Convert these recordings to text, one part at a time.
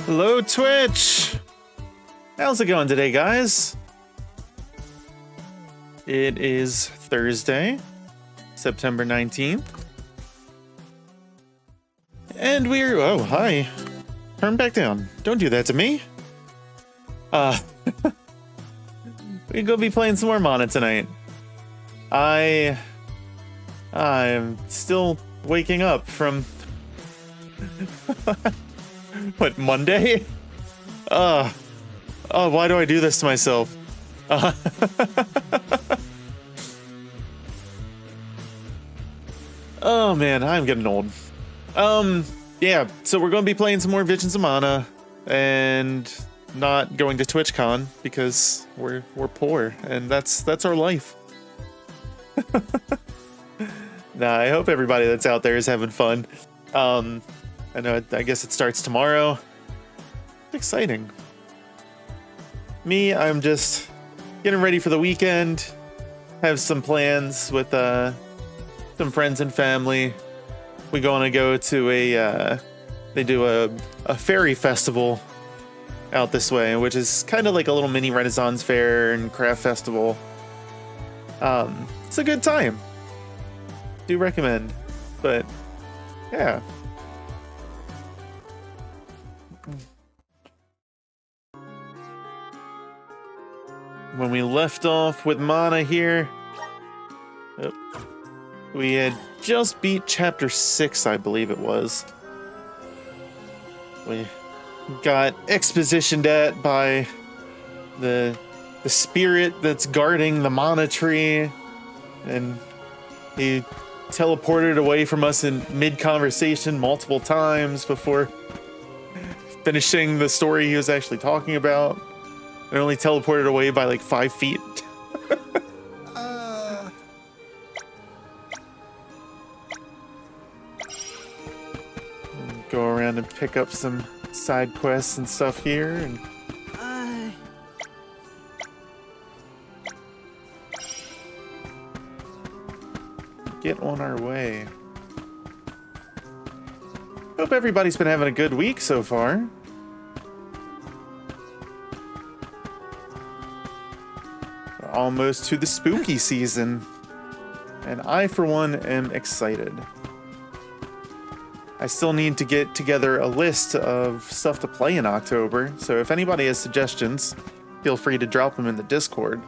Hello, Twitch! How's it going today, guys? It is Thursday, September 19th. And we're... Oh, hi. Turn back down. Don't do that to me. We're gonna be playing some more Mana tonight. I'm still waking up from... What, Monday? Oh, why do I do this to myself? Oh man, I'm getting old. Yeah, so we're going to be playing some more Visions of Mana and not going to TwitchCon because we're poor and that's our life. Nah, I hope everybody that's out there is having fun. I guess it starts tomorrow. It's exciting. Me, I'm just getting ready for the weekend. Have some plans with some friends and family. We're going to go to they do a fairy festival out this way, which is kind of like a little mini Renaissance fair and craft festival. It's a good time. Do recommend, but yeah. When we left off with Mana here, we had just beat chapter 6, I believe it was. We got expositioned at by the spirit that's guarding the Mana tree, and he teleported away from us in mid-conversation multiple times before finishing the story he was actually talking about. And only teleported away by like 5 feet. Go around and pick up some side quests and stuff here, and get on our way. Hope everybody's been having a good week so far. Almost to the spooky season, and I for one am excited. I still need to get together a list of stuff to play in October, so if anybody has suggestions, feel free to drop them in the Discord.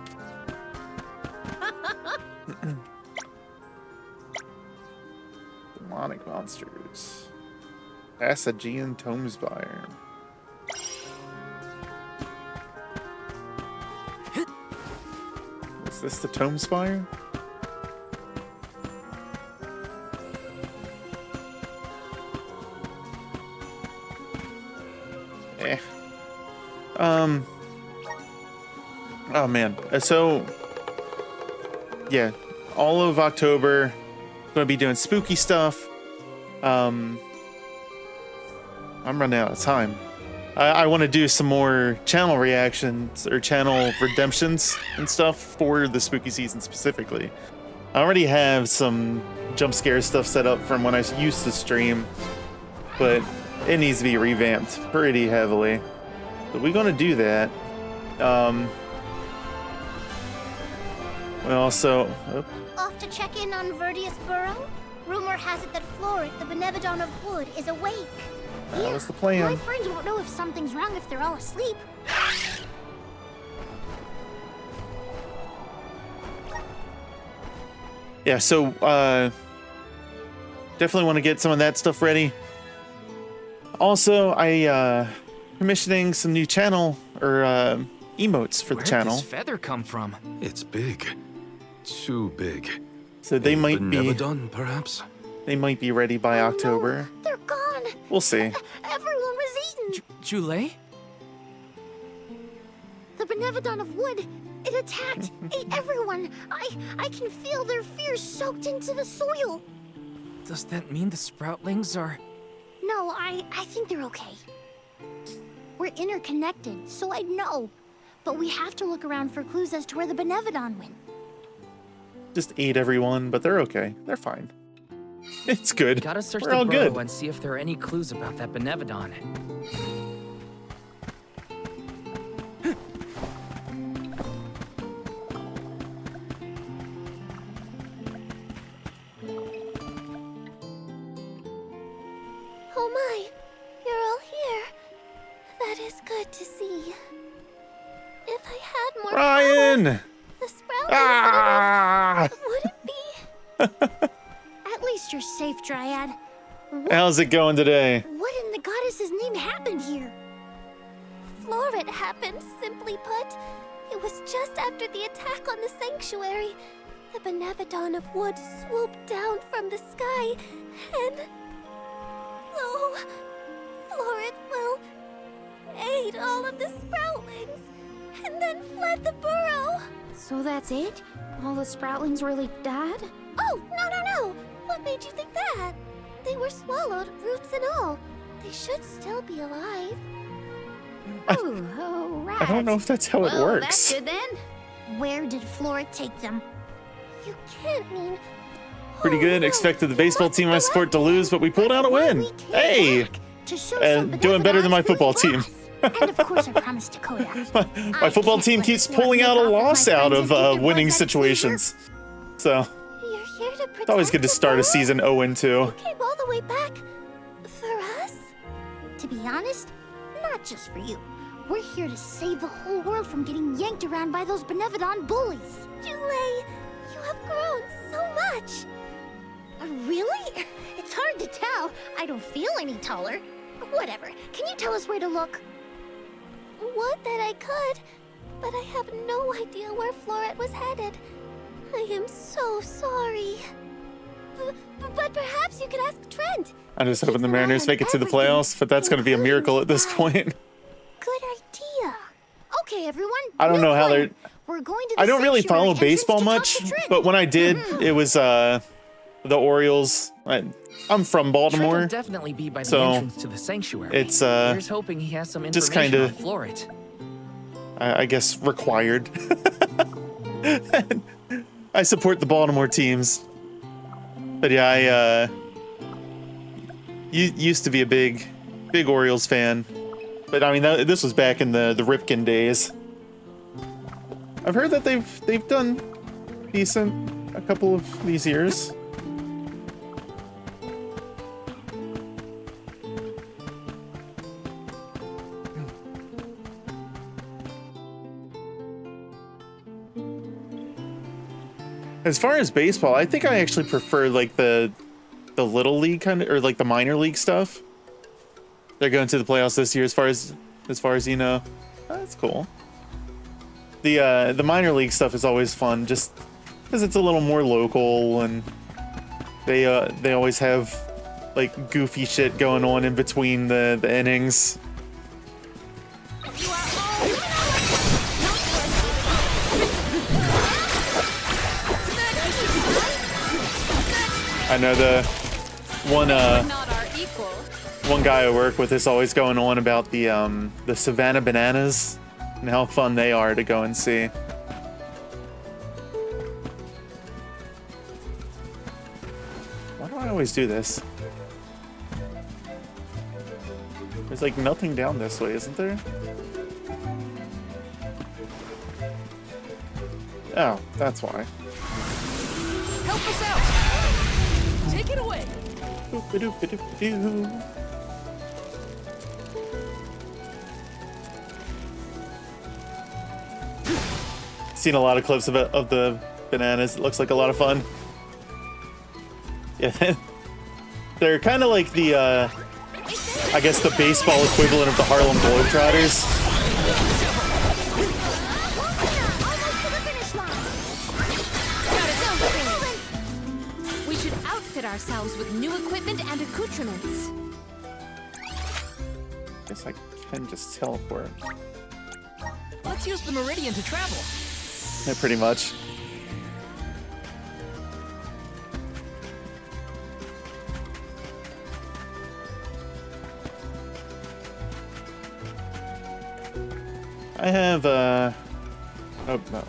Demonic monsters. Passagean Tomespire. Is this the Tomespire? Oh man. So yeah, all of October, gonna be doing spooky stuff. I'm running out of time. I want to do some more channel reactions or channel redemptions and stuff for the spooky season specifically. I already have some jump scare stuff set up from when I used to stream, but it needs to be revamped pretty heavily. So we're gonna do that. We also Off to check in on Verdius Burrow? Rumor has it that Florit, the Benevodon of Wood, is awake. that was the plan. My friends won't know if something's wrong if they're all asleep. Yeah, so definitely want to get some of that stuff ready. Also, I commissioning some new channel or emotes for the channel. Where did this feather come from? It's big. Too big. So they might Never be done, perhaps. they might be ready by October. No, they're gone. We'll see. Everyone was eaten. Jule? The Benevodon of Wood, it attacked, ate everyone. I can feel their fears soaked into the soil. Does that mean the sproutlings are... No, I think they're okay. We're interconnected, so I'd know. But we have to look around for clues as to where the Benevodon went. Just ate everyone, but they're okay. They're fine. It's good. Gotta search We're the all burrow good. and see if there are any clues about that Benevodon. Oh my, you're all here. That is good to see. If I had more Ryan! power, the sproutlings Ah! would it be? At least you're safe, Dryad. How's it going today? What in the goddess's name happened here? Florit happened, simply put. It was just after the attack on the sanctuary. The Benevodon of Wood swooped down from the sky, and... Oh, Florit, well, ate all of the sproutlings, and then fled the burrow. So that's it? All the sproutlings really died? Oh, no. What made you think that? They were swallowed, roots and all. They should still be alive. Oh, right. I don't know if that's how it works. That's good then. Where did Florit take them? You can't mean... Pretty Oh, good. no. Expected the baseball What's team I the support to lose, but we pulled out a Why win. we came Hey! back to show And some doing better than my benevolence football who's team. boss. And of course I promised Dakota. My football team keeps pulling out a loss out of winning situations. situations. So You're here to protect it's always good to the start a burrow? season 0-2. You came all the way back for us? To be honest, not just for you. We're here to save the whole world from getting yanked around by those Benevodon bullies. Jule, you have grown so much. Really? It's hard to tell. I don't feel any taller. Whatever. Can you tell us where to look? Would that I could, but I have no idea where Floret was headed. I am so sorry. But perhaps you could ask Trent. I'm just hoping the Keeps an eye Mariners on make it to the everything, playoffs, but that's going to be a miracle at this point. Good idea. Okay, everyone. I don't new know how plan. they're... We're going to the I don't really sanctuary follow entrance baseball to talk much, to Trent. but when I did, it was the Orioles. I'm from Trent will Baltimore. definitely be by the So, entrance to the sanctuary. it's, Here's hoping he has some just information kinda- on Florit. I guess required. I support the Baltimore teams. But yeah, used to be a big Orioles fan. But I mean, this was back in the Ripken days. I've heard that they've done decent a couple of these years. As far as baseball, I think I actually prefer like the little league kind of, or like the minor league stuff. They're going to the playoffs this year, as far as you know. Oh, that's cool. The minor league stuff is always fun, just because it's a little more local, and they always have like goofy shit going on in between the innings. You are all I know the one Not our equal. one guy I work with is always going on about the Savannah bananas and how fun they are to go and see. Why do I always do this? There's like nothing down this way, isn't there? Oh, that's why. Help us out. Take it away. Boop-a-doop-a-doop-a-doo. Seen a lot of clips of the bananas. It looks like a lot of fun. Yeah, they're kind of like the, I guess the baseball equivalent of the Harlem Globetrotters. We should outfit ourselves with new equipment and accoutrements. Guess I can just teleport. Let's use the Meridian to travel. Yeah, pretty much. I have, oh, no,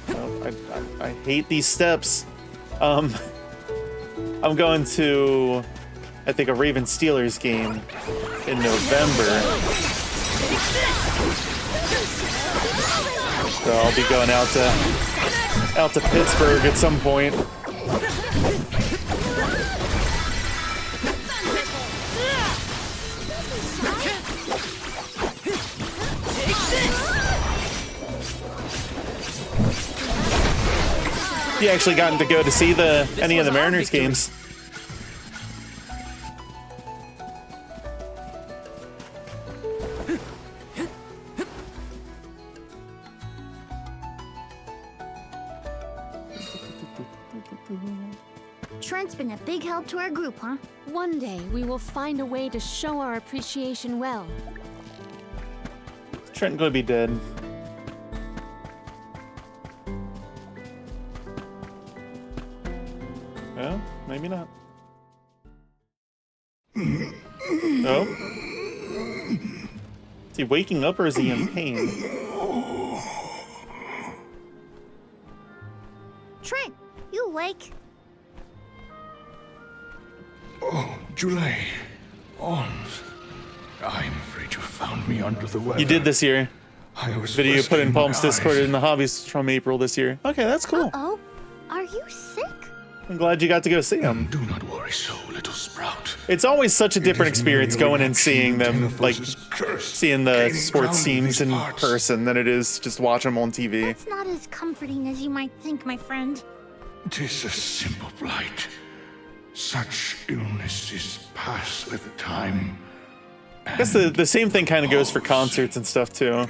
I hate these steps. I'm going to, I think, a Ravens Steelers game in November. So I'll be going out to Pittsburgh at some point. You actually gotten to go to see any of the Mariners games? Trent's been a big help to our group, huh? One day, we will find a way to show our appreciation well. Trent gonna be dead. Well, maybe not. Oh. Is he waking up or is he in pain? Trent, you awake? Oh, July. Oh, I'm afraid you found me under the weather. You did this year. I was Video put in resting my Palm's Discord eyes. in the hobbies from April this year. Okay, that's cool. Oh, are you sick? I'm glad you got to go see him. Do not worry so, little sprout. It's always such a different It is merely experience a going and reaction seeing to them, like Tennefoss's curse seeing the gaining sports ground in teams these in parts. person than it is just watching them on TV. It's not as comforting as you might think, my friend. 'Tis a simple blight. Such illnesses pass with time. I guess the same thing kind of goes for concerts and stuff too.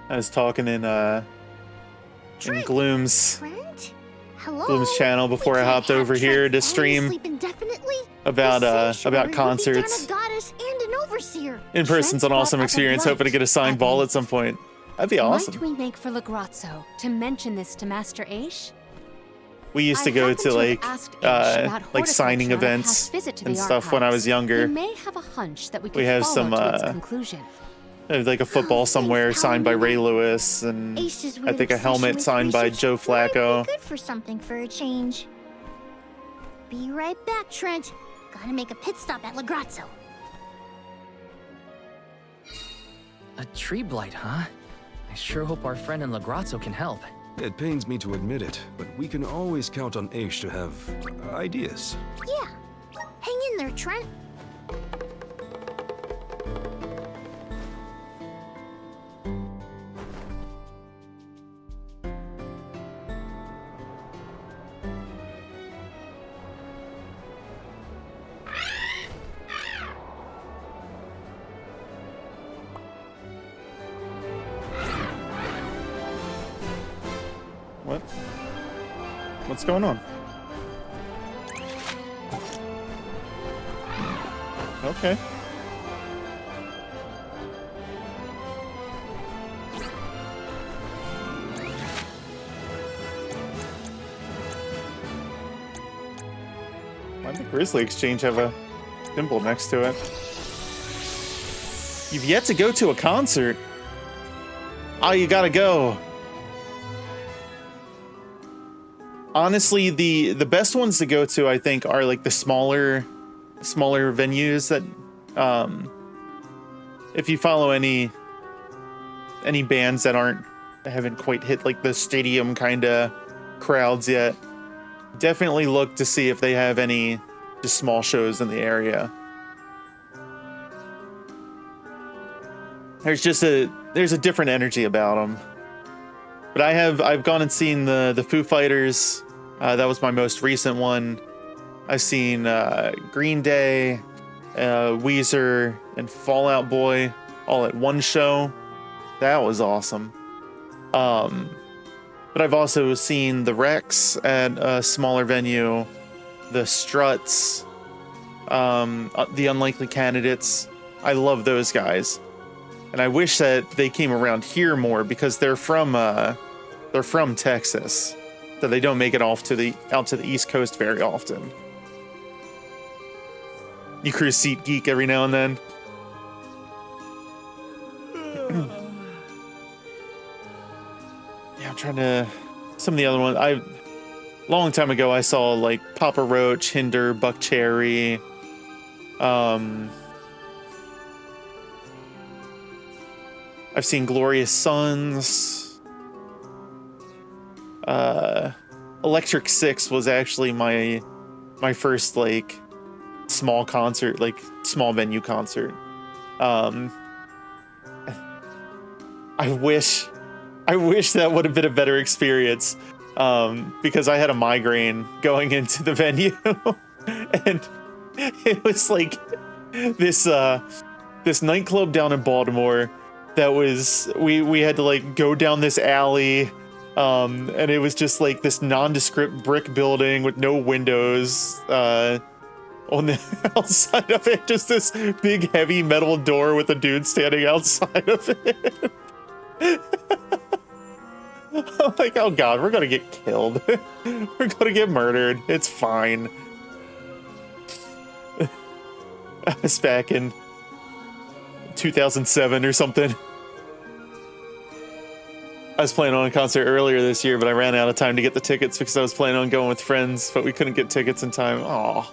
I was talking in Gloom's Trent? Hello? Gloom's channel before We I can't hopped have over Trent here to falling stream asleep indefinitely. about The sanctuary would be concerts. down a goddess and an overseer. In person's an Trent awesome brought up a experience. blight, Hoping to get a signed that ball means. at some point. That'd be Might awesome. we make for Legrazzo to mention this to Master Aish? We used to I go happen to have like asked Aish about like signing horticulture on a events past visit to and the stuff when I was archives. younger. He may have a hunch that we could We have follow some, to its conclusion. There's like a football Thanks, somewhere signed by Ray Paladin. Lewis, and Aish's I weird think a obsession helmet with signed by research Joe might be Flacco. good for something for a change. Be right back, Trent. Gotta make a pit stop at Legrazzo. A tree blight, huh? I sure hope our friend in Legrazzo can help. It pains me to admit it, but we can always count on Aish to have ideas. Yeah. Hang in there, Trent. What? What's going on? Okay. the Grizzly Exchange have a symbol next to it. You've yet to go to a concert. Oh, you gotta go. Honestly, the best ones to go to, I think, are like the smaller venues that, if you follow any bands that haven't quite hit like the stadium kind of crowds yet, definitely look to see if they have any just small shows in the area. There's a different energy about them. But I've gone and seen the Foo Fighters. That was my most recent one. I've seen Green Day, Weezer, and Fall Out Boy all at one show. That was awesome. But I've also seen the Rex at a smaller venue, the Struts, the Unlikely Candidates. I love those guys, and I wish that they came around here more because they're from Texas, so they don't make it out to the East Coast very often. You cruise Seat Geek every now and then. Yeah, I'm trying to. Some of the other ones. Long time ago, I saw like Papa Roach, Hinder, Buck Cherry. I've seen Glorious Sons. Electric Six was actually my first like small concert, like small venue concert. I wish that would have been a better experience, because I had a migraine going into the venue, and it was like this nightclub down in Baltimore that was we had to like go down this alley, and it was just like this nondescript brick building with no windows. On the outside of it, just this big heavy metal door with a dude standing outside of it. I'm like, oh god, we're gonna get killed. We're gonna get murdered. It's fine. I was back in 2007 or something. I was planning on a concert earlier this year, but I ran out of time to get the tickets because I was planning on going with friends, but we couldn't get tickets in time. Aw.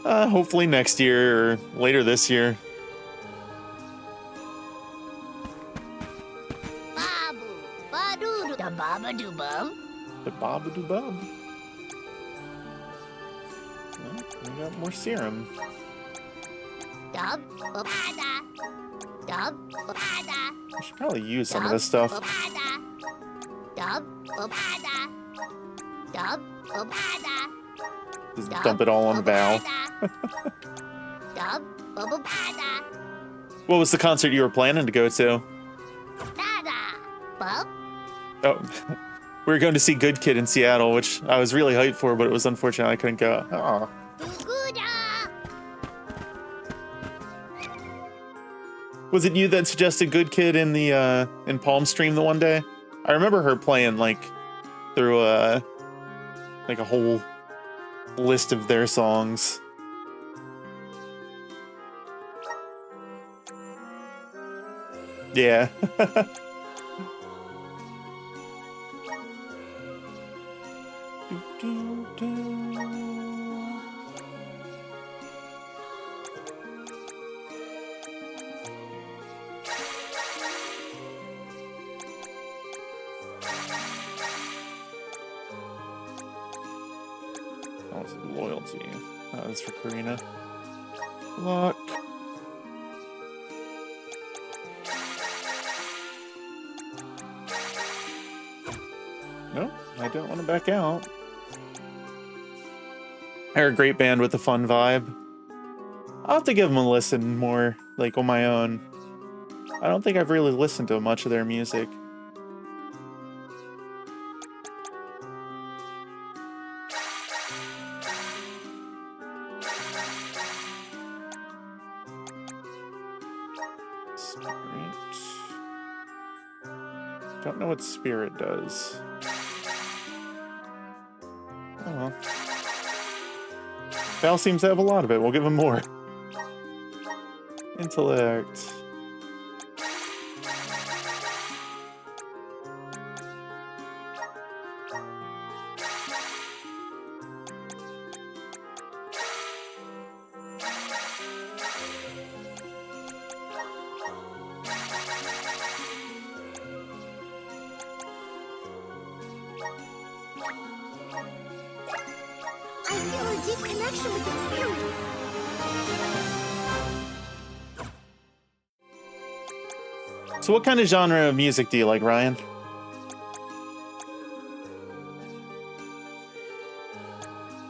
Hopefully next year or later this year. The Babadoo-Bum. The Babadoo-Bum. Well, we got more serum. Dub Opada. Dub Opada. I should probably use some of this stuff. Dub Opada. Dub Opada. Just dump it all on Val. Dub Opada. What was the concert you were planning to go to? Dada. Bub. Oh, we were going to see Good Kid in Seattle, which I was really hyped for, but it was unfortunate I couldn't go. Oh. Was it you that suggested Good Kid in the in Palm Stream the one day? I remember her playing like through like a whole list of their songs. Yeah. Loyalty. Oh, that's for Karina. Luck. No, I don't want to back out. They're a great band with a fun vibe. I'll have to give them a listen more, like, on my own. I don't think I've really listened to much of their music. Don't know what Spirit does. Oh well. Val seems to have a lot of it. We'll give him more. Intellect. I feel a deep connection with the spirits. So what kind of genre of music do you like, Ryan?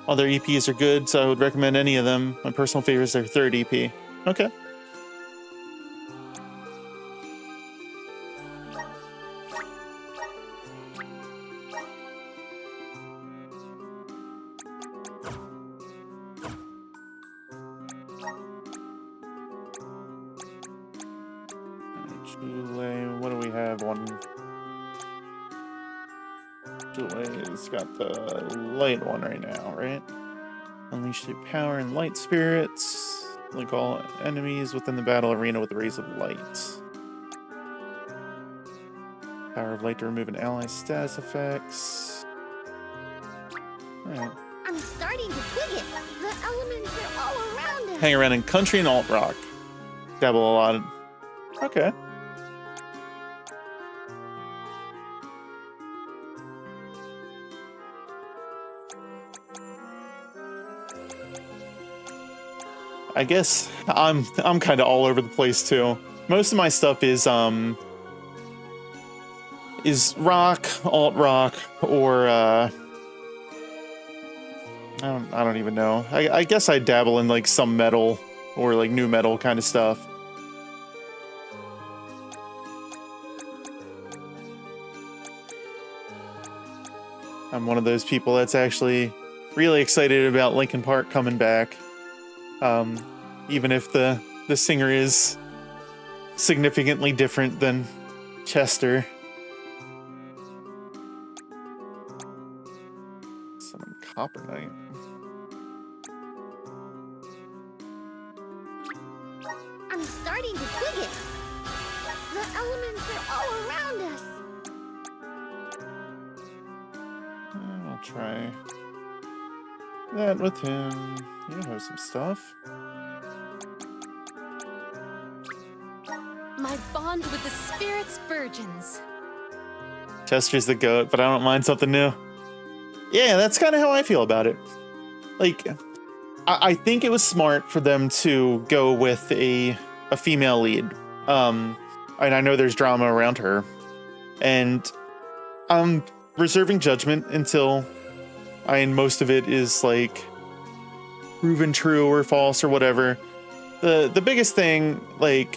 All their EPs are good, so I would recommend any of them. My personal favorite is their third EP. Okay. What do we have? Jule's got the light one right now, right? Unleash your power and light spirits. Link all enemies within the battle arena with the rays of light. Power of light to remove an ally's status effects. Alright. I'm starting to twig it. The elements are all around us. Hang around in country and alt rock. Dabble a lot. Okay. I guess I'm kind of all over the place too. Most of my stuff is rock, alt rock, or I don't even know. I guess I dabble in like some metal or like new metal kind of stuff. I'm one of those people that's actually really excited about Linkin Park coming back. Even if the singer is significantly different than Chester. Summon Copper Knight. I'm starting to twig it. The elements are all around us. I'll try that with him. You know some stuff. My bond with the spirits burgeons. Chester's the goat, but I don't mind something new. Yeah, that's kind of how I feel about it. Like, I think it was smart for them to go with a female lead. And I know there's drama around her. And I'm reserving judgment until most of it is like proven true or false or whatever. The biggest thing, like,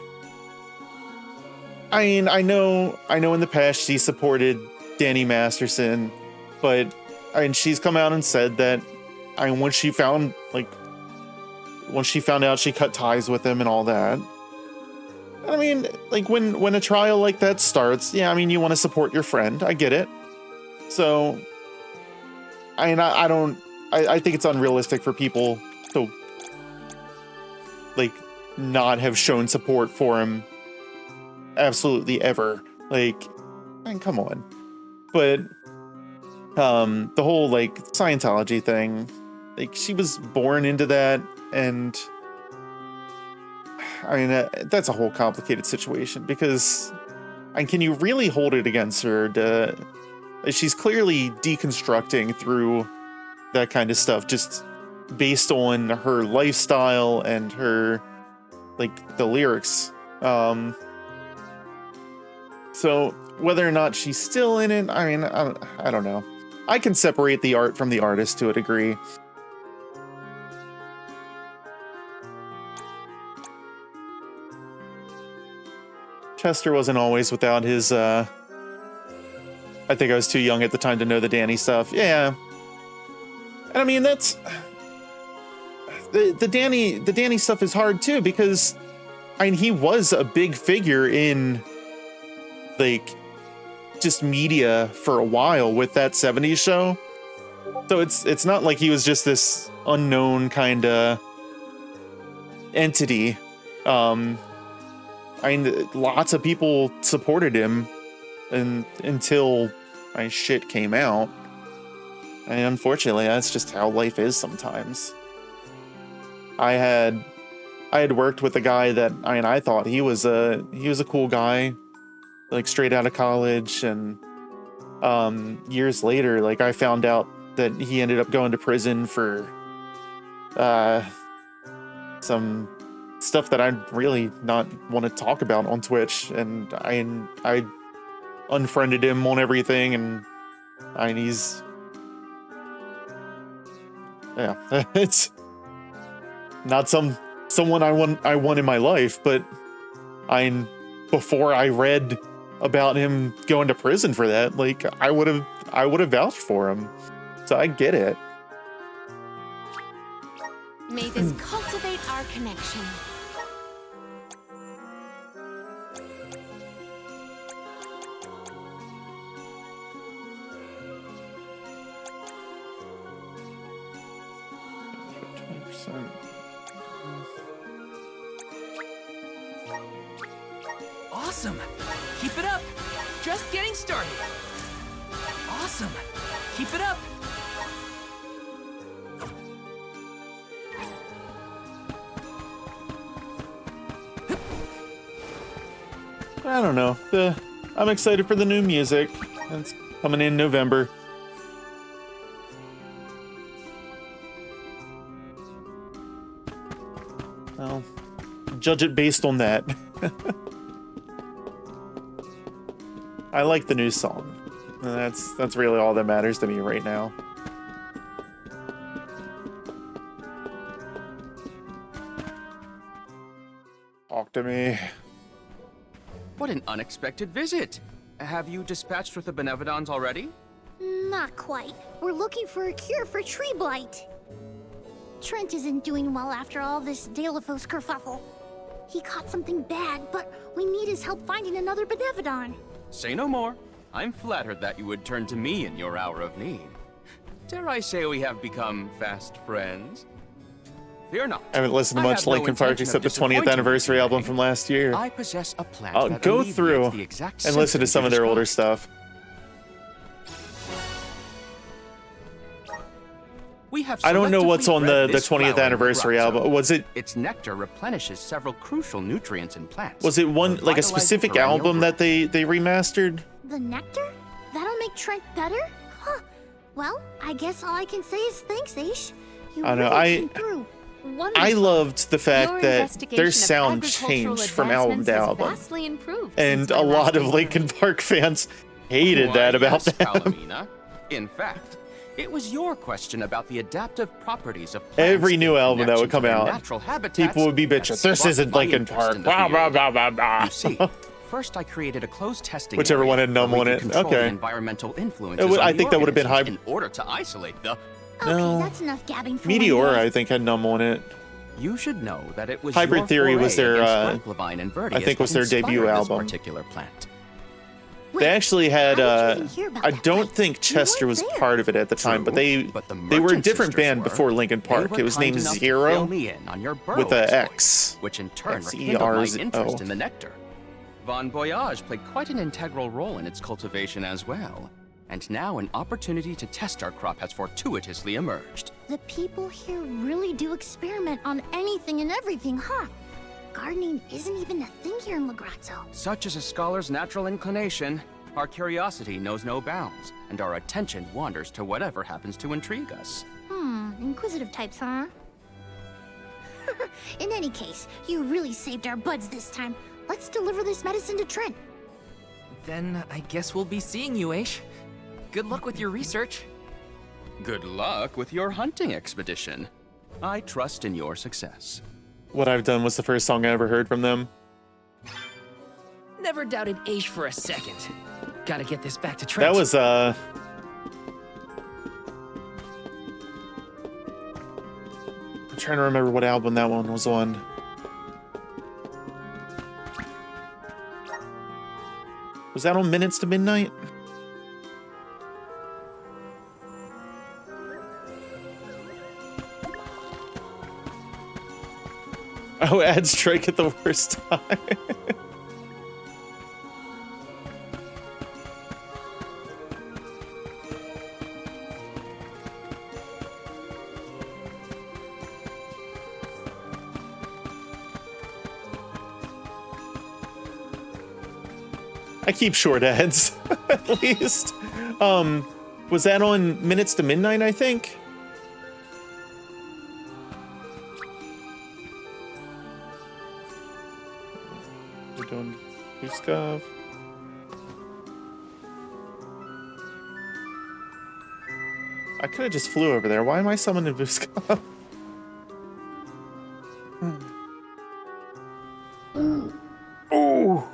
I know in the past she supported Danny Masterson, but she's come out and said that once she found out she cut ties with him and all that. I mean, like when a trial like that starts, yeah, I mean, you want to support your friend. I get it. So I think it's unrealistic for people to like not have shown support for him absolutely ever. Like, I mean, come on. But the whole like Scientology thing, like she was born into that, and I mean that's a whole complicated situation because can you really hold it against her? She's clearly deconstructing through that kind of stuff just based on her lifestyle and her like the lyrics. So whether or not she's still in it, I mean, I don't know. I can separate the art from the artist to a degree. Chester wasn't always without his, I think I was too young at the time to know the Danny stuff. Yeah. And I mean, that's... The Danny stuff is hard too, because, I mean, he was a big figure in, like, just media for a while with that 70s show. So it's not like he was just this unknown kind of entity. I mean, lots of people supported him until shit came out. And unfortunately, that's just how life is sometimes. I had worked with a guy that I thought he was a cool guy, like straight out of college, and years later, like I found out that he ended up going to prison for some stuff that I really not want to talk about on Twitch, and I unfriended him on everything, and he's it's not someone I want in my life, but before I read about him going to prison for that, like I would have vouched for him. So I get it. May this cultivate our connection. Awesome! Keep it up! Just getting started! Awesome! Keep it up! I don't know. I'm excited for the new music. It's coming in November. I'll judge it based on that. I like the new song. That's really all that matters to me right now. Talk to me. What an unexpected visit! Have you dispatched with the Benevodons already? Not quite. We're looking for a cure for tree blight. Trent isn't doing well after all this Dalefos kerfuffle. He caught something bad, but we need his help finding another Benevodon. Say no more. I'm flattered that you would turn to me in your hour of need. Dare I say we have become fast friends? Fear not. I haven't listened to I much have no Linkin Park intention except of the 20th disappointing anniversary you album today. from last year. I possess a plant I'll that go alleviates through the exact and listen to symptoms some you of their older describe. stuff. We have I don't know what's selectively on bred the this 20th flower anniversary Negrazo. album. Was Its nectar replenishes several crucial nutrients in plants. it one like a revitalizing specific perennial album growth. that they remastered? The nectar? That'll make Trent better? Huh. Well, I guess all I can say is thanks, Aish. You I don't know, really came through. Wonderful. I loved the Your fact that investigation their of sound agricultural changed from album advancements to has album. vastly improved And since a my lot last of visit. Linkin Park fans hated Why, that about yes, them. Palomina. In fact, it was your question about the adaptive properties of plants Every new in album that would connection come to their out, natural habitats people would be that bitching, this sparked isn't my Linkin interest Park. in the Blah, blah, field. blah, blah, blah. You see, first I created a closed testing Whichever area one had where numb we on could it. control Okay. the environmental influences I on the think that would have been organisms high- in order to isolate the... Okay, No. that's enough gabbing for Meteora, one day. I think, had numb on it. You should know that it was Hybrid your Theory was foray their, against Ranklavine and Verdius I think was that their debut inspired this album. particular plant. Wait, They actually had, how did you even hear about I that don't fight? think You Chester weren't was there. part of it at the time, but True, they the were a Merchant different Sisters band were. before Linkin They Park. were It was kind named enough to Zero fill me in on your with a burrowing X. story, which in turn X-E-R-Z-O. rekindled my interest in the nectar. Von Voyage played quite an integral role in its cultivation as well. And now an opportunity to test our crop has fortuitously emerged. The people here really do experiment on anything and everything, huh? Gardening isn't even a thing here in Legrazzo. Such is a scholar's natural inclination. Our curiosity knows no bounds, and our attention wanders to whatever happens to intrigue us. Inquisitive types, huh? In any case, you really saved our buds this time. Let's deliver this medicine to Trent. Then I guess we'll be seeing you, Aish. Good luck with your research. Good luck with your hunting expedition. I trust in your success. What I've Done was the first song I ever heard from them. Never doubted Aish for a second. Gotta get this back to Trent. That was, I'm trying to remember what album that one was on. Was that on Minutes to Midnight? Oh, ads strike at the worst time. I keep short ads, at least. Was that on Minutes to Midnight, I think? We're doing Huskov. I could have just flew over there. Why am I summoning Vuskov? Oh!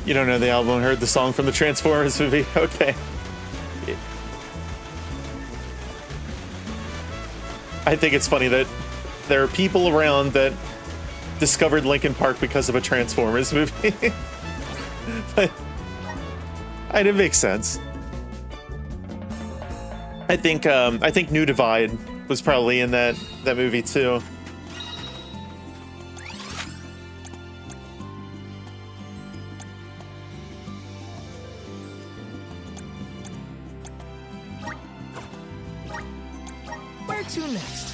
You don't know the album, heard the song from the Transformers movie? Okay. I think it's funny that there are people around that discovered Linkin Park because of a Transformers movie. But it makes sense. I think New Divide was probably in that movie too. Where to next?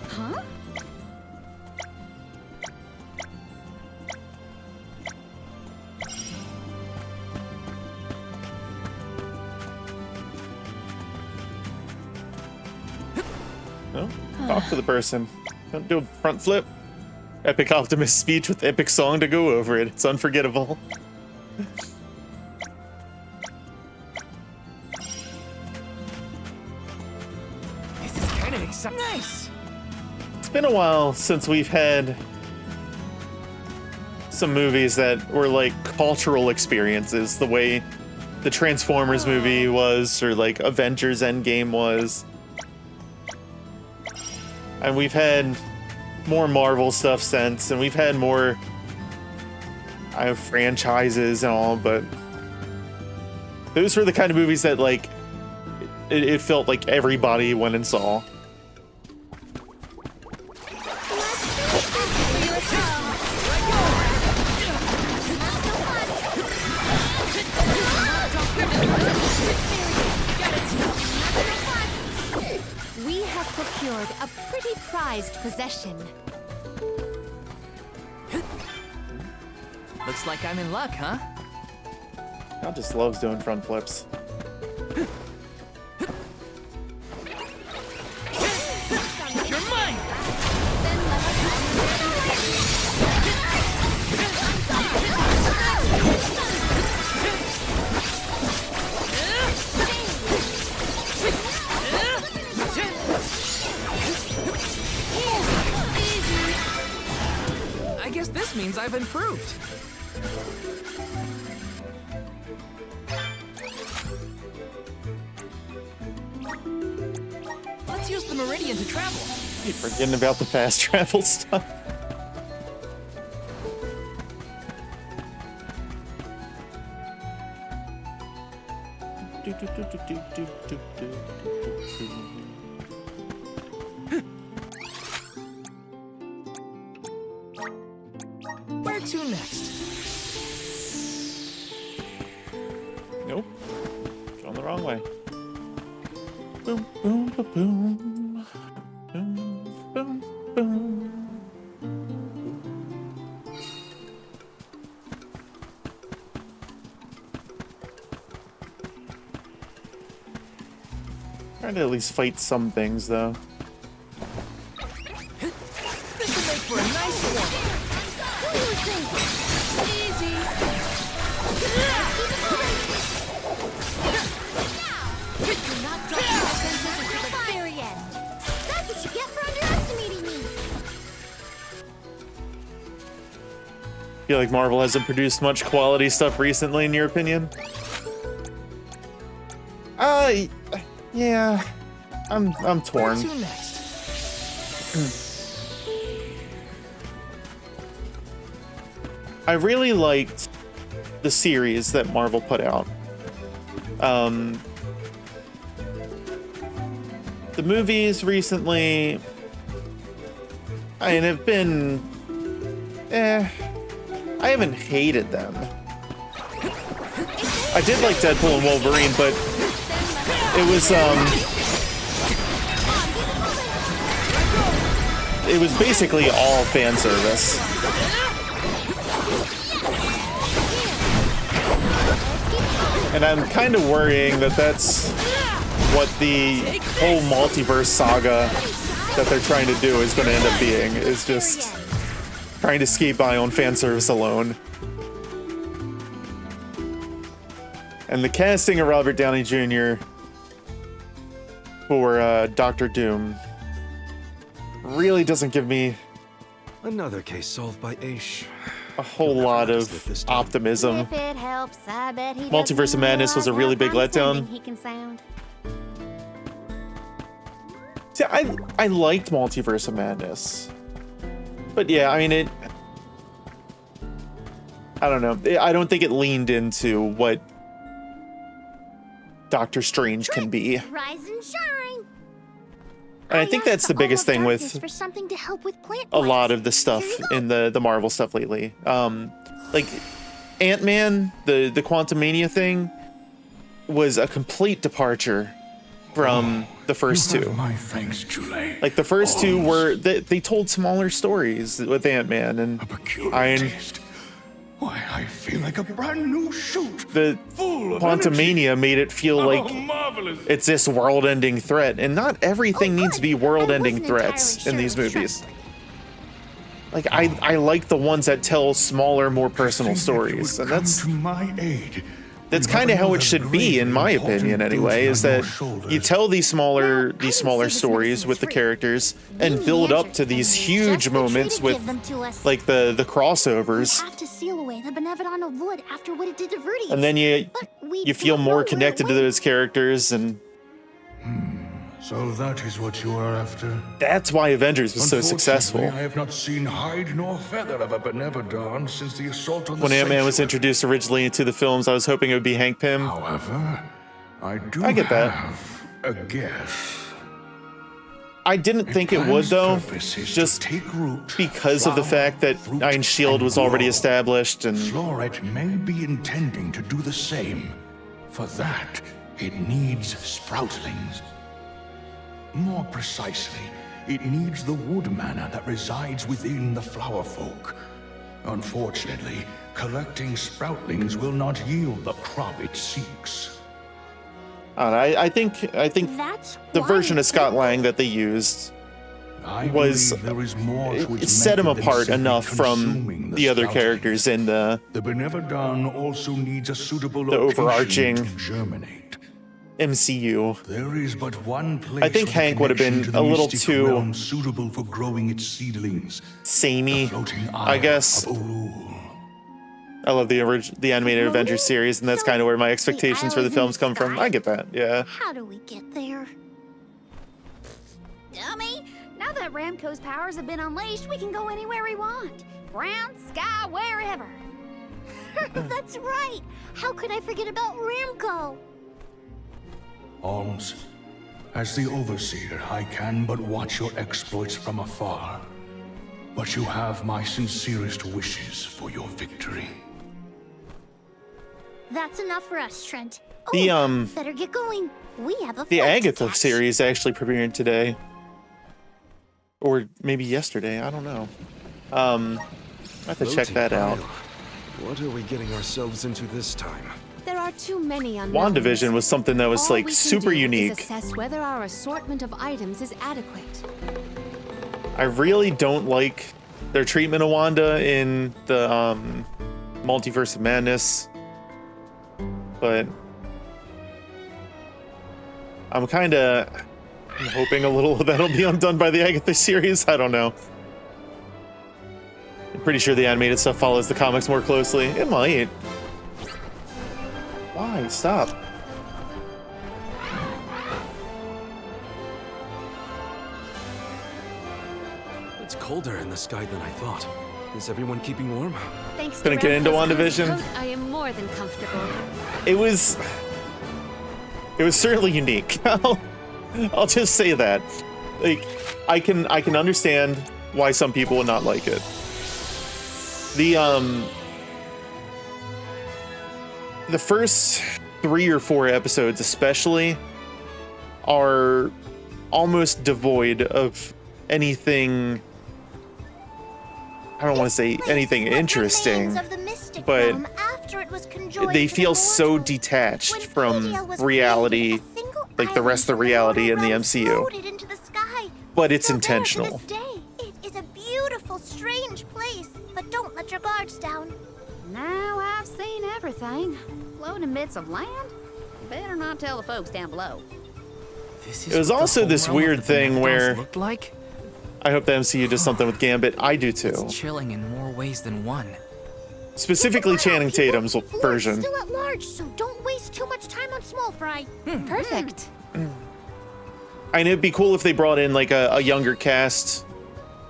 Huh? No? Talk to the person. Don't do a front flip. Epic Optimus speech with epic song to go over it. It's unforgettable. This is kind of exciting. Nice. It's been a while since we've had some movies that were like cultural experiences, the way the Transformers movie was, or like Avengers Endgame was. And we've had more Marvel stuff since, and we've had more franchises and all, but those were the kind of movies that like it felt like everybody went and saw. We have procured a pretty prized possession. Looks like I'm in luck, huh? Cal just loves doing front flips. You're mine! I guess this means I've improved. Let's use the Meridian to travel. Keep forgetting about the fast travel stuff. Where to next? Nope. Going the wrong way. Boom, boom, ba boom. Boom, boom, boom. Trying to at least fight some things, though. This should make for a nice warm-up. Easy. You're not dropping your defenses until the very end. That's what you get for underestimating me. Feel like Marvel hasn't produced much quality stuff recently, in your opinion? Yeah, I'm torn. Where to next? I really liked the series that Marvel put out. The movies recently, I mean, have been, I haven't hated them. I did like Deadpool and Wolverine, but it was basically all fan service. And I'm kind of worrying that that's what the whole multiverse saga that they're trying to do is going to end up being, is just trying to skate by on fan service alone. And the casting of Robert Downey Jr. for Doctor Doom really doesn't give me Another case solved by Aish. a whole lot of optimism. If it helps, I bet he Multiverse doesn't of Madness was a realize really how big letdown. condescending he can sound. See, I liked Multiverse of Madness. But yeah, I mean, I don't know. I don't think it leaned into what Doctor Strange can be. Rise and shine. And I think that's the biggest thing with for something to help with plant a lot life. of the stuff Here you go. in the Marvel stuff lately. Like Ant-Man, the Quantumania thing was a complete departure from the first You two. have my thanks, Julie. Like the first two were they told smaller stories with Ant-Man and A peculiar Iron. taste. Why, I feel like a brand new shoot. The Full of energy. Quantumania made it feel Oh, like marvelous. it's this world-ending threat, and not everything Oh, needs to be good. world-ending I wasn't threats in entirely these sure it was movies. trustworthy. Like I like the ones that tell smaller, more personal Think that you stories, would and that's come to my aid. that's You kind of have how it another should be, gravely in my important opinion. Anyway, duty is on your that shoulders. you tell these smaller Well, I didn't say this stories medicine with the was free. characters Give and me build the up answer, to these and huge just be moments free to with give them to us. like the We crossovers, have to seal away the Benevodon of Wood after what it did to Vertius. and then you But we feel don't more know where it connected to went. those characters, and So that is what you are after. that's why Avengers was so successful. Unfortunately, I have not seen hide nor feather of a Benevodon since the assault on the When Ant-Man was sanctuary. introduced originally into the films, I was hoping it would be Hank Pym. However, I do I get that. have a guess. I didn't think it would, Plan's though, purpose is to just take root, because of the flower, fact that fruit, Iron Shield and was already grow. established, and Floret may be intending to do the same. For that, it needs sproutlings. More precisely, it needs the wood mana that resides within the flower folk. Unfortunately, collecting sproutlings will not yield the crop it seeks. I think That's the why version of it's Scott so- Lang that they used I was believe there is more to it its set him method than apart simply enough from consuming the other sproutlings. characters in the The Benevodon also needs a suitable The location overarching- to germinate. MCU. There is but one place. I think with a Hank would have been connection to a the little mystic too realm suitable for growing its seedlings. samey. Floating I Isle guess. of Ulul. I love the animated Really? Avengers series, and that's So, kind of where my the expectations for the Isles in films the come from. sky? I get that, yeah. How do we get there? Dummy! Now that Ramco's powers have been unleashed, we can go anywhere we want. Ground, sky, wherever. That's right. How could I forget about Ramco? Alms, as the Overseer, I can but watch your exploits from afar. But you have my sincerest wishes for your victory. That's enough for us, Trent. The, better get going. We have a The flight to Agatha catch. series actually premiered today. Or maybe yesterday, I don't know. I have to check Floating that out. Isle. What are we getting ourselves into this time? There are too many unknowns. WandaVision was something that was All like we can super do is unique. assess whether our assortment of items is adequate. I really don't like their treatment of Wanda in the Multiverse of Madness, but I'm hoping a little that'll be undone by the Agatha series. I don't know. I'm pretty sure the animated stuff follows the comics more closely. It might. Why? Stop. colder in the sky than I thought. Is everyone keeping warm? Thanks Couldn't get into Ramco's cozy WandaVision? coat, I am more than comfortable. It was certainly unique. I'll just say that. Like, I can understand why some people would not like it. The first 3 or 4 episodes especially are almost devoid of anything. I don't want to say anything interesting, but they feel so detached from reality, like the rest of the reality in the MCU. But it's intentional. It is a beautiful, strange place, but don't let your guards down. Now I've seen everything. Floating bits of land? Better not tell the folks down below. This It was what the also home this realm of weird the thing Beneficons where- looked like? I hope the MCU does something with Gambit. I do too. It's chilling in more ways than one. Specifically Channing Tatum's Floyd's version. still at large, so don't waste too much time on small fry. Perfect. And it'd be cool if they brought in like a younger cast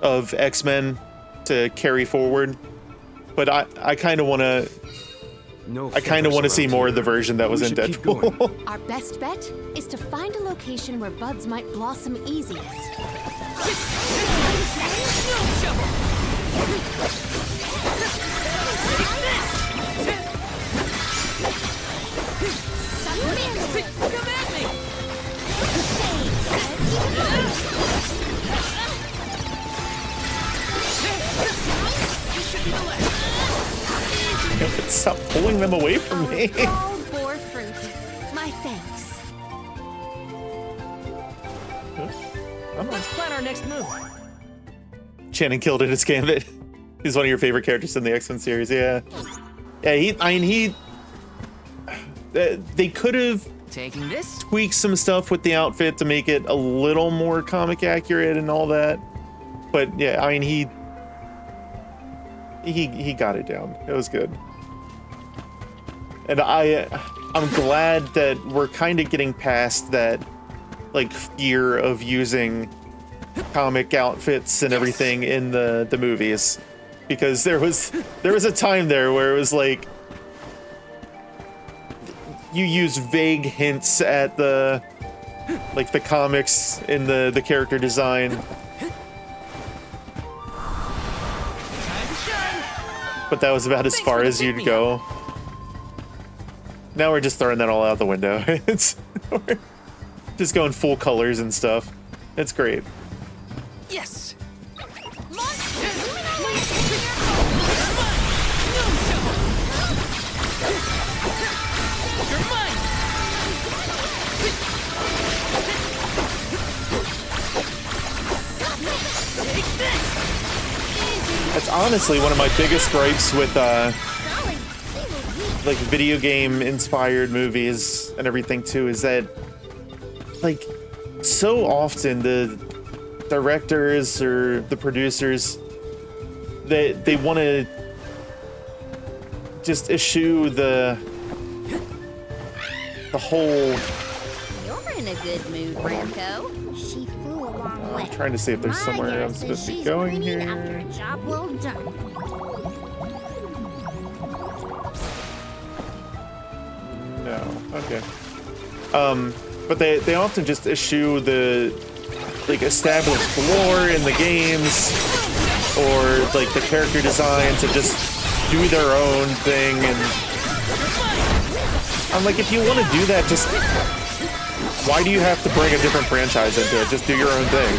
of X-Men to carry forward. But I kind of want to. No I kind of want to see more of the version that was We in should keep going. Deadpool. Our best bet is to find a location where buds might blossom easiest. Come at me! Stop pulling them away from me. All bore fruit. My thanks. Let's plan our next move. Channing killed it as Gambit. He's one of your favorite characters in the X-Men series. Yeah. Yeah. They could have Taking this. tweaked some stuff with the outfit to make it a little more comic accurate and all that. But yeah, I mean, he got it down. It was good. And I'm glad that we're kind of getting past that like fear of using comic outfits and everything in the movies, because there was a time there where it was like you use vague hints at the comics in the character design, but that was about as far as you'd go. Now we're just throwing that all out the window. We're just going full colors and stuff. It's great. Yes. That's honestly one of my biggest gripes with like video game inspired movies and everything too, is that like so often the directors or the producers, they want to just eschew the whole. You're in a good mood, Ramco. She flew a long way. I'm trying to see if there's somewhere I'm supposed to be going After here. a job well done. No. Okay. But they often just eschew the like established lore in the games or like the character design to just do their own thing, and I'm like, if you want to do that, just why do you have to bring a different franchise into it? Just do your own thing.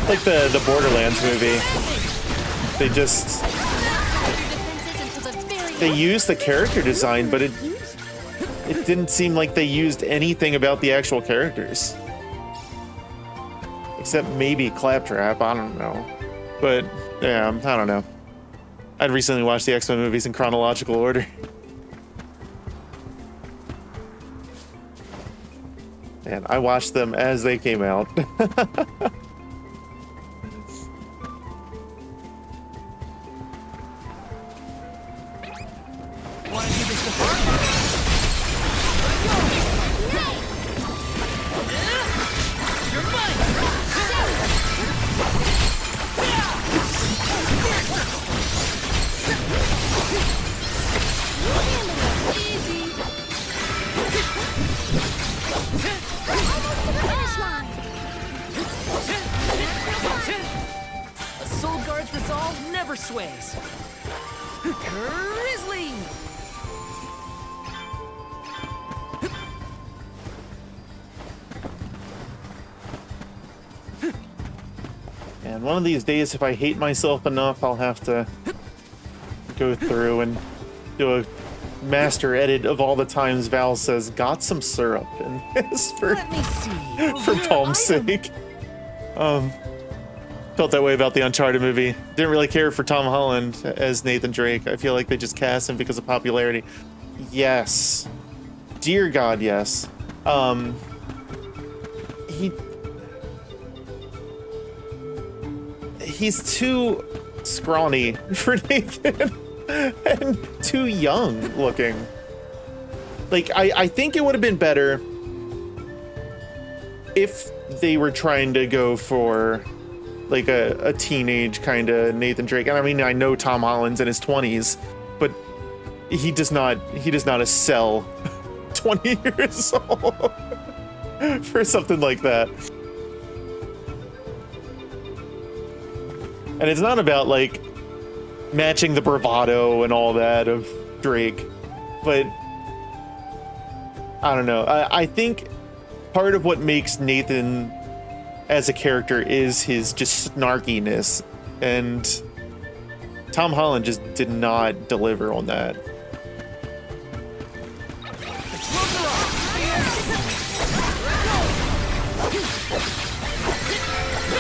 Like the Borderlands movie. They used the character design, but it didn't seem like they used anything about the actual characters. Except maybe Claptrap, I don't know. But yeah, I don't know. I'd recently watched the X-Men movies in chronological order. And I watched them as they came out. Wanna do this before? You're mine! Savage resolve never sways. Grizzly! And one of these days, if I hate myself enough, I'll have to go through and do a master edit of all the times Val says, "Got some syrup," and it's for Let me see. for Palm's sake. Felt that way about the Uncharted movie. Didn't really care for Tom Holland as Nathan Drake. I feel like they just cast him because of popularity. Yes. Dear God, yes. He's too scrawny for Nathan and too young looking. Like, I think it would have been better if they were trying to go for like a teenage kind of Nathan Drake. And I mean, I know Tom Holland's in his 20s, but he does not excel 20 years old for something like that. And it's not about like matching the bravado and all that of Drake, but I don't know. I think part of what makes Nathan as a character is his just snarkiness, and Tom Holland just did not deliver on that.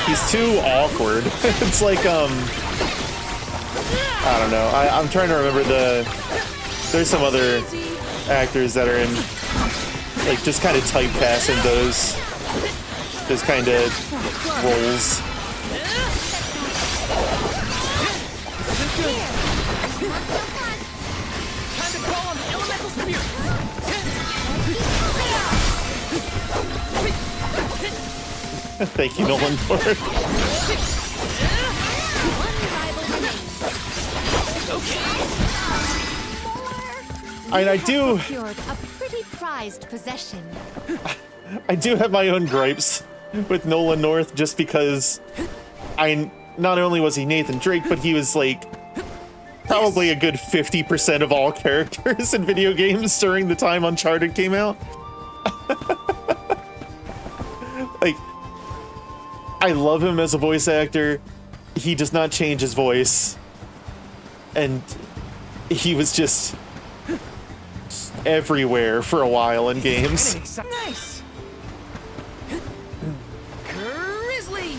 He's too awkward. It's like, I don't know. I'm trying to remember there's some other actors that are in, like, just kind of typecast in those kind of roles. Time to call on the elemental spirit. Thank you, Nolan North. I do. Procured a pretty prized possession. I do have my own gripes with Nolan North, just because not only was he Nathan Drake, but he was like probably a good 50% of all characters in video games during the time Uncharted came out. Like, I love him as a voice actor. He does not change his voice. And he was just everywhere for a while in games. Nice. Grizzly.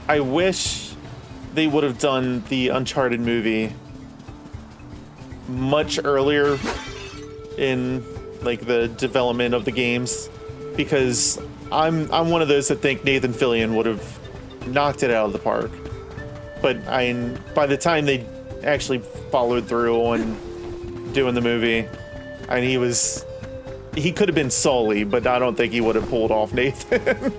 I wish they would have done the Uncharted movie much earlier in like the development of the games, because I'm one of those that think Nathan Fillion would have knocked it out of the park. But by the time they actually followed through on doing the movie, and he could have been Sully, but I don't think he would have pulled off Nathan.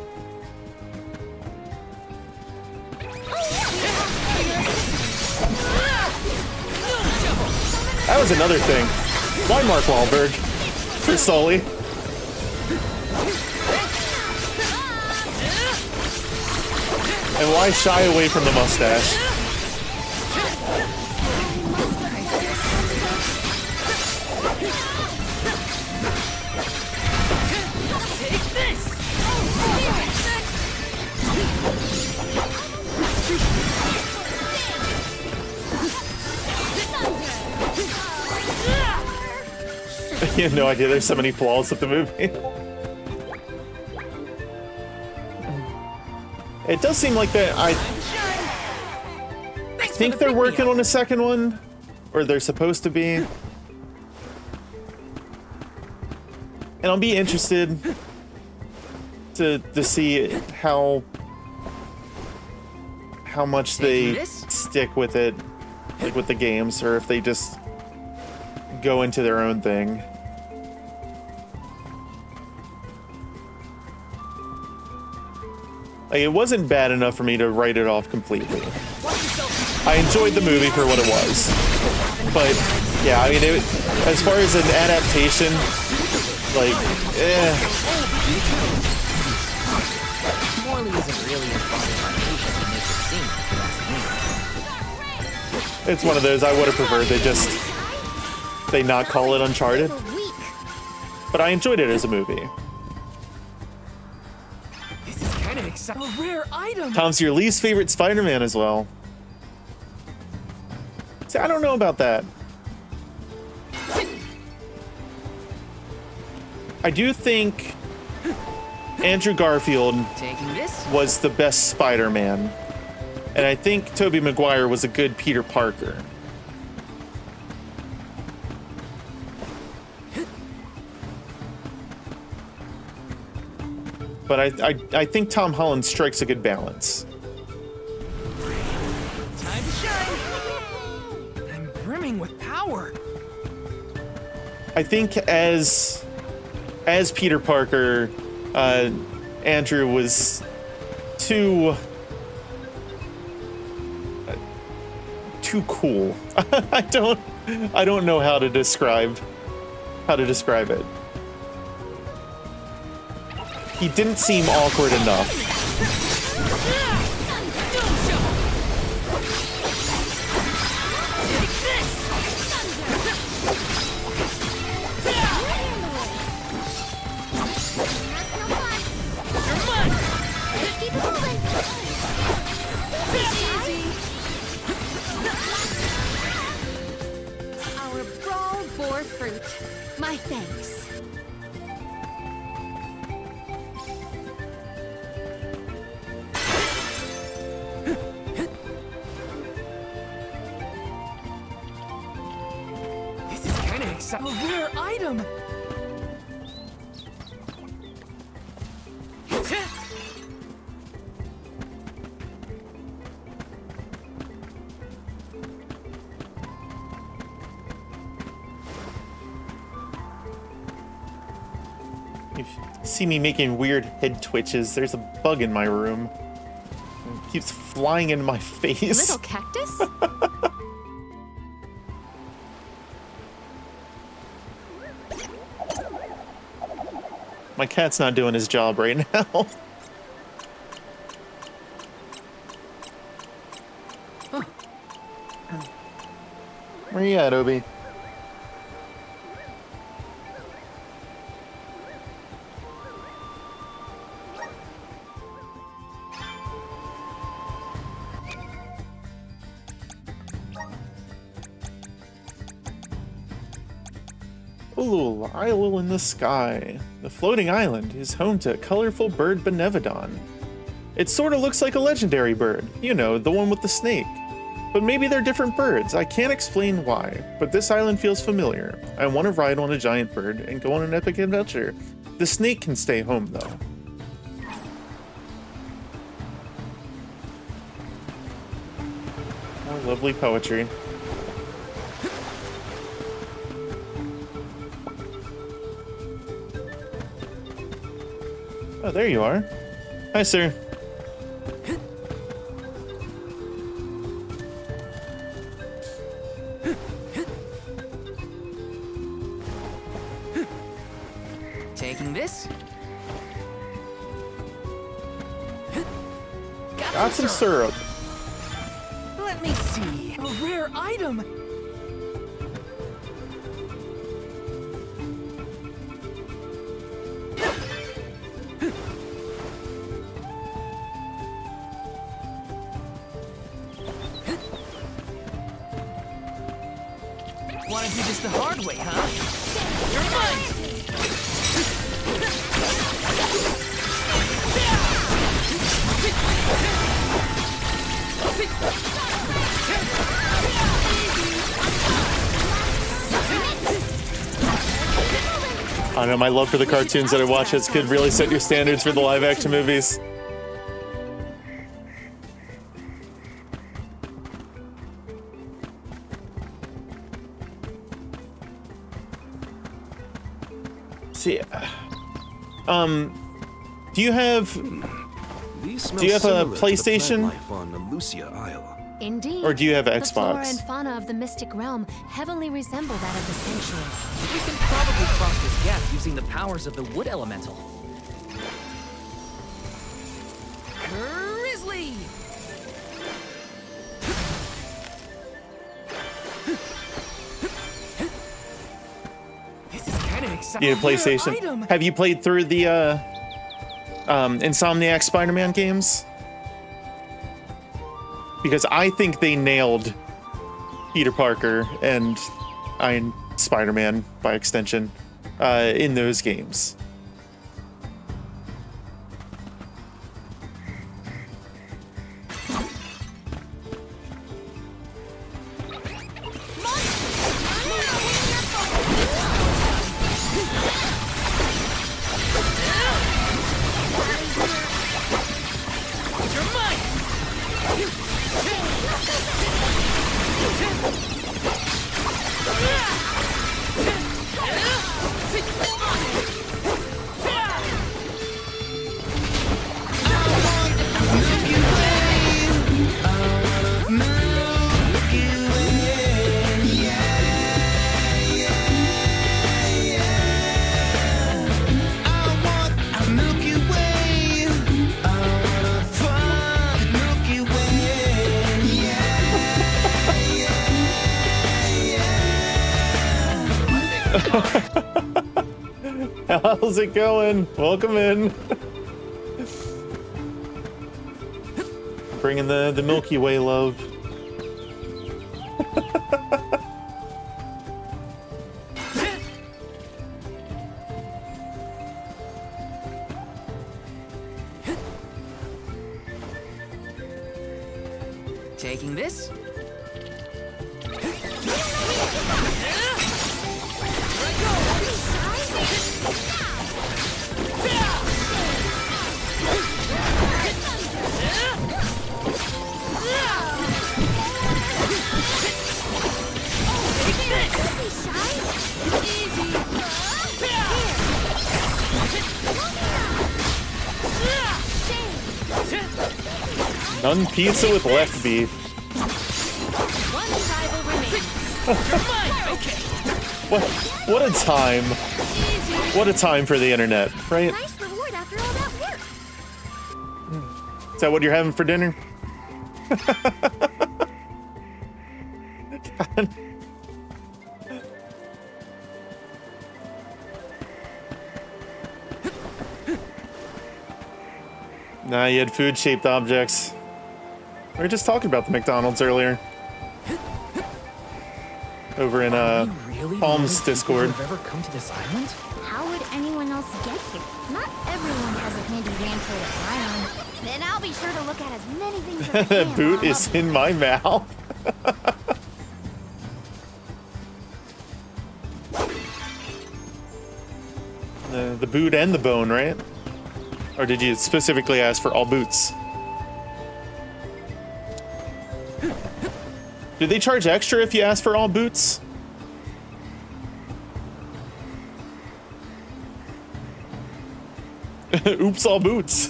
That was another thing. Why Mark Wahlberg for Sully? And why shy away from the mustache? Take this. You have no idea there's so many flaws with the movie. It does seem like that. I think they're working on a second one, or they're supposed to be. And I'll be interested to see how much they stick with it, like with the games, or if they just go into their own thing. Like, it wasn't bad enough for me to write it off completely. I enjoyed the movie for what it was. But yeah, I mean, as far as an adaptation, like, Morley isn't really as bothered by Ace as he makes it seem. it's one of those I would have preferred they not call it Uncharted. But I enjoyed it as a movie. This is kind of exciting. A rare item. Tom's your least favorite Spider-Man as well. See, I don't know about that. I do think Andrew Garfield Taking this? was the best Spider-Man. And I think Tobey Maguire was a good Peter Parker. But I think Tom Holland strikes a good balance. Time to shine. I'm brimming with power. I think as Peter Parker, Andrew was too cool. I don't know how to describe it. He didn't seem awkward enough. Our brawl bore fruit. My thanks. This is kind of exciting. A rare item. You see me making weird head twitches. There's a bug in my room. It keeps flying in my face. Little cactus? My cat's not doing his job right now. Where you at, Obi? Ooh, isle in the sky. The floating island is home to a colorful bird Benevodon. It sort of looks like a legendary bird, you know, the one with the snake. But maybe they're different birds. I can't explain why, but this island feels familiar. I want to ride on a giant bird and go on an epic adventure. The snake can stay home, though. More lovely poetry. Oh, there you are. Hi, sir. Taking this? Got some syrup. Let me see. A rare item. Want to do this the hard way, huh? You're mine! I don't know, my love for the cartoons that I watched as a kid really set your standards for the live-action movies. See, do you have These smell Do you have a similar to the PlayStation? plant life on Lucia Isle. Indeed. Or do you have The flora Xbox? and fauna of the mystic realm heavily resemble that of the sanctuary. We can probably cross this gap using the powers of the wood elemental. Grizzly! This is kind of exciting. You have a PlayStation. Have you played through the Insomniac Spider-Man games? Because I think they nailed Peter Parker and Spider-Man by extension in those games. How's it going? Welcome in. Bringing the Milky Way love. Taking this. None pizza with left beef. One rival remains. What a time. What a time for the internet, right? Nice reward after all that work. Is that what you're having for dinner? God. Nah, you had food-shaped objects. We were just talking about the McDonald's earlier. Over in Palm's Discord. Have ever come to this island? How would anyone else get here? Not everyone has a handy raincoat of my own. Then I'll be sure to look at as many things as I can. That boot while is I'm in my mouth. The boot and the bone, right? Or did you specifically ask for all boots? Did they charge extra if you ask for all boots? Oops, all boots.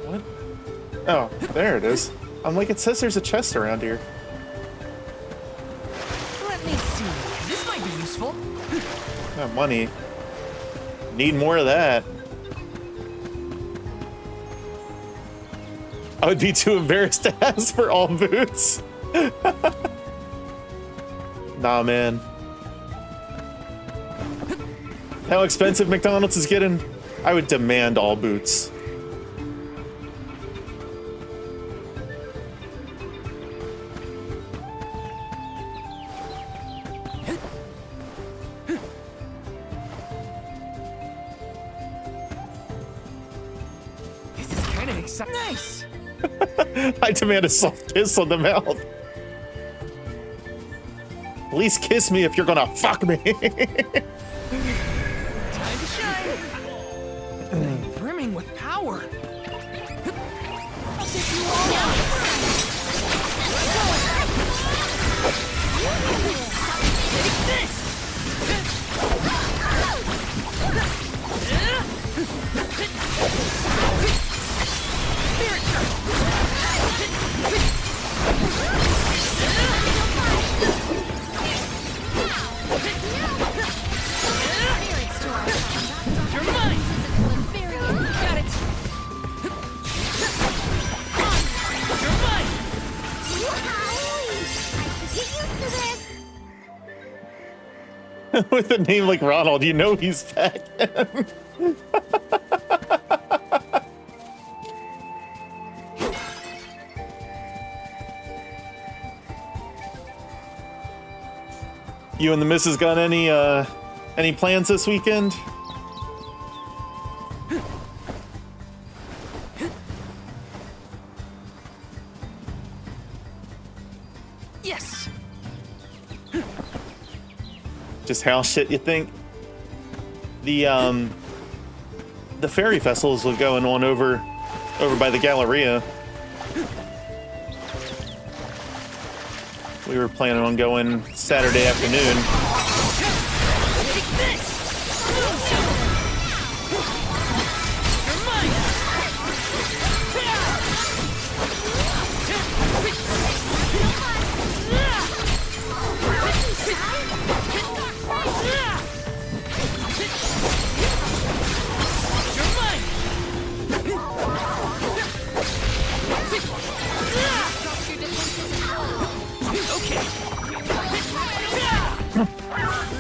What? Oh, there it is. I'm like, it says there's a chest around here. Let me see. This might be useful. Not money. Need more of that. I would be too embarrassed to ask for all boots. Nah, man. How expensive McDonald's is getting, I would demand all boots. This is kind of exciting. Nice. I demand a soft kiss on the mouth. At least kiss me if you're gonna fuck me. Time to shine. Brimming with power. I'll take you all on. Take this. With a name like Ronald, you know he's back. You and the missus got any plans this weekend? Yes. Just house shit, you think? The fairy festivals were going on over by the Galleria. We were planning on going Saturday afternoon.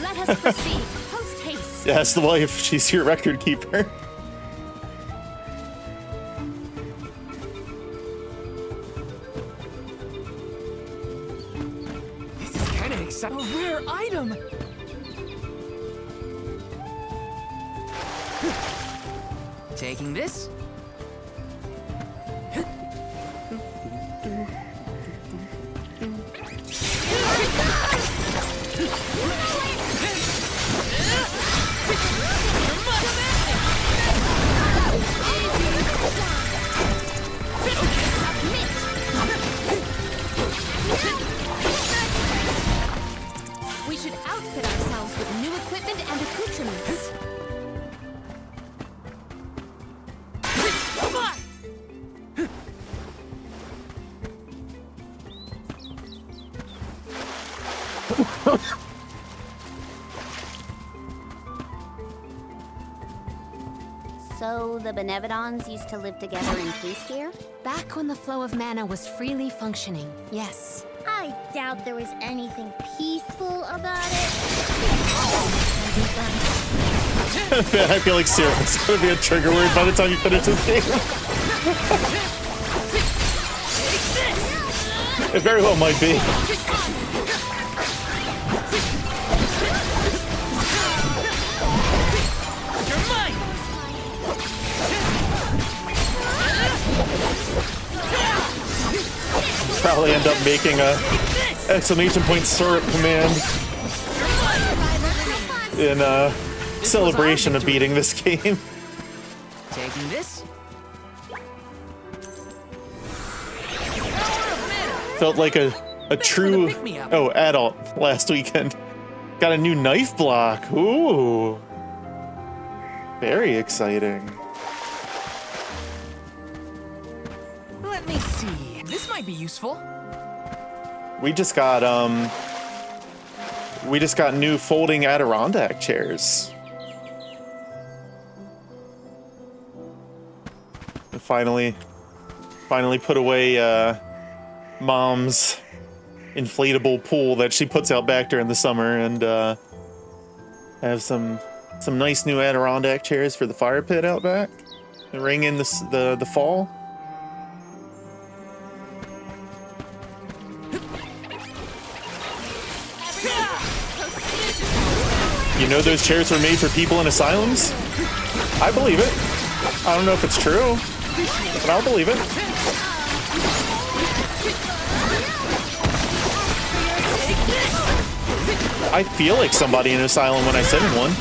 Let us proceed. Post haste. Yeah, that's the wife. She's your record keeper. This is kind of exciting. A rare item. Taking this. We should outfit ourselves with new equipment and accoutrements. So the Benevodons used to live together in peace here? Back when the flow of mana was freely functioning, yes. I doubt there was anything peaceful about it. Man, I feel like it's gonna be a trigger word by the time you finish this game. It very well might be. Probably end up making a exclamation point syrup command in celebration of beating this game. Taking this. Felt like a true adult last weekend. Got a new knife block. Ooh, very exciting. Let me see. This might be useful. We just got new folding Adirondack chairs. And finally put away Mom's inflatable pool that she puts out back during the summer, and have some nice new Adirondack chairs for the fire pit out back. And ring in the fall. You know those chairs were made for people in asylums? I believe it. I don't know if it's true, but I'll believe it. I feel like somebody in an asylum when I sit in one.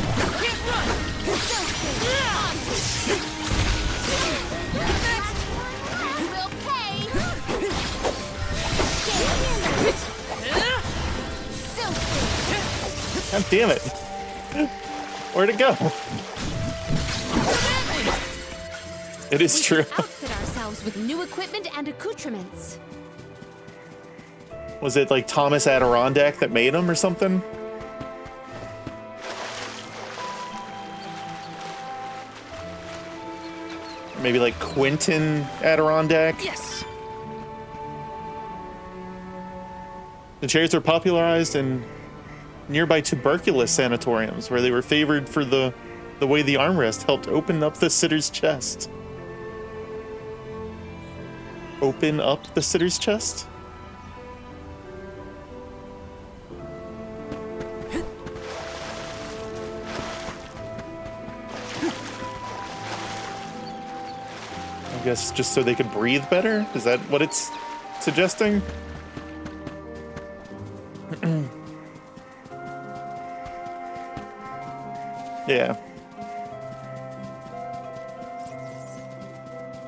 God damn it. Where'd it go? It is true. Outfit ourselves with new equipment and accoutrements. Was it like Thomas Adirondack that made them or something? Or maybe like Quentin Adirondack? Yes. The chairs are popularized in nearby tuberculosis sanatoriums where they were favored for the way the armrest helped open up the sitter's chest. Open up the sitter's chest? I guess just so they could breathe better? Is that what it's suggesting? Yeah.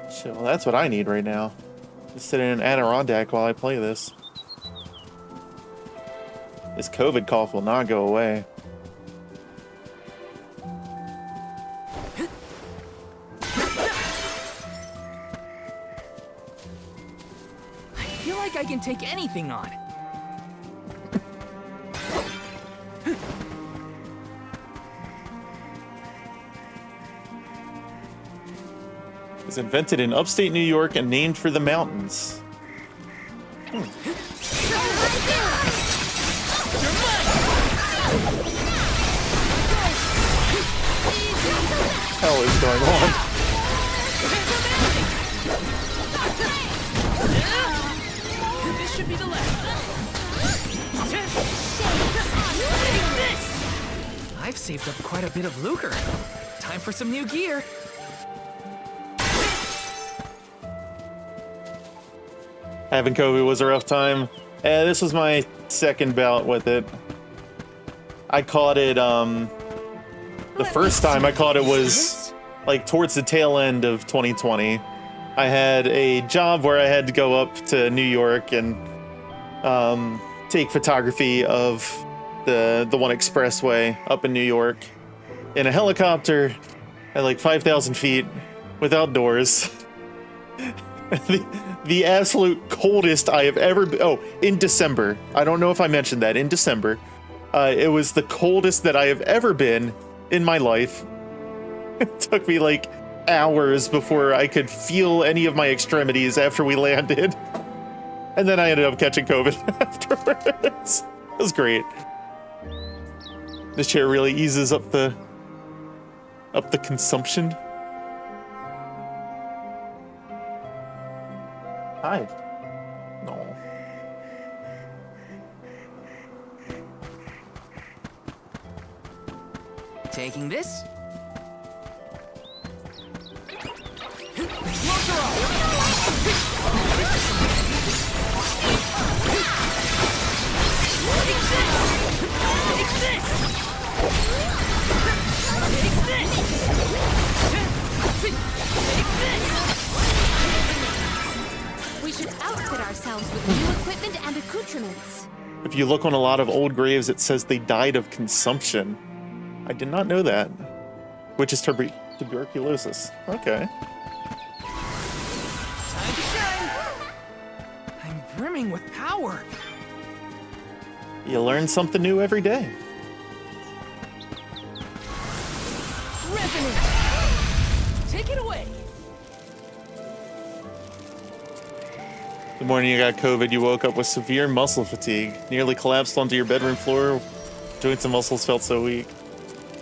Shit, well, that's what I need right now. Just sit in an Adirondack while I play this. This COVID cough will not go away. I feel like I can take anything on. It was invented in upstate New York and named for the mountains. Hell is going on? This should be the last. I've saved up quite a bit of lucre. Time for some new gear. Having COVID was a rough time. This was my second bout with it. I caught it, the first time I caught it was like towards the tail end of 2020. I had a job where I had to go up to New York and take photography of the one expressway up in New York in a helicopter at like 5,000 feet without doors. The absolute coldest I have ever been. Oh, in December. I don't know if I mentioned that. In December. It was the coldest that I have ever been in my life. It took me like hours before I could feel any of my extremities after we landed. And then I ended up catching COVID afterwards. It was great. This chair really eases up the consumption. Hi. No. Taking this. We should outfit ourselves with new equipment and accoutrements. If you look on a lot of old graves, it says they died of consumption. I did not know that. Which is tuberculosis. Okay. Time to shine. I'm brimming with power. You learn something new every day. Resonant. Take it away. The morning you got COVID, you woke up with severe muscle fatigue. Nearly collapsed onto your bedroom floor. Joints and muscles felt so weak.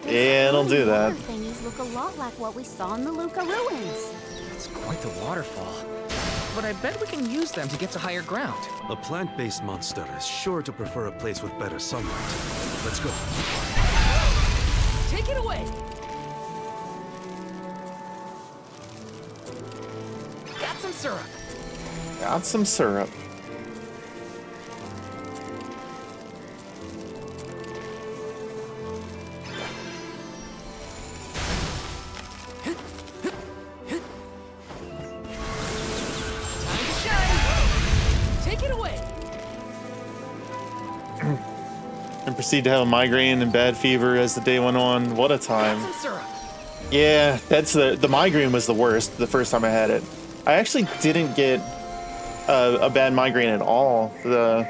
Yeah, don't do that. Water thingies look a lot like what we saw in the Luca ruins. It's quite the waterfall. But I bet we can use them to get to higher ground. A plant-based monster is sure to prefer a place with better sunlight. Let's go. Take it away. Got some syrup. Got some syrup. And proceed to have a migraine and bad fever as the day went on. What a time. Yeah, that's the migraine was the worst the first time I had it. I actually didn't get a bad migraine at all the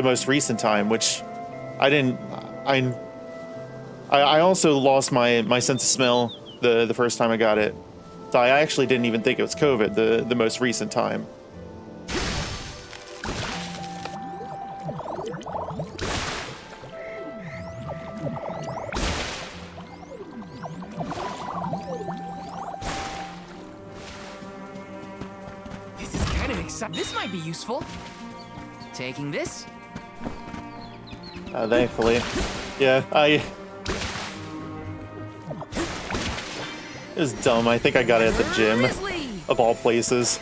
most recent time, which I didn't. I also lost my sense of smell the first time I got it, so I actually didn't even think it was COVID the most recent time. side. This might be useful. Taking this. Thankfully. Yeah, it was dumb. I think I got it at the gym, Grizzly! of all places.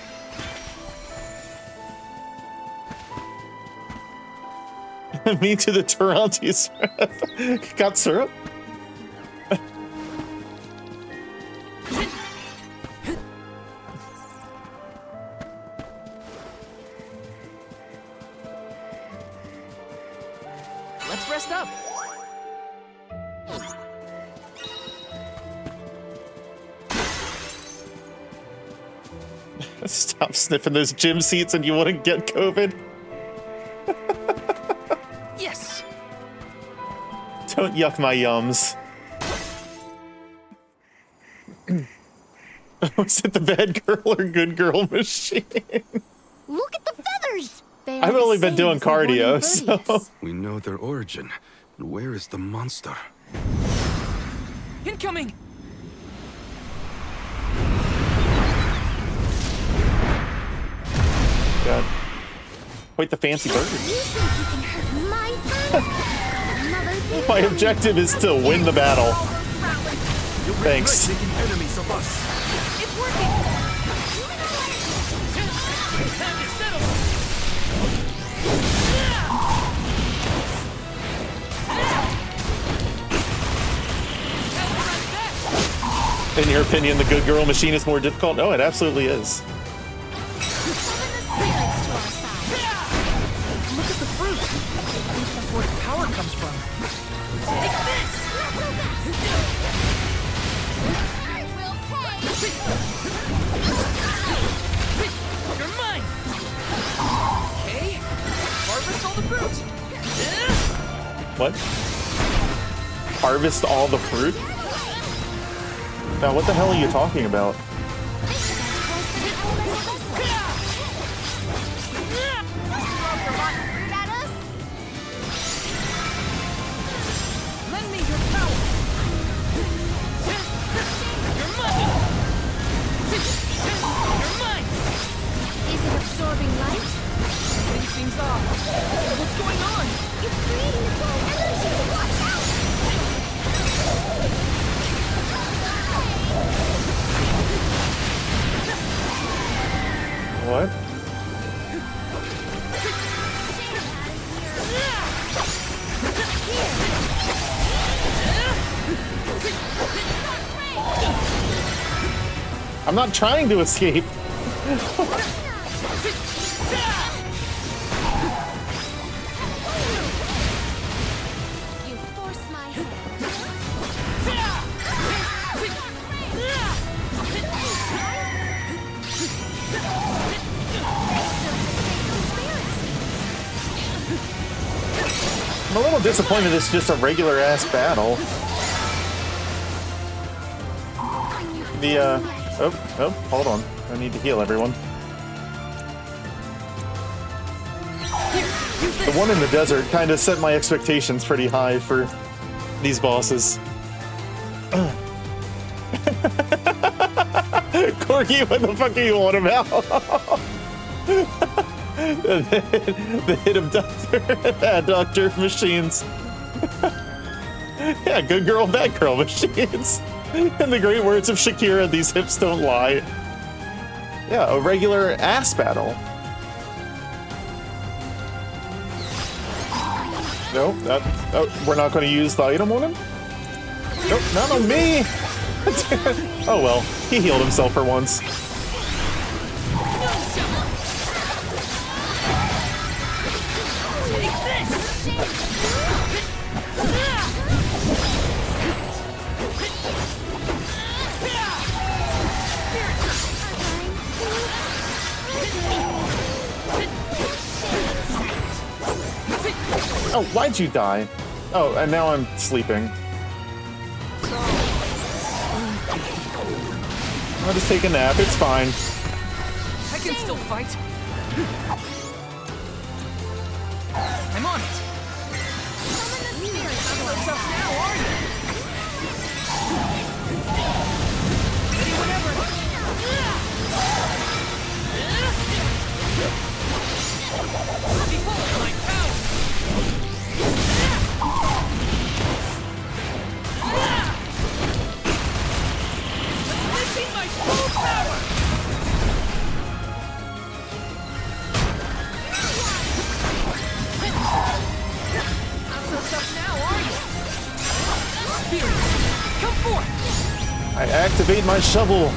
Me to the Taranti syrup. Got syrup? Let's rest up. Stop sniffing those gym seats and you wouldn't get COVID. Yes. Don't yuck my yums. Was it the bad girl or good girl machine? Look at the feathers! They I've are only the been same doing as the one in cardio, so. Verdius. We know their origin. And where is the monster? Incoming. God. Quite the fancy burger. You think you can hurt my friends? Another thing My objective is to win the battle. Thanks. It's working. Time to settle. In your opinion, the good girl machine is more difficult? No, it absolutely is. summon the spirits to our side. Look at the fruit. I think that's where its power comes from. Take this. I will pay! You're mine. Okay. Harvest all the fruit. What? Harvest all the fruit? Now, what the hell are you talking about? Lend me your power. You're mine. You're mine. Is it absorbing light? Something seems off. What's going on? It's creating its own energy! Watch out! What? I'm not trying to escape. You force my hand. I'm a little disappointed it's just a regular ass battle. Hold on. I need to heal everyone. The one in the desert kind of set my expectations pretty high for these bosses. Corky, what the fuck are you on about? The hit of doctor machines. Yeah, good girl, bad girl machines. In the great words of Shakira, these hips don't lie. Yeah, a regular ass battle. Nope, we're not going to use the item on him? Nope, not on me! Oh well, he healed himself for once. Oh, why'd you die? Oh, and now I'm sleeping. I'll just take a nap, it's fine. I can still fight. I'm on it. Not so tough now, are you? Ready whenever. I activate my shovel.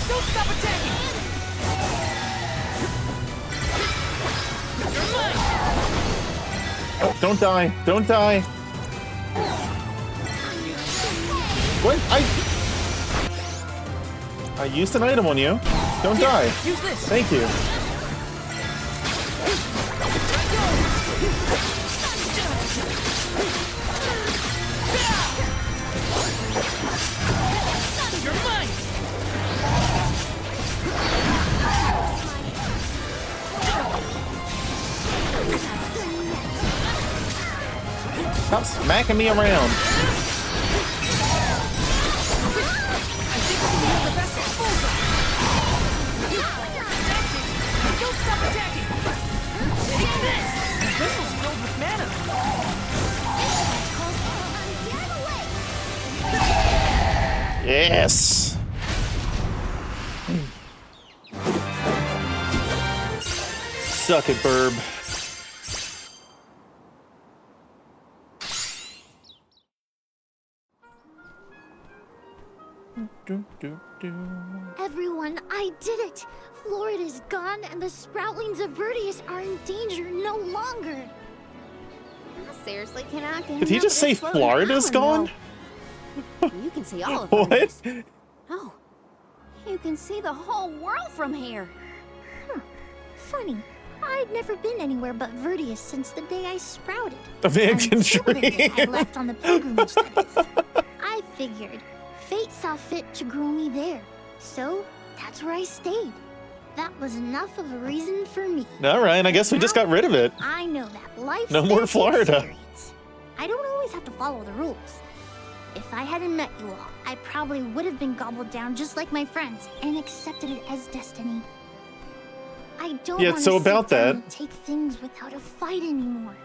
Don't stop attacking! You're mine! Oh, don't die. Don't die. What? I used an item on you. Don't die. Use this! Thank you. You're mine! Stop smacking me around. Don't stop attacking! Take this! This vessels filled with mana! Yes. Suck it, Burb. Everyone, I did it! Florida's gone, and the sproutlings of Vertius are in danger no longer. I seriously cannot get Did he just say Florida's gone? You can see all of What? Vertius. Oh, you can see the whole world from here. Funny. I'd never been anywhere but Vertius since the day I sprouted. The man Until can the day I dream. left on the pilgrimage, that is. I figured fate saw fit to grow me there. So, that's where I stayed. That was enough of a reason for me. All right, I guess we just got rid of it. I know that life No more Florida. I don't always have to follow the rules. If I hadn't met you all, I probably would have been gobbled down just like my friends and accepted it as destiny. I don't Yeah, want so to about sit down that- and take things without a fight anymore.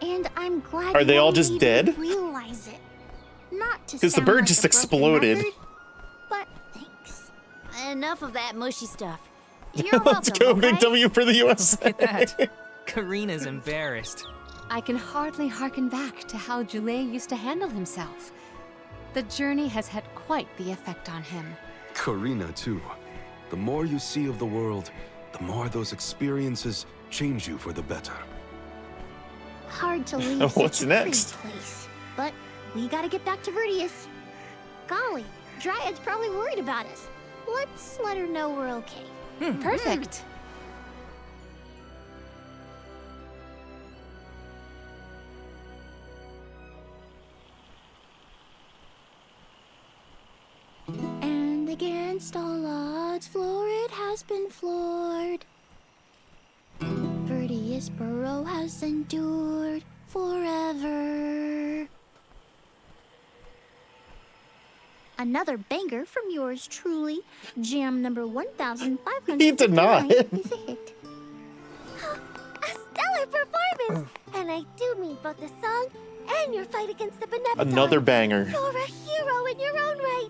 And I'm glad Are you they all all just made dead? me realize it. Not to 'Cause the sound bird like just a broken exploded. record, but thanks. Enough of that mushy stuff. You're Let's welcome, go, Big okay? W for the USA. Look at that. Karina's embarrassed. I can hardly hearken back to how Joulet used to handle himself. The journey has had quite the effect on him. Karina, too. The more you see of the world, the more those experiences change you for the better. Hard to leave What's such a next? pretty place. But we gotta get back to Vertius. Golly, Dryad's probably worried about us. Let's let her know we're okay. Perfect. And against all odds, Florid has been floored. Vertius Burrow has endured forever. Another banger from yours truly. Jam number 1500. He did not. Is a hit. A stellar performance! And I do mean both the song and your fight against the Benevolent. Another banger. You're a hero in your own right.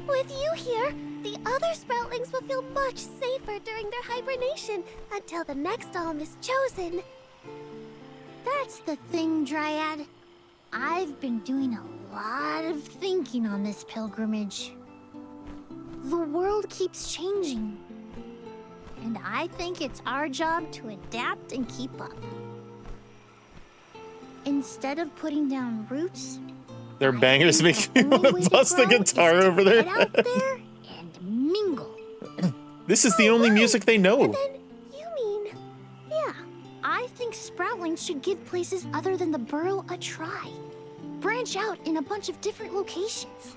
With you here, the other sproutlings will feel much safer during their hibernation until the next alm is chosen. That's the thing, Dryad. I've been doing a lot of thinking on this pilgrimage. The world keeps changing. And I think it's our job to adapt and keep up. Instead of putting down roots, Their bangers make the you only way to bust the grow guitar is to over there. get out there and mingle. This is the only music they know. Then you mean Yeah, I think sproutlings should give places other than the burrow a try. Branch out in a bunch of different locations.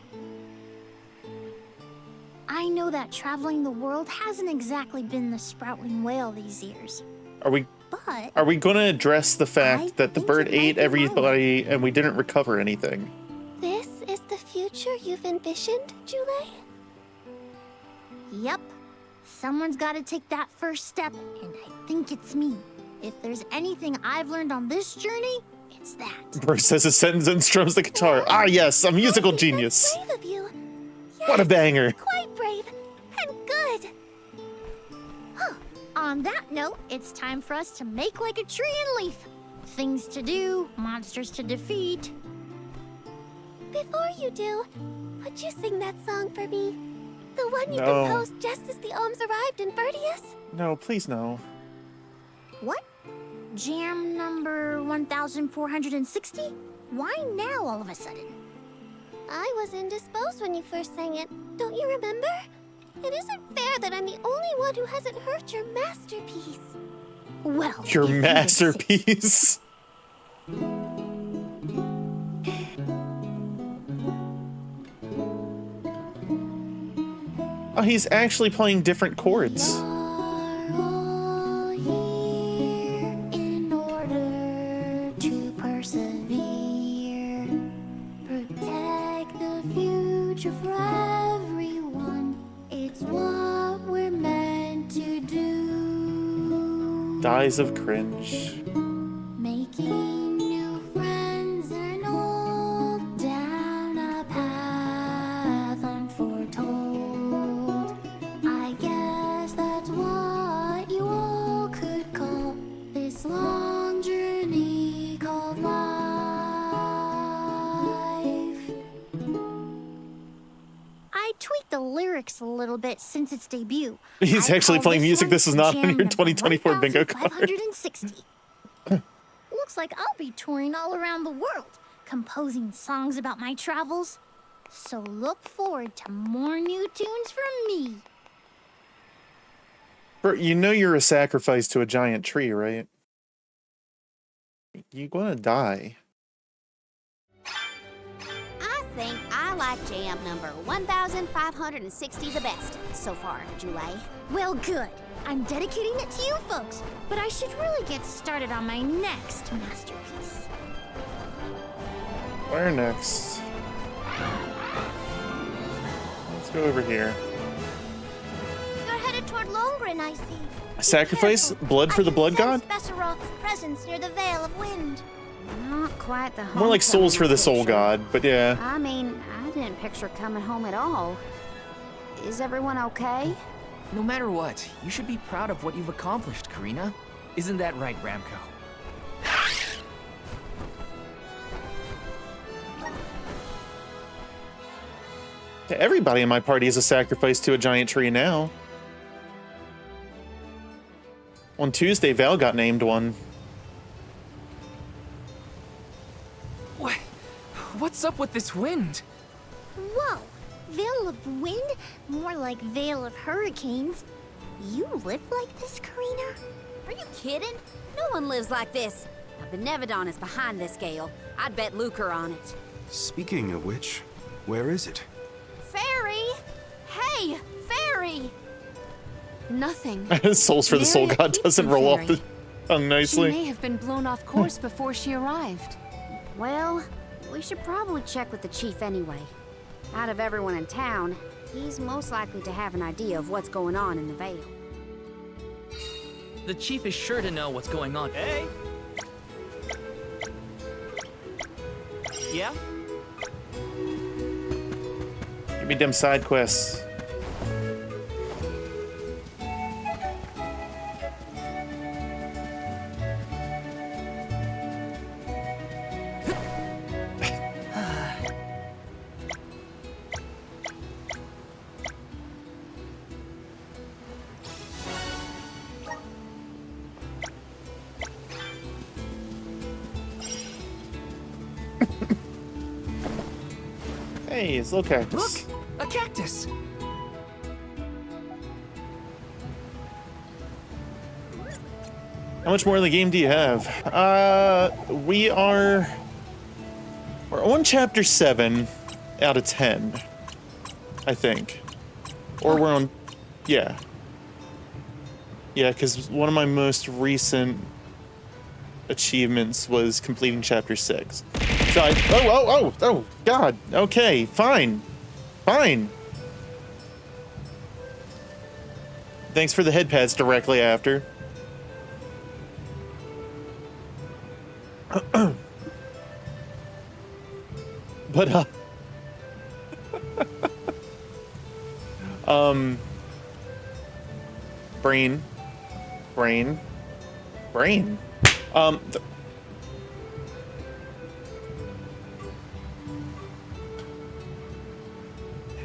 I know that traveling the world hasn't exactly been the sproutling whale these years. Are we but Are we going to address the fact that the think bird it might ate be everybody and we didn't recover anything? This is the future you've envisioned, Jule? Yep. Someone's got to take that first step, and I think it's me. If there's anything I've learned on this journey, it's that. Bruce says a sentence and strums the guitar. Ah, yes, a musical genius. That's brave of you. What a banger. Quite brave and good. On that note, it's time for us to make like a tree and leaf. Things to do, monsters to defeat. Before you do, would you sing that song for me? The one you No. composed just as the Alms arrived in Vertius? No, please no. What? Jam number 1460? Why now all of a sudden? I was indisposed when you first sang it. Don't you remember? It isn't fair that I'm the only one who hasn't heard your masterpiece. Well, Your if you masterpiece. Oh, he's actually playing different chords. are all here in order to persevere. Protect the future for everyone. It's what we're meant to do. Dies of cringe. Making new friends and old down a path unforetold. I guess that's what you all could call this long journey called life. I tweaked the lyrics a little bit since its debut. He's I actually call playing this music. one This is not on Jam your number 2024 bingo card. 1560. Looks like I'll be touring all around the world, composing songs about my travels. So look forward to more new tunes from me. Bert, you know you're a sacrifice to a giant tree, right? You're gonna die. I think I like jam number 1560 the best so far, Jule. Well, good. I'm dedicating it to you folks, but I should really get started on my next masterpiece. Where next? Let's go over here. You're headed toward Longren, I see. A sacrifice? Blood for the blood god? Besseroth's presence near the Veil of Wind. Not quite the More like souls for the soul picture. god, but yeah. I mean, I didn't picture coming home at all. Is everyone okay? No matter what, you should be proud of what you've accomplished, Karina. Isn't that right, Ramco? Everybody in my party is a sacrifice to a giant tree now. On Tuesday, Val got named one. What? What's up with this wind? Whoa! Veil of Wind? More like Veil of Hurricanes. You live like this, Karina? Are you kidding? No one lives like this. Now, Benevodon is behind this gale. I'd bet lucre on it. Speaking of which, where is it? Fairy! Hey, Fairy! Nothing. Souls for the soul Mary god doesn't roll off the Fairy. tongue She nicely. may have been blown off course before she arrived. Well, we should probably check with the chief anyway. Out of everyone in town, he's most likely to have an idea of what's going on in the Vale. The chief is sure to know what's going on. Hey! Yeah? Give me them side quests. Hey, it's little cactus. Look! A cactus! How much more of the game do you have? We're on chapter 7 out of 10, I think. Or we're on, yeah. Yeah, because one of my most recent achievements was completing chapter 6. So oh, God. Okay, fine. Fine. Thanks for the head pats directly after. But, brain.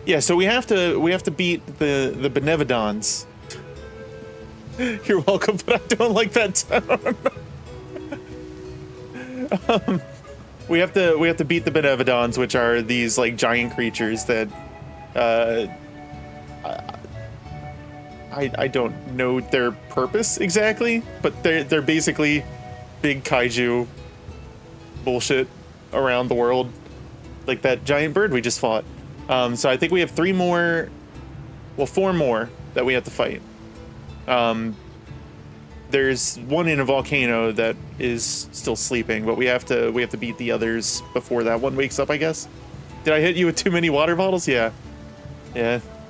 Yeah, so we have to beat the Benevodons. You're welcome, but I don't like that tone. We have to beat the Benevodons, which are these like giant creatures that I don't know their purpose exactly, but they're basically big kaiju bullshit around the world, like that giant bird we just fought. So I think we have 4 more that we have to fight. There's one in a volcano that is still sleeping, but we have to beat the others before that one wakes up, I guess. Did I hit you with too many water bottles? Yeah.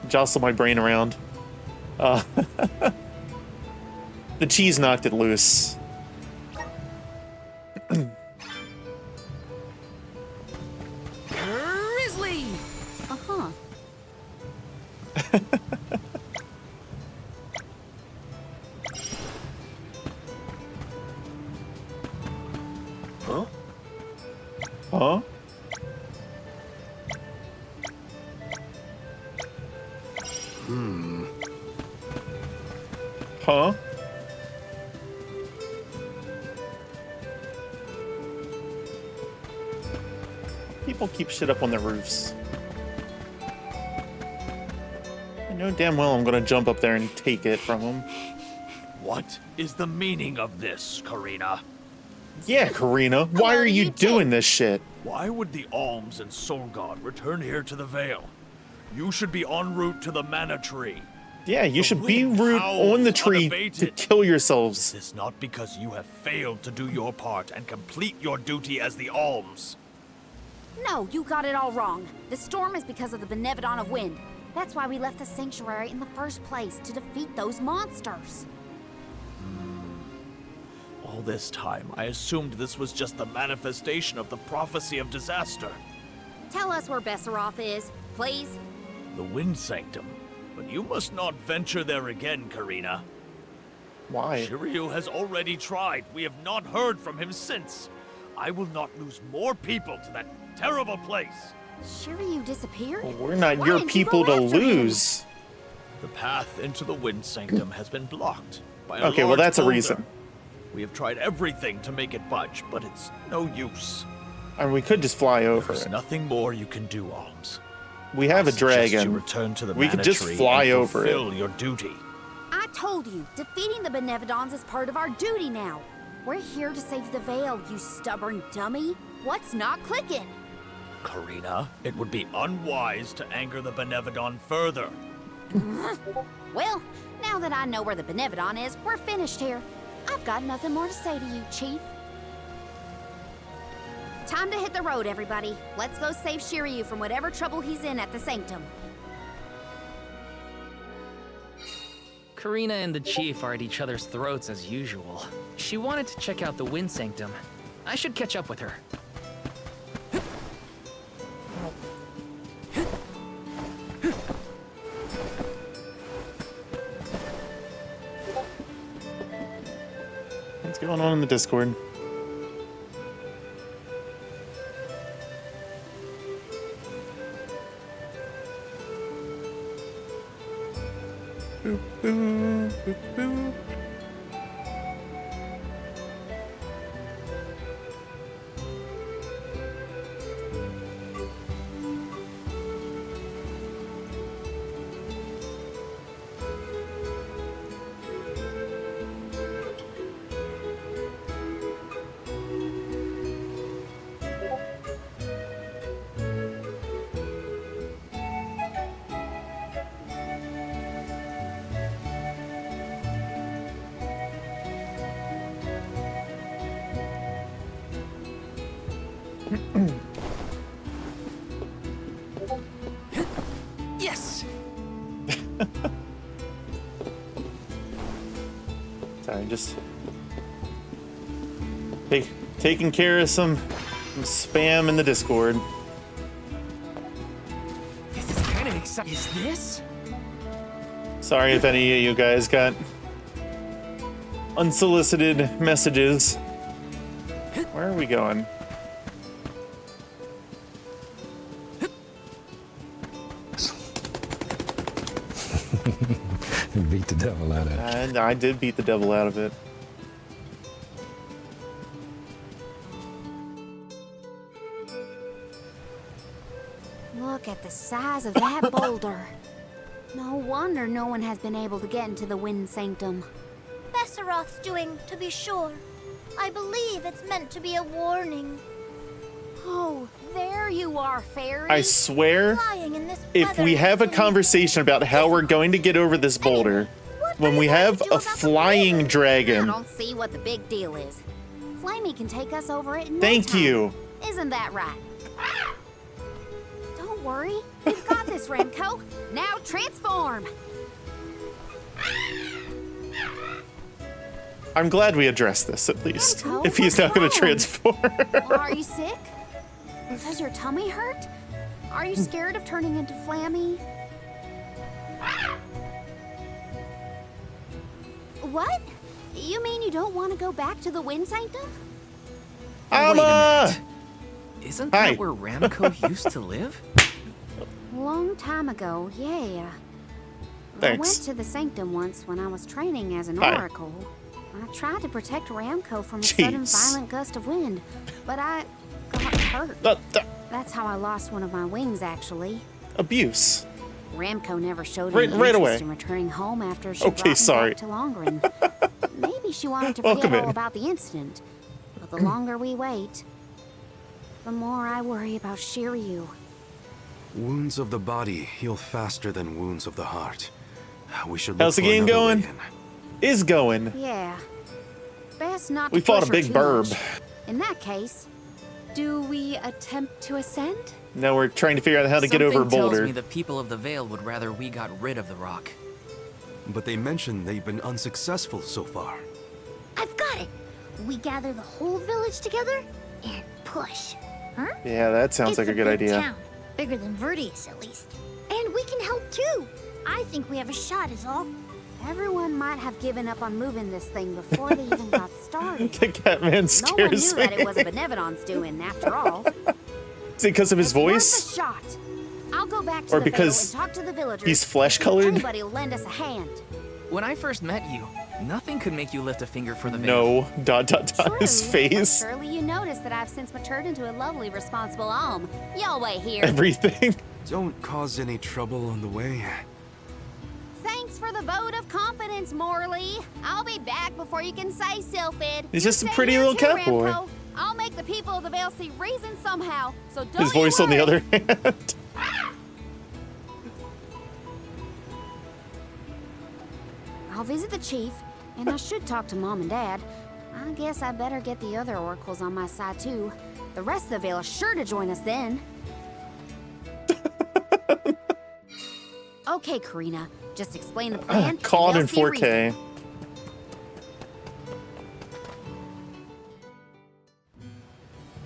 Jostle my brain around. The cheese knocked it loose. Grizzly! Uh-huh. Huh? Huh? Huh? People keep shit up on their roofs. I know damn well I'm gonna jump up there and take it from them. What is the meaning of this, Karina? Yeah, Karina, why are you doing this shit? Why would the Alms and Soul God return here to the Vale? You should be en route to the Mana Tree. Yeah, you The should be wind root howls on the tree to unabated. kill yourselves. This is not because you have failed to do your part and complete your duty as the Alms. No, you got it all wrong. The storm is because of the Benevodon of Wind. That's why we left the sanctuary in the first place, to defeat those monsters. All this time, I assumed this was just the manifestation of the prophecy of disaster. Tell us where Besseroth is, please. The Wind Sanctum. But you must not venture there again, Karina. Why? Shiryu has already tried. We have not heard from him since. I will not lose more people to that terrible place. Shiryu disappeared? Well, we're not Why your didn't you people go to after him? lose. The path into the Wind Sanctum has been blocked by a Okay, well large that's a boulder. reason. We have tried everything to make it budge, but it's no use. I mean, we could just fly over There's it. nothing more you can do, Alms. We have I a suggest dragon. You return to the We could Mana just Tree fly and over it. fulfill your duty. I told you, defeating the Benevodons is part of our duty now. We're here to save the Vale, you stubborn dummy. What's not clicking? Karina, it would be unwise to anger the Benevodon further. Well, now that I know where the Benevodon is, we're finished here. I've got nothing more to say to you, Chief. Time to hit the road, everybody. Let's go save Shiryu from whatever trouble he's in at the Sanctum. Karina and the Chief are at each other's throats as usual. She wanted to check out the Wind Sanctum. I should catch up with her. What's going on in the Discord? Boop, boop, boop, boop. Yes! Sorry, just taking care of some spam in the Discord. This is kind of exciting. Is this? Sorry if any of you guys got unsolicited messages. Where are we going? Beat the devil out of it. And I did beat the devil out of it. Look at the size of that boulder. No wonder no one has been able to get into the Wind Sanctum. Besseroth's doing, to be sure. I believe it's meant to be a warning. Oh, there you are, fairy. I swear, Flying in this if weather we have a and conversation about how we're going to get over this boulder, when we have a flying I dragon, don't see what the big deal is. Flamey can take us over it in no thank time. you. Isn't that right? Don't worry. We've got this, Remco. Now transform. I'm glad we addressed this at least. Remco, If he's not going to what's transform. Are you sick? Does your tummy hurt? Are you scared of turning into Flammy? What? You mean you don't want to go back to the Wind Sanctum? Wait a Amma! minute. Isn't Hi. that where Ramco used to live? Long time ago, yeah. I Thanks. went to the Sanctum once when I was training as an Hi. oracle. I tried to protect Ramco from a sudden Jeez. violent gust of wind, but I got hurt. That's how I lost one of my wings, actually. Abuse. Ramco never showed Right- any right interest away. in returning home after she Okay, brought me sorry. back to Longren. Maybe she wanted to Welcome forget all in. about the incident. But the longer we wait, the more I worry about Shiryu. Wounds of the body heal faster than wounds of the heart. We should look How's the for game another going? way in. Is going. Yeah. Best not We to fought push a her big too burb. much. In that case, Do we attempt to ascend? Now we're trying to figure out how to get over a Something tells boulder. me the people of the Vale would rather we got rid of the rock. But they mentioned they've been unsuccessful so far. I've got it. We gather the whole village together and push. Huh? Yeah, that sounds It's like a good big idea. Town. Bigger than Verdius, at least. And we can help too. I think we have a shot, is all. everyone might have given up on moving this thing before they even got started. The Catman No one scares knew me. that it was a Benevodon's doing, after all. Is it because of his It's worth voice? a shot. I'll go back to Or the because Vale and talk to the villagers. he's flesh and see if colored? Anybody will lend us a hand. When I first met you, nothing could make you lift a finger for the Vale. No. Dot dot dot. True, His but face. surely you noticed that I've since matured into a lovely, responsible alm. Y'all wait here. Everything. Don't cause any trouble on the way. Thanks for the vote of confidence, Morley. I'll be back before you can say Sylphid. He's You just a stay pretty here little too, cat boy. Rampo. I'll make the people of the Vale see reason somehow, so don't His voice, you on the worry. other hand. I'll visit the chief, and I should talk to Mom and Dad. I guess I better get the other oracles on my side, too. The rest of the Vale is sure to join us then. Okay, Karina. Just explain the plan. Caught and in they'll see 4K. reason.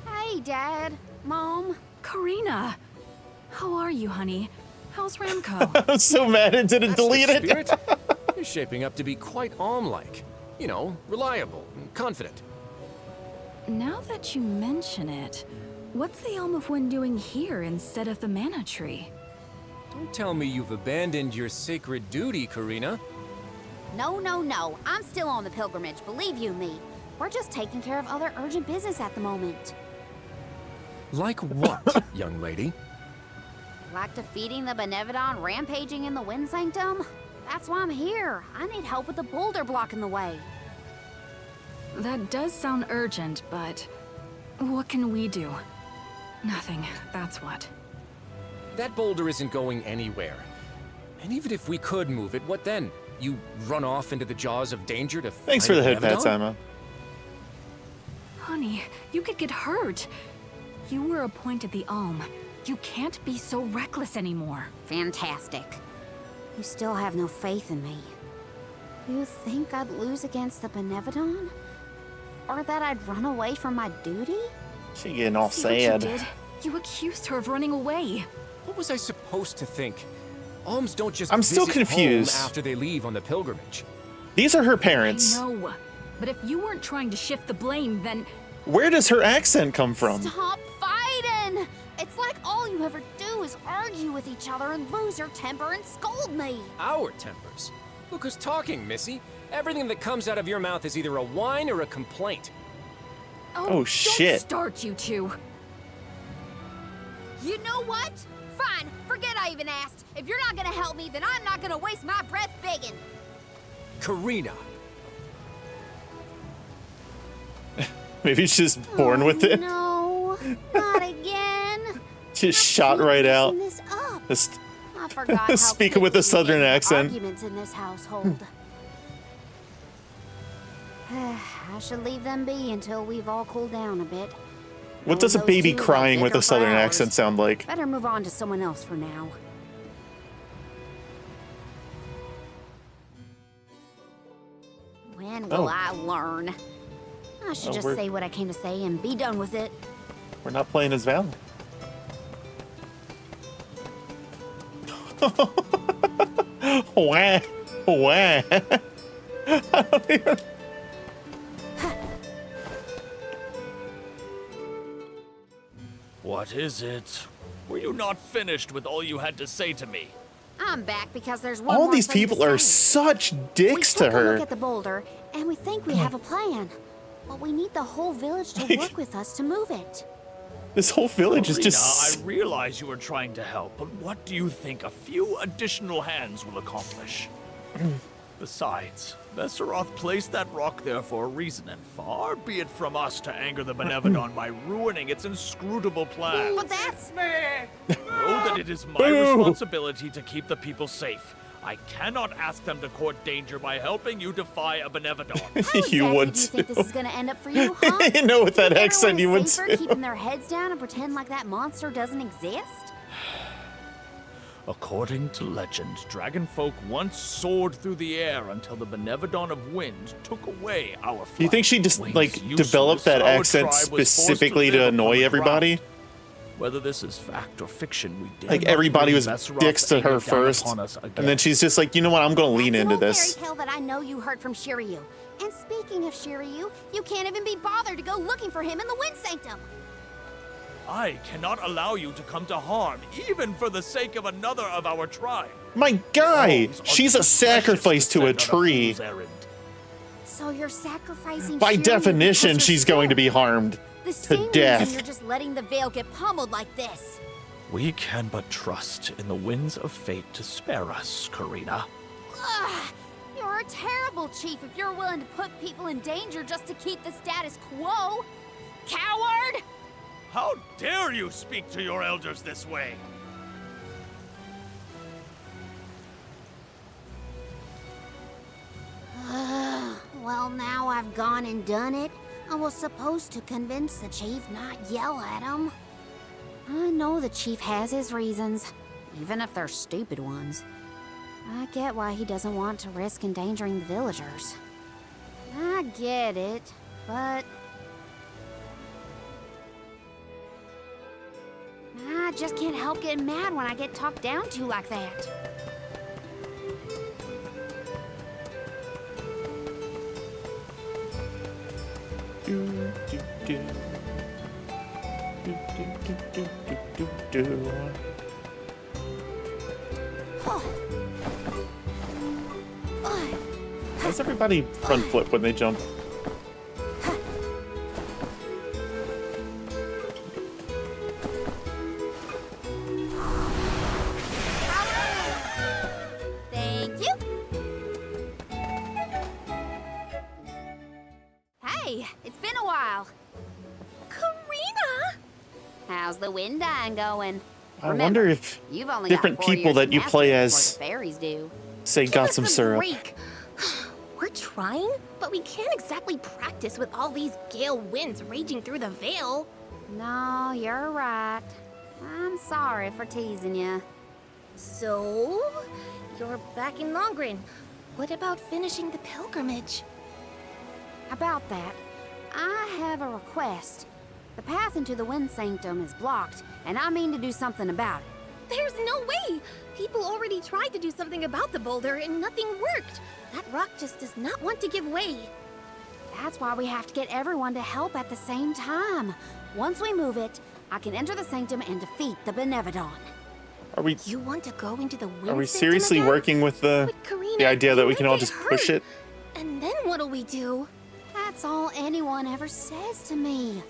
Hey, Dad. Mom. Karina! How are you, honey? How's Ramco? I'm so mad it didn't delete it. Spirit? You're shaping up to be quite Alm-like. You know, reliable and confident. Now that you mention it, what's the Elm of Wind doing here instead of the Mana Tree? Don't tell me you've abandoned your sacred duty, Karina. No, no, no. I'm still on the pilgrimage, believe you me. We're just taking care of other urgent business at the moment. Like what, young lady? Like defeating the Benevodon rampaging in the Wind Sanctum? That's why I'm here. I need help with the boulder blocking the way. That does sound urgent, but what can we do? Nothing, that's what. That boulder isn't going anywhere. And even if we could move it, what then? You run off into the jaws of danger to Thanks fight for the a hood pats, Benevodon? Emma. Honey, you could get hurt. You were appointed the Alm. You can't be so reckless anymore. Fantastic. You still have no faith in me. You think I'd lose against the Benevodon? Or that I'd run away from my duty? She getting all See what sad. you did? You accused her of running away. What was I supposed to think? Alms don't just I'm still visit confused. home after they leave on the pilgrimage. These are her parents. I know. But if you weren't trying to shift the blame, then... Where does her accent come from? Stop fighting! It's like all you ever do is argue with each other and lose your temper and scold me. Our tempers. Look who's talking, Missy. Everything that comes out of your mouth is either a whine or a complaint. Oh, shit. Don't start, you two. You know what? Fine, forget I even asked. If you're not gonna help me, then I'm not gonna waste my breath begging. Karina. Maybe she's born with it. No, not again. Just shot right out. This up. Just I forgot how speaking with a quickly we southern get into accent. Arguments in this household. I should leave them be until we've all cooled down a bit. What does a Those baby two like crying with dinner a for southern hours. accent sound like? Better move on to someone else for now. When will Oh. I learn? I should Oh, just we're- say what I came to say and be done with it. We're not playing as Val. Wah. Wah. I don't even... What is it? Were you not finished with all you had to say to me? I'm back because there's one All more these thing to people are say. such dicks to We took a look her. at the boulder, and we think we have a plan. But we need the whole village to work with us to move it. This whole village is Karina, just... I realize you are trying to help, but what do you think a few additional hands will accomplish? Besides, Vesseroth placed that rock there for a reason, and far be it from us to anger the Benevodon by ruining its inscrutable plan. But that's... Know that it is my Boo. responsibility to keep the people safe. I cannot ask them to court danger by helping you defy a Benevodon. You How would exactly do you think too. this is gonna end up for you, huh? You know, with that Think accent, you everyone's would safer too. keeping their heads down and pretend like that monster doesn't exist? According to legend, dragonfolk once soared through the air until the Benevodon of Wind took away our flight. Do you think she just, Wings like, useless, developed that our accent tribe was forced specifically to live upon annoy the everybody? ground. Whether this is fact or fiction, we dare Like, not everybody bring was Vesseroth's dicks to anger her down first, upon us and then again. she's just like, you know what, I'm gonna lean That's into an old this. fairy tale that I know you heard from Shiryu. And speaking of Shiryu, you can't even be bothered to go looking for him in the Wind Sanctum. I cannot allow you to come to harm, even for the sake of another of our tribe. My guy, Homes are she's too a sacrifice precious to a send on tree. fool's errand. So you're sacrificing By Shiryu definition, because she's you're going to be scared. harmed The to same death. reason you're just letting the veil get pummeled like this. We can but trust in the winds of fate to spare us, Karina. Ugh, you're a terrible chief if you're willing to put people in danger just to keep the status quo. Coward! How dare you speak to your elders this way? Well, now I've gone and done it. I was supposed to convince the chief, not yell at him. I know the chief has his reasons, even if they're stupid ones. I get why he doesn't want to risk endangering the villagers. I get it, but... I just can't help getting mad when I get talked down to like that. Do, do, do. Do, do, do, do, do, do. Why does everybody front flip when they jump? Thank you. Hey, it's been a while. Karina! How's the wind dying going? I Remember, wonder if you've only different got 4 people years that to you master play it before as the fairies do. say Give got us some a syrup. break. We're trying, but we can't exactly practice with all these gale winds raging through the veil. No, you're right. I'm sorry for teasing you. So, you're back in Longren. What about finishing the pilgrimage? About that, I have a request. The path into the Wind Sanctum is blocked, and I mean to do something about it. There's no way! People already tried to do something about the boulder and nothing worked. That rock just does not want to give way. That's why we have to get everyone to help at the same time. Once we move it, I can enter the Sanctum and defeat the Benevodon. Are we? You want to go into the Wind Are we Sanctum seriously again? working with the Karina, idea that you we can might all get just push hurt. it? And then what'll we do? That's all anyone ever says to me.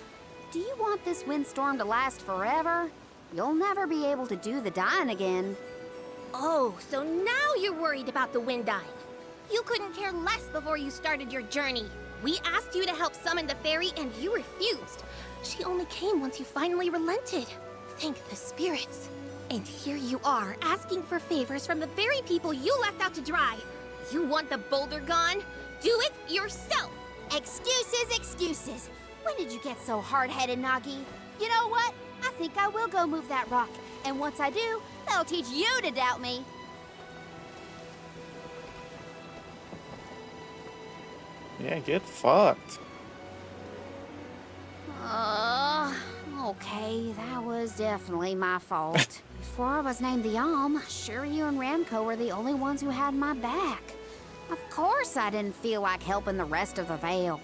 Do you want this windstorm to last forever? You'll never be able to do the dying again. Oh, so now you're worried about the wind dying. You couldn't care less before you started your journey. We asked you to help summon the fairy and you refused. She only came once you finally relented. Thank the spirits. And here you are, asking for favors from the very people you left out to dry. You want the boulder gone? Do it yourself! Excuses, excuses. When did you get so hard-headed, Nagi? You know what? I think I will go move that rock. And once I do, that'll teach you to doubt me. Yeah, get fucked. Okay, that was definitely my fault. Before I was named the Alm, sure you and Ramco were the only ones who had my back. Of course I didn't feel like helping the rest of the Vale.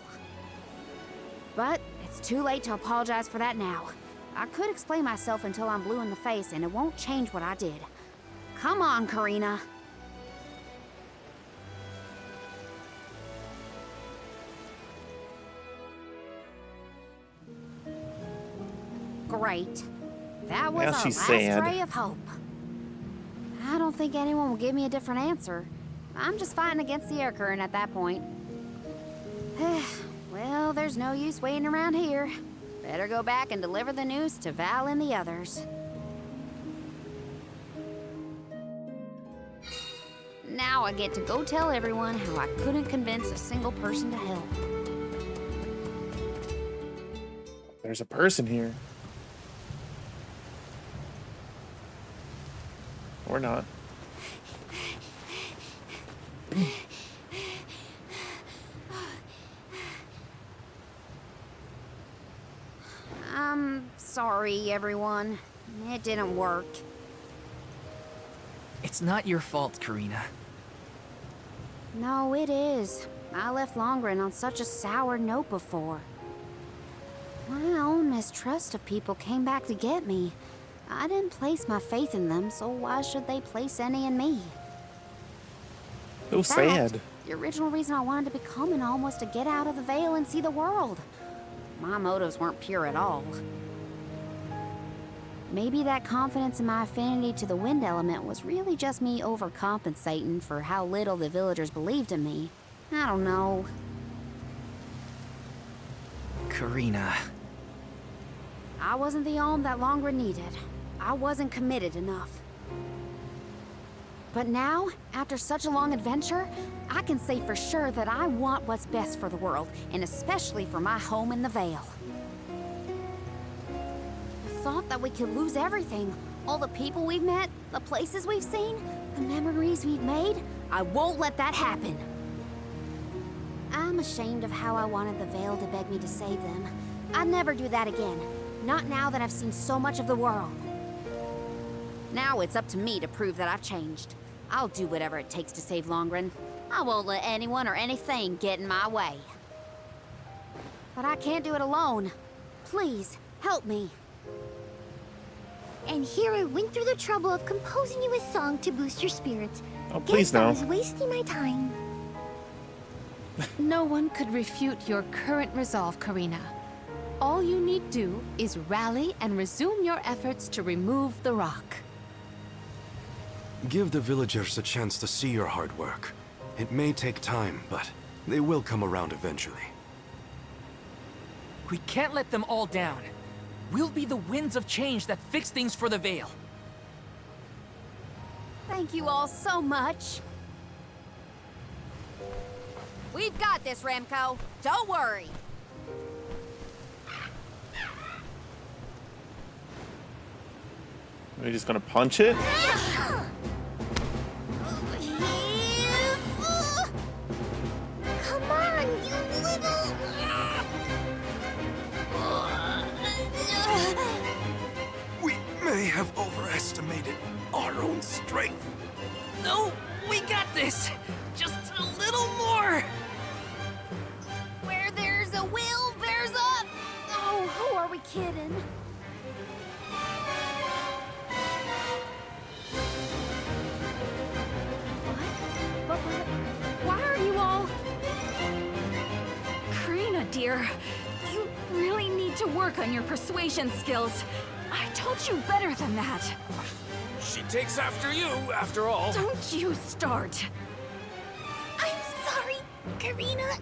But it's too late to apologize for that now. I could explain myself until I'm blue in the face, and it won't change what I did. Come on, Karina. Great. That was Now our she's last sad. ray of hope. I don't think anyone will give me a different answer. I'm just fighting against the air current at that point. Well, there's no use waiting around here. Better go back and deliver the news to Val and the others. Now I get to go tell everyone how I couldn't convince a single person to help. There's a person here. Or not. I'm sorry, everyone. It didn't work. It's not your fault, Karina. No, it is. I left Longren on such a sour note before. My own mistrust of people came back to get me. I didn't place my faith in them, so why should they place any in me? So sad. The original reason I wanted to become an Alm was to get out of the Vale and see the world. My motives weren't pure at all. Maybe that confidence in my affinity to the wind element was really just me overcompensating for how little the villagers believed in me. I don't know. Karina. I wasn't the Alm that Longren needed. I wasn't committed enough. But now, after such a long adventure, I can say for sure that I want what's best for the world, and especially for my home in the Vale. The thought that we could lose everything, all the people we've met, the places we've seen, the memories we've made, I won't let that happen. I'm ashamed of how I wanted the Vale to beg me to save them. I'd never do that again. Not now that I've seen so much of the world. Now it's up to me to prove that I've changed. I'll do whatever it takes to save Longren. I won't let anyone or anything get in my way. But I can't do it alone. Please, help me. And here I went through the trouble of composing you a song to boost your spirits. Oh, please Guess I no. was wasting my time. No one could refute your current resolve, Karina. All you need do is rally and resume your efforts to remove the rock. Give the villagers a chance to see your hard work. It may take time, but they will come around eventually. We can't let them all down. We'll be the winds of change that fix things for the Vale. Thank you all so much. We've got this, Ramco. Don't worry. Are you just gonna punch it? Come on, you little... We may have overestimated our own strength. No, we got this. Just a little more. Where there's a will, there's a... Oh, who are we kidding? But why are you all... Karina, dear, you really need to work on your persuasion skills. I told you better than that. She takes after you, after all. Don't you start. I'm sorry, Karina.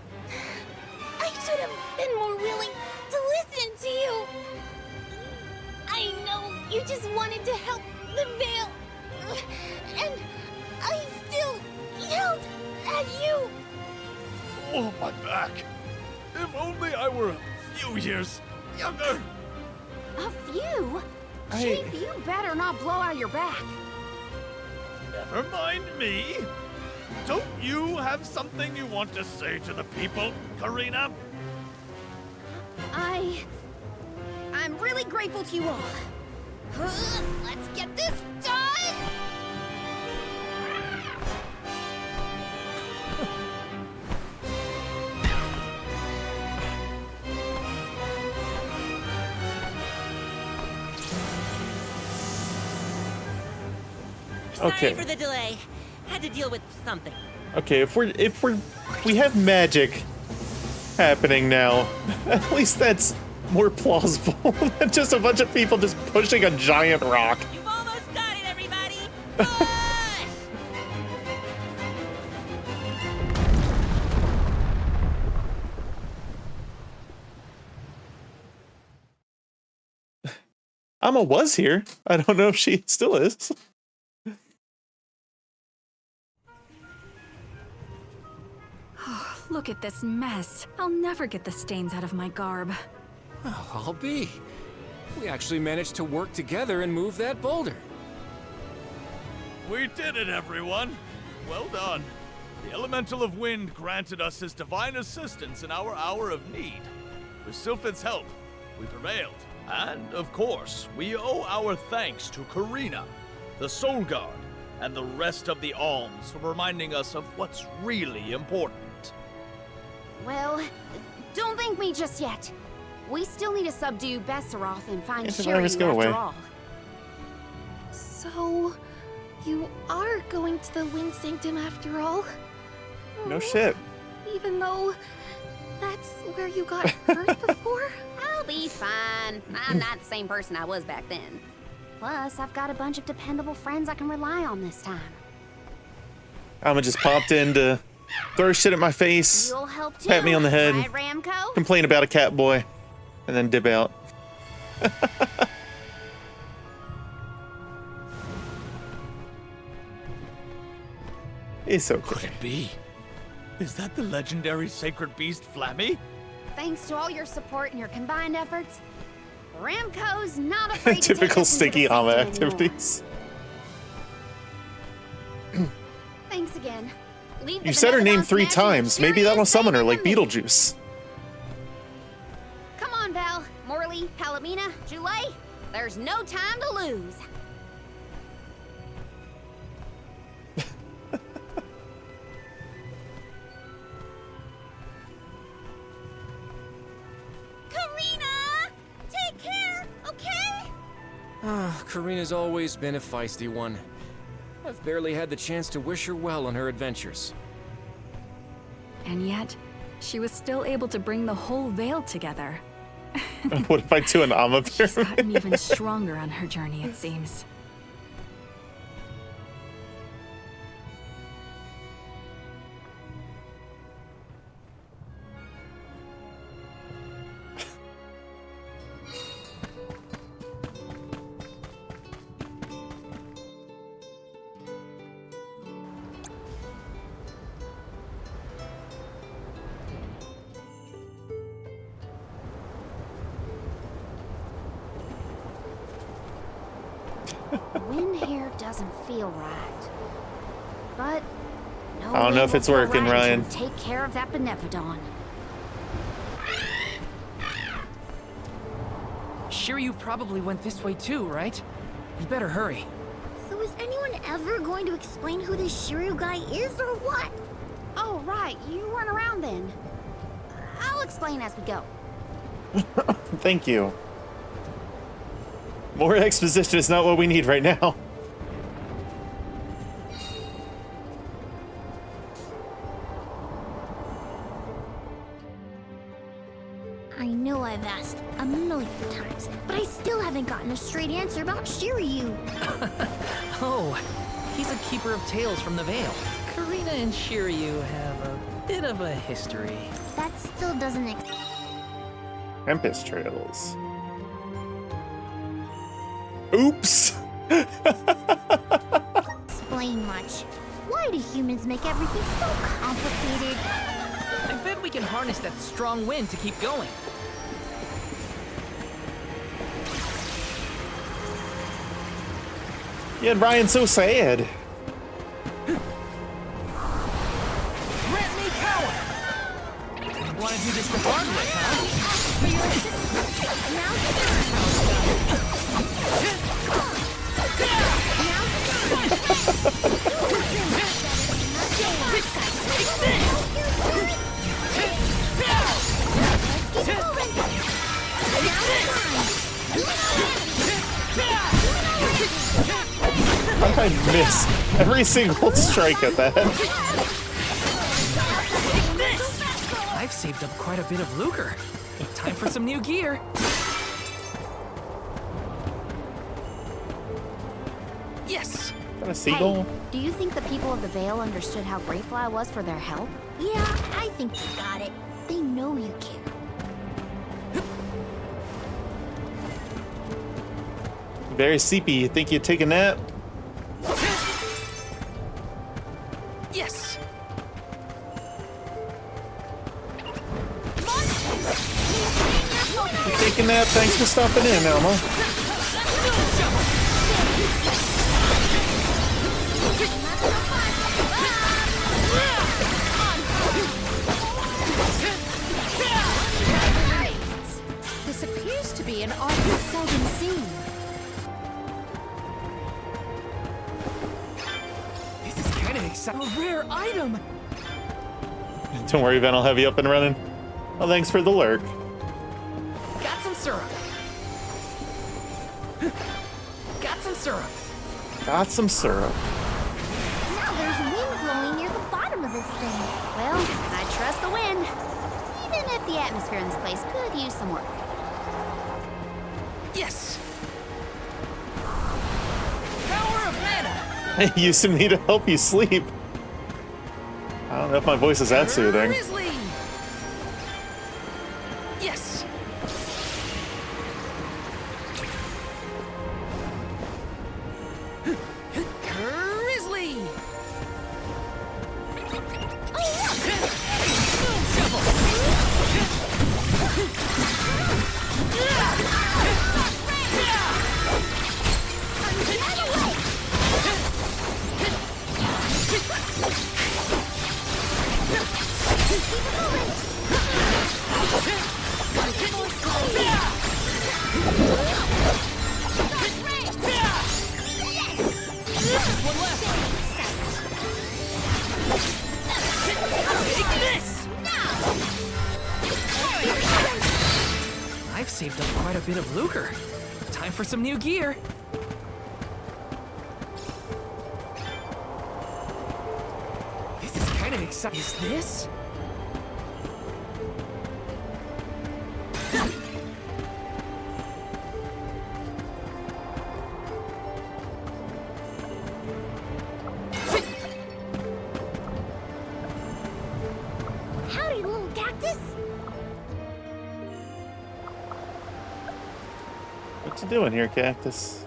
I should have been more willing to listen to you. I know you just wanted to help the Veil. And I still yelled at you. Oh, my back. If only I were a few years younger. A few? Chief, you better not blow out your back. Never mind me. Don't you have something you want to say to the people, Karina? I'm really grateful to you all. Let's get this done! Okay. Sorry for the delay. Had to deal with something. Okay, if we have magic happening now, at least that's more plausible than just a bunch of people just pushing a giant rock. You've almost got it, everybody. Push! Amma was here. I don't know if she still is. Look at this mess. I'll never get the stains out of my garb. Oh, I'll be. We actually managed to work together and move that boulder. We did it, everyone. Well done. The Elemental of Wind granted us his divine assistance in our hour of need. With Sylphid's help, we prevailed. And, of course, we owe our thanks to Karina, the Soul Guard, and the rest of the Alms for reminding us of what's really important. Well, don't thank me just yet. We still need to subdue Besseroth and find Sherry after all. So, you are going to the Wind Sanctum after all? No shit. Even though that's where you got hurt before? I'll be fine. I'm not the same person I was back then. Plus, I've got a bunch of dependable friends I can rely on this time. Amma just popped in to throw shit at my face, You'll help too, pat me on the head, right, Ramco? complain about a cat boy, and then dip out. It's okay. Could it be? Is that the legendary sacred beast Flammy? Thanks to all your support and your combined efforts, Ramco's not afraid to take Typical us into sticky the Amma sanctum anymore. activities. Thanks again. Leave the You said her name benevolence 3 match times. and Maybe that'll Furious summon her Fame like for me. Beetlejuice. Come on, Val, Morley, Palomina, Julie. There's no time to lose. Karina! Take care, okay? Karina's always been a feisty one. I've barely had the chance to wish her well on her adventures. And yet, she was still able to bring the whole Veil together. What if I do an Amma She's pyramid? gotten even stronger on her journey, it seems. The wind here doesn't feel right. But no, I don't know if it's working, Ryan. Take care of that Benevodon. Shiryu probably went this way too, right? You better hurry. So is anyone ever going to explain who this Shiryu guy is or what? Oh, right. You weren't around then. I'll explain as we go. Thank you. More exposition is not what we need right now. I know I've asked a million times, but I still haven't gotten a straight answer about Shiryu. Oh, he's a keeper of tales from the Vale. Karina and Shiryu have a bit of a history. That still doesn't Tempest Trails. Oops! explain much. Why do humans make everything so complicated? I bet we can harness that strong wind to keep going. Yeah, Ryan's so sad. Grant me power! Wanna do this the hard way, huh? I miss every single strike at that. I've saved up quite a bit of lucre. Time for some new gear. Yes! Got a seagull? Hey, do you think the people of the Vale understood how grateful I was for their help? Yeah, I think they got it. They know you care. Very sleepy. You think you'd take a nap? Yes! You take a nap? Thanks for stopping in, Elmo. This appears to be an object seldom seen. This is kind of exciting. A rare item! Don't worry, Ben. I'll have you up and running. Well, thanks for the lurk. Got some syrup. Got some syrup. Got some syrup. Now there's wind blowing near the bottom of this thing. Well, I trust the wind. Even if the atmosphere in this place could use some work. Yes! Power of mana! Using me to help you sleep. I don't know if my voice is that soothing. Grizzly! Yes! Grizzly! One left! Take this! I've saved up quite a bit of lucre. Time for some new gear. This is kind of exciting. Is this? Howdy, little cactus. What you doing here, Cactus?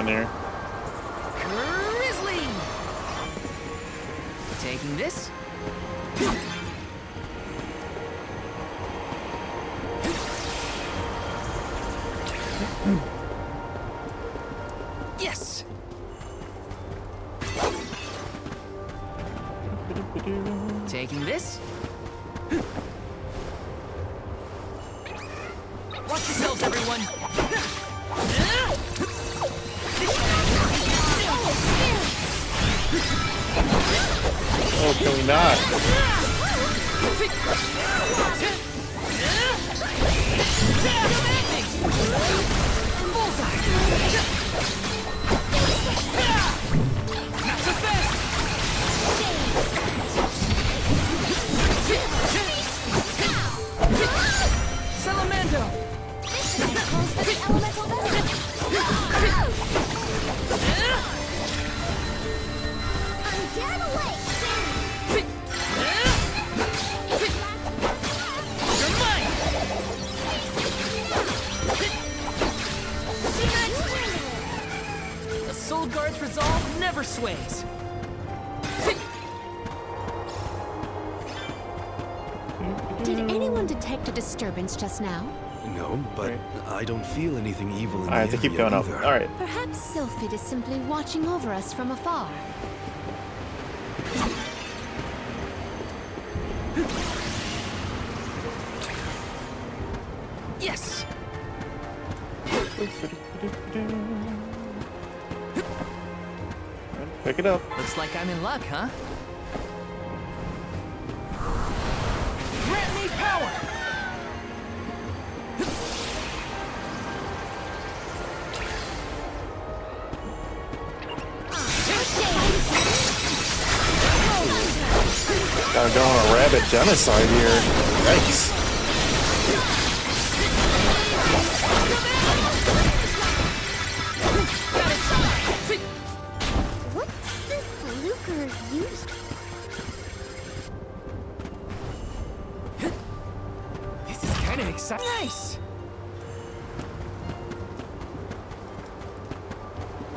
down here. Grizzly! Taking this. Yes! Taking this. Watch yourselves, everyone! Oh, can we not? Not so fast! Salamando! Get away! You're mine! A Soul Guard's resolve never sways. Did anyone detect a disturbance just now? No, but I don't feel anything evil in I have the to keep area going up. either. All right. Perhaps Sylphid is simply watching over us from afar. Yes! Pick it up. Looks like I'm in luck, huh? Grant me power! Gotta go on a rabbit genocide here. Yikes. What's this lucre used for? This is kind of exciting. Nice!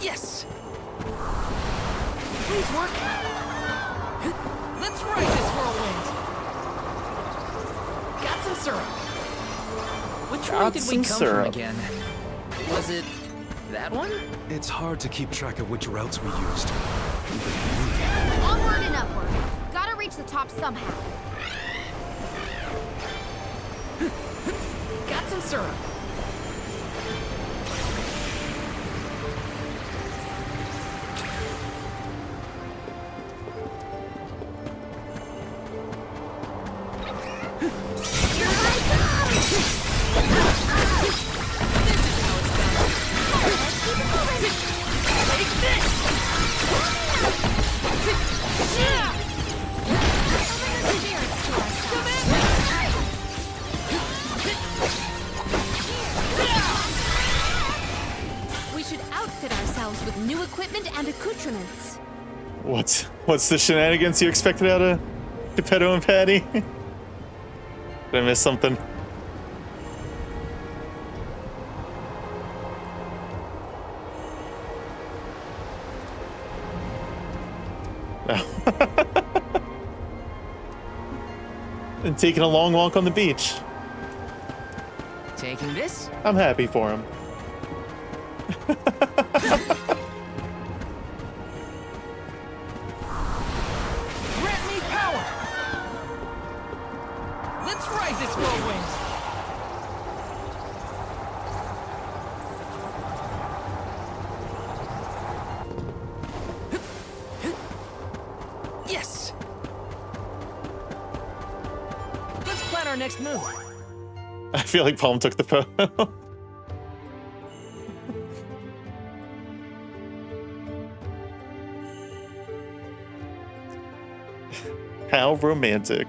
Yes! Please work! Let's ride this whirlwind! Got some syrup! Which way Got did we some come syrup. from again? Was it that one? It's hard to keep track of which routes we used. Onward and upward. Gotta reach the top somehow. Got some syrup! We should outfit ourselves with new equipment and accoutrements. What's the shenanigans you expected out of Geppetto and Patty? Did I miss something? And taking a long walk on the beach. Taking this? I'm happy for him. Grant me power! Let's ride this whirlwind! Yes! Let's plan our next move. I feel like Palm took the photo. How romantic.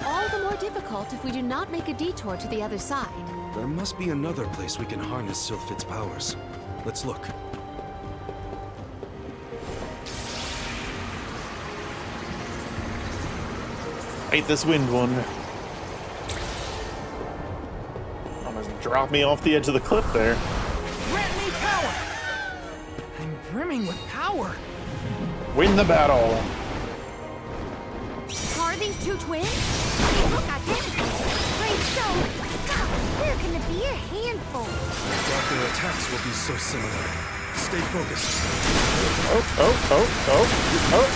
all the more difficult if we do not make a detour to the other side. There must be another place we can harness Sylphid's powers. Let's look. Hate this wind one. Almost dropped me off the edge of the cliff there. Grant me power! I'm brimming with power. Win the battle. Are these two twins? They look identical. Great, so they're gonna be a handful. Thought their attacks will be so similar. Stay focused. Oh.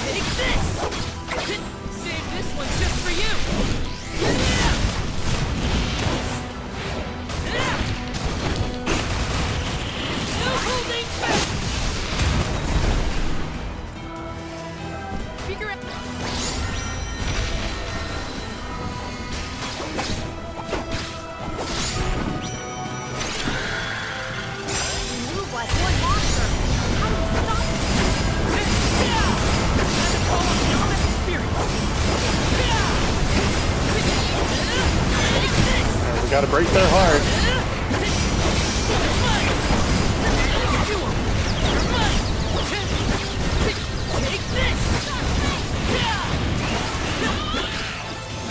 Take this! Save this one just for you! No holding back! Figure it. You move like one monster. How do you stop it? We gotta break their heart. Take this!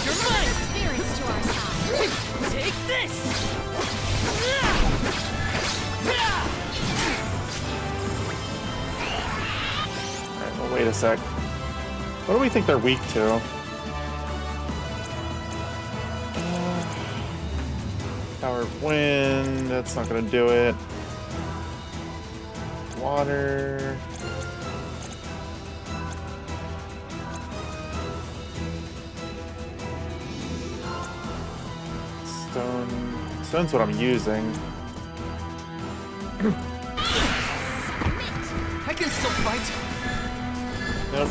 You're mine! Spirits to our side. Take this! Alright, well, wait a sec. What do we think they're weak to? Power of wind, that's not gonna do it. Water. Stone. Stone's what I'm using. I can still fight. Nope,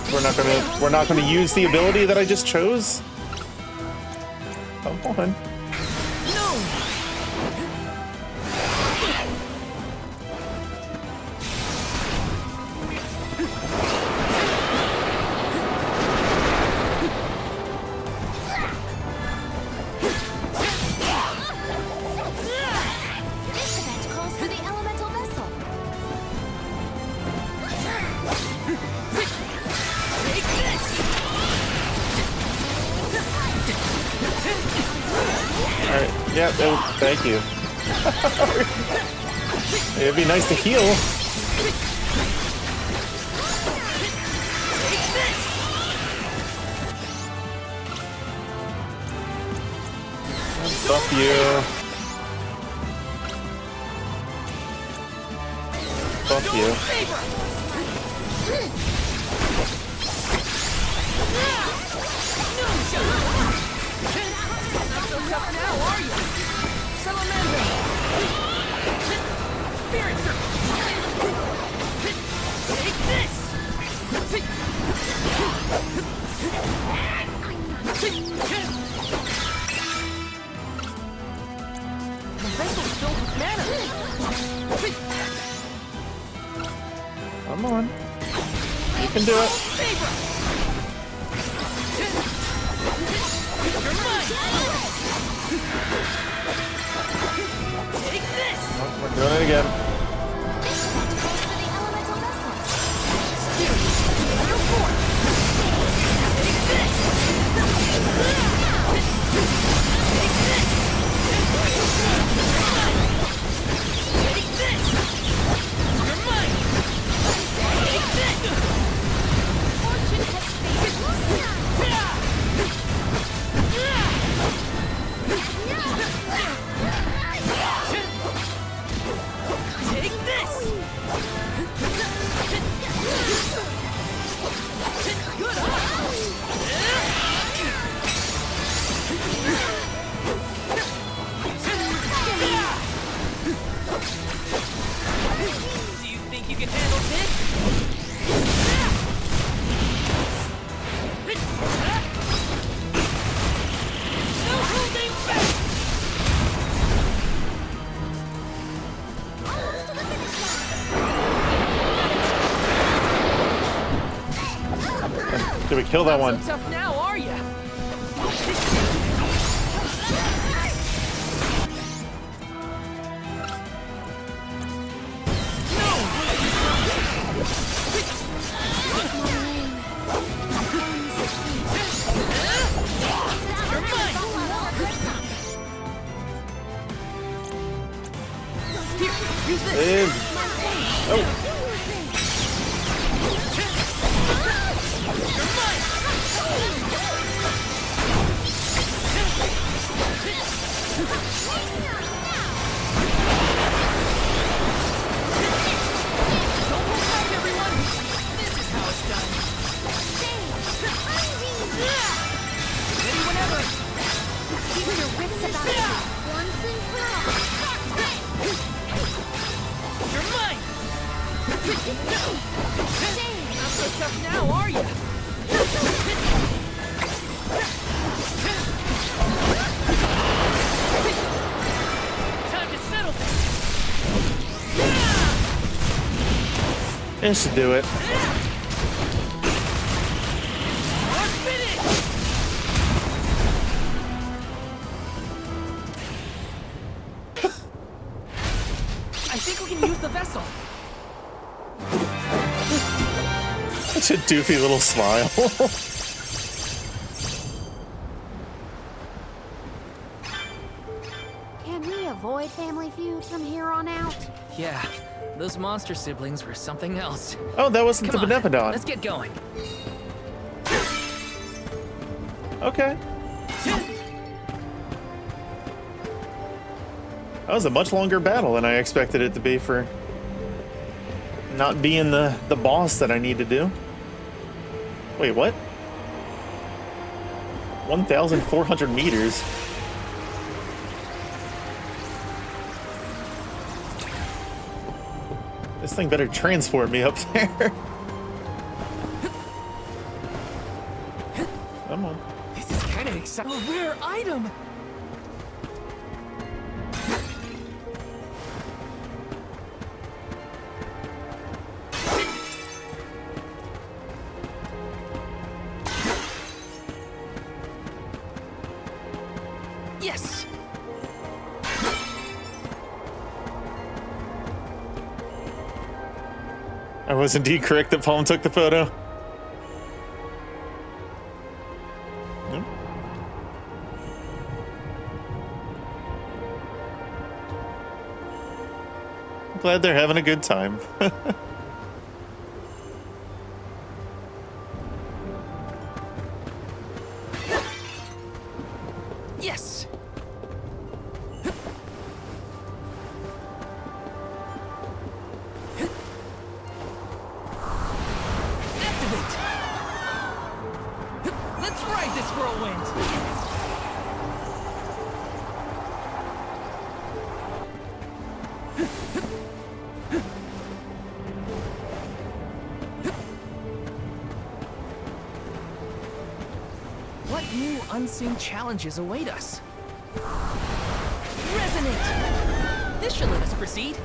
we're not gonna use the ability that I just chose. Come on. This event calls for the elemental vessel. Take this! Alright, yeah, thank you. It'd be nice to heal. Fuck you. Fuck you. Not so tough now, are you? Salamander! Spirit Circle! Take this! The vessel's filled with mana! Come on. You can do it. You're mine! Take this! Oh, we're doing it again. This event calls for the elemental vessel. Spirit, under force! Take this! Take this! Take this! You're mine! Take this! Fortune has Did we kill that one? Not so tough now, are ya? This should do it. I think we can use the vessel. Such a doofy little smile. Can we avoid family feuds from here on out? Yeah, those monster siblings were something else. Oh, that wasn't Come the on, Beneficon. let's get going. Okay. That was a much longer battle than I expected it to be for not being the boss that I need to do. Wait, what? 1,400 meters. This thing better transport me up there. Come on. This is kind of exciting. A rare item. Yes. I was indeed correct that Palm took the photo. Nope. I'm glad they're having a good time. Yes. Activate. Let's ride this whirlwind. What new unseen challenges await us? Resonate! This should let us proceed.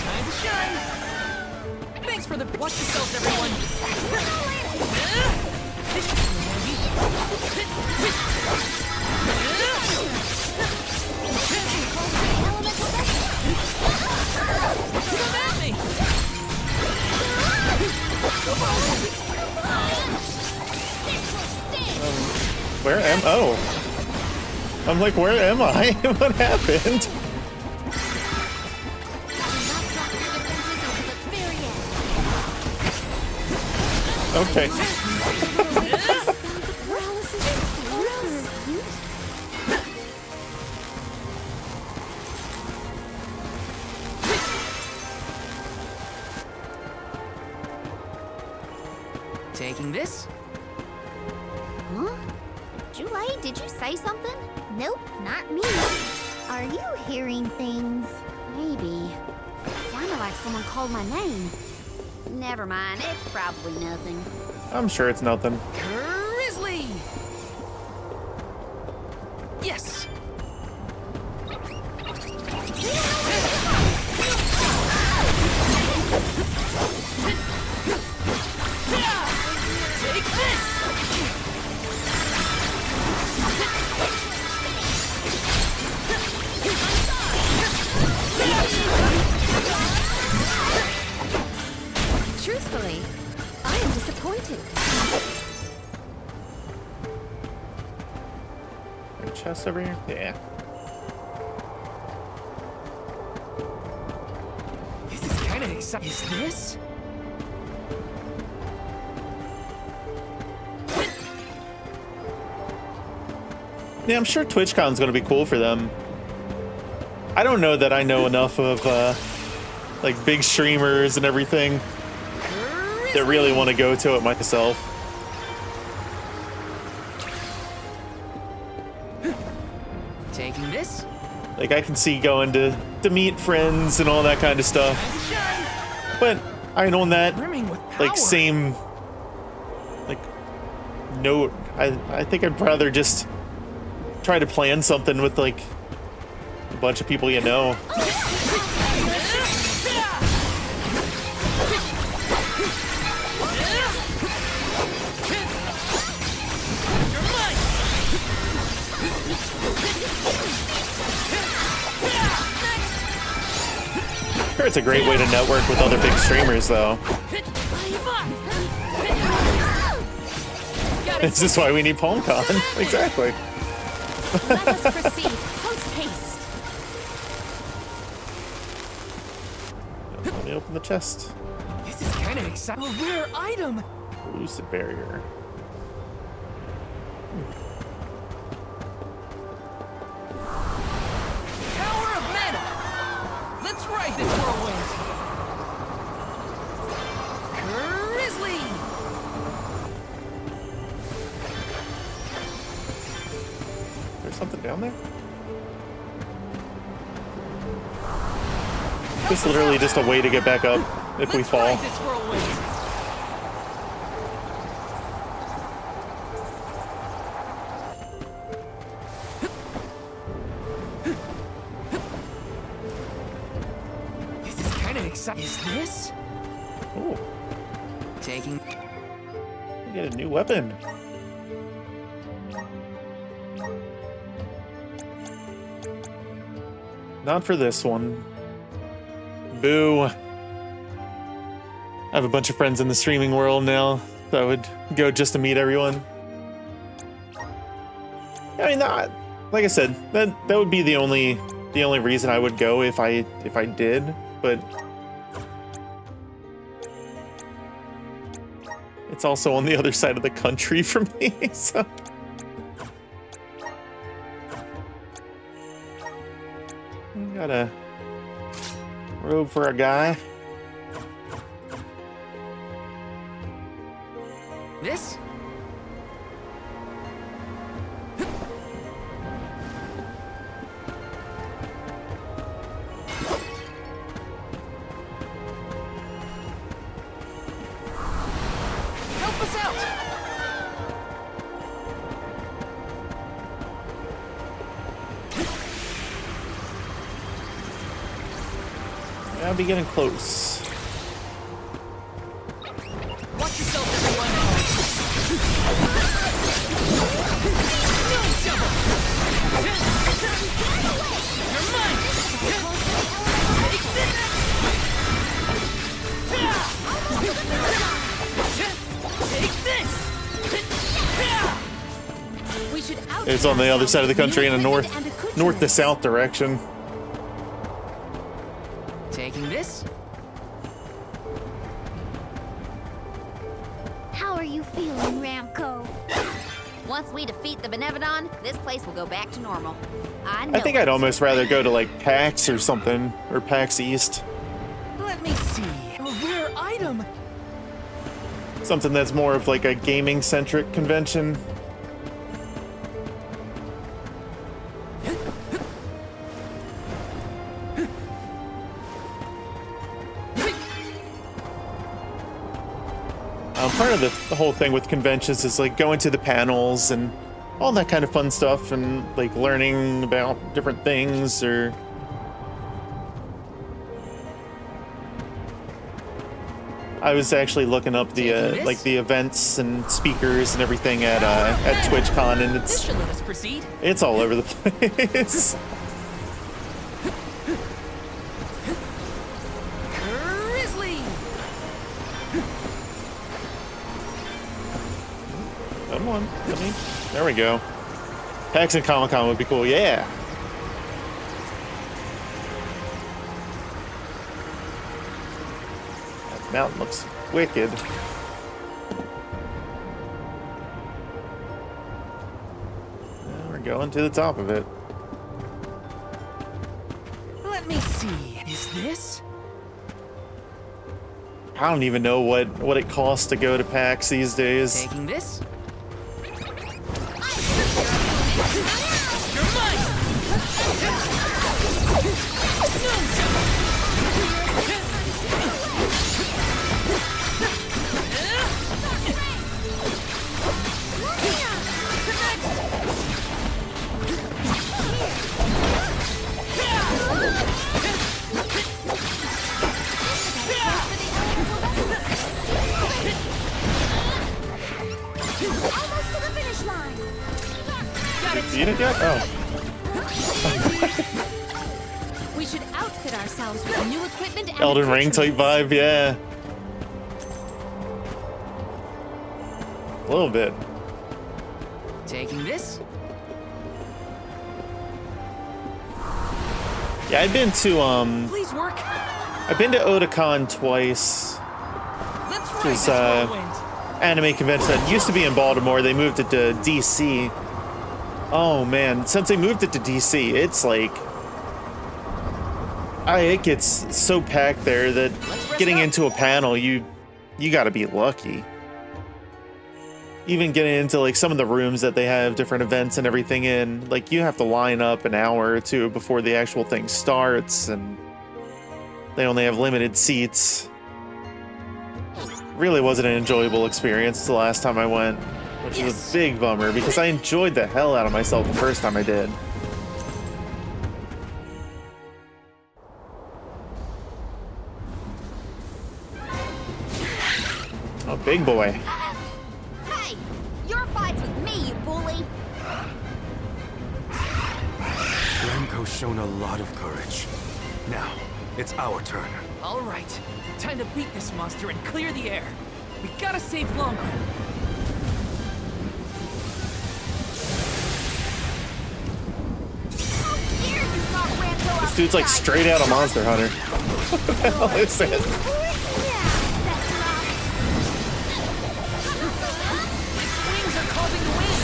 Time to shine! Thanks for the... Watch yourselves, everyone! Come at me! Where am... Oh. I'm like, where am I? What happened? Okay. Taking this? Huh? Julie, did you say something? Nope, not me. Are you hearing things? Maybe. Sounded like someone called my name. Never mind, it's probably nothing. I'm sure it's nothing. Grizzly! chest over here? Yeah. This is kind of exciting. Is this? Yeah, I'm sure TwitchCon's gonna be cool for them. I don't know that I know enough of like big streamers and everything that really want to go to it myself. Taking this? Like I can see going to meet friends and all that kind of stuff. But I know that like same like note, I think I'd rather just try to plan something with like a bunch of people you know. Sure, it's a great way to network with other big streamers, though. This is why we need PalmCon. Exactly. Let us proceed post haste. Let me open the chest. This is kind of exciting. A rare item. Elusive barrier. Power of mana. Let's ride this whirlwind. Grizzly. There's something down there? It's literally just a way to get back up if we fall. This whirlwind. This is kind of exciting. Is this? Oh, Taking. we get a new weapon. Not for this one. Boo. I have a bunch of friends in the streaming world now, so I would go just to meet everyone. I mean, not like I said, that would be the only reason I would go if I did, but it's also on the other side of the country from me, so. Got a robe for a guy. This? Help us out. I'll be getting close. Watch yourself, everyone. You're mine. Take this. We should out. It's on the other side of the country in a north to south direction. Taking this? How are you feeling, Ramco? Once we defeat the Benevodon, this place will go back to normal. I think I'd almost rather go to like PAX or something, or PAX East. Let me see. A rare item. Something that's more of like a gaming-centric convention. Part of the whole thing with conventions is like going to the panels and all that kind of fun stuff and like learning about different things or I was actually looking up the like the events and speakers and everything at TwitchCon and This should let us proceed. it's all over the place. Grizzly. Come on, there we go. PAX and Comic-Con would be cool, yeah. That mountain looks wicked. We're going to the top of it. Let me see. Is this? I don't even know what it costs to go to PAX these days. Taking this? Beat it yet? Oh. We should outfit ourselves with new equipment and Elden Ring type vibe, yeah. A little bit. Taking this? Yeah, I've been to Please work. I've been to Otakon twice. Let's ride This this whirlwind. anime convention that used to be in Baltimore. They moved it to DC. Oh man, since they moved it to DC, it's like it gets so packed there that getting into a panel, you got to be lucky. Even getting into like some of the rooms that they have different events and everything in, like you have to line up an hour or two before the actual thing starts, and they only have limited seats. Really wasn't an enjoyable experience the last time I went, which is a big bummer because I enjoyed the hell out of myself the first time I did. Oh, big boy. Hey, your fight's with me, you bully. Remco's shown a lot of courage. Now, it's our turn. All right. Time to beat this monster and clear the air. We gotta save Longren. This dude's like straight out of Monster Hunter. What the hell is it? Wings are causing the wind.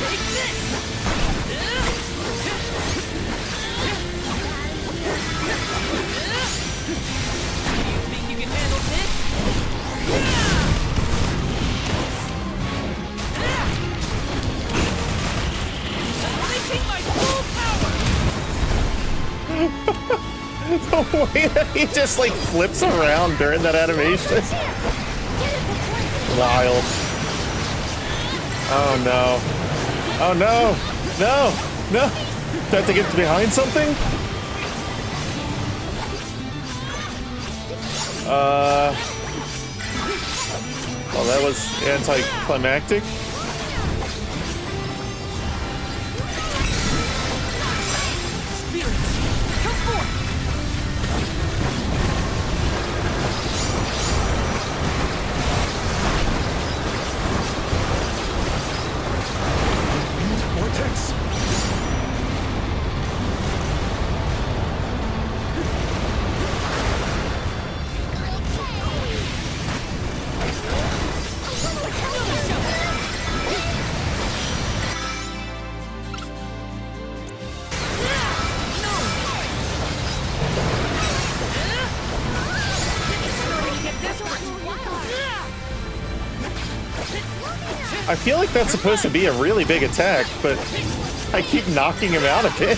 Take this. Think you can handle this? Unleashing my full power. The way that he just like flips around during that animation. Wild. Oh no. Oh no. No. No. Do I have to get behind something? Well, that was anticlimactic. Vortex. I feel like that's supposed to be a really big attack, but I keep knocking him out again.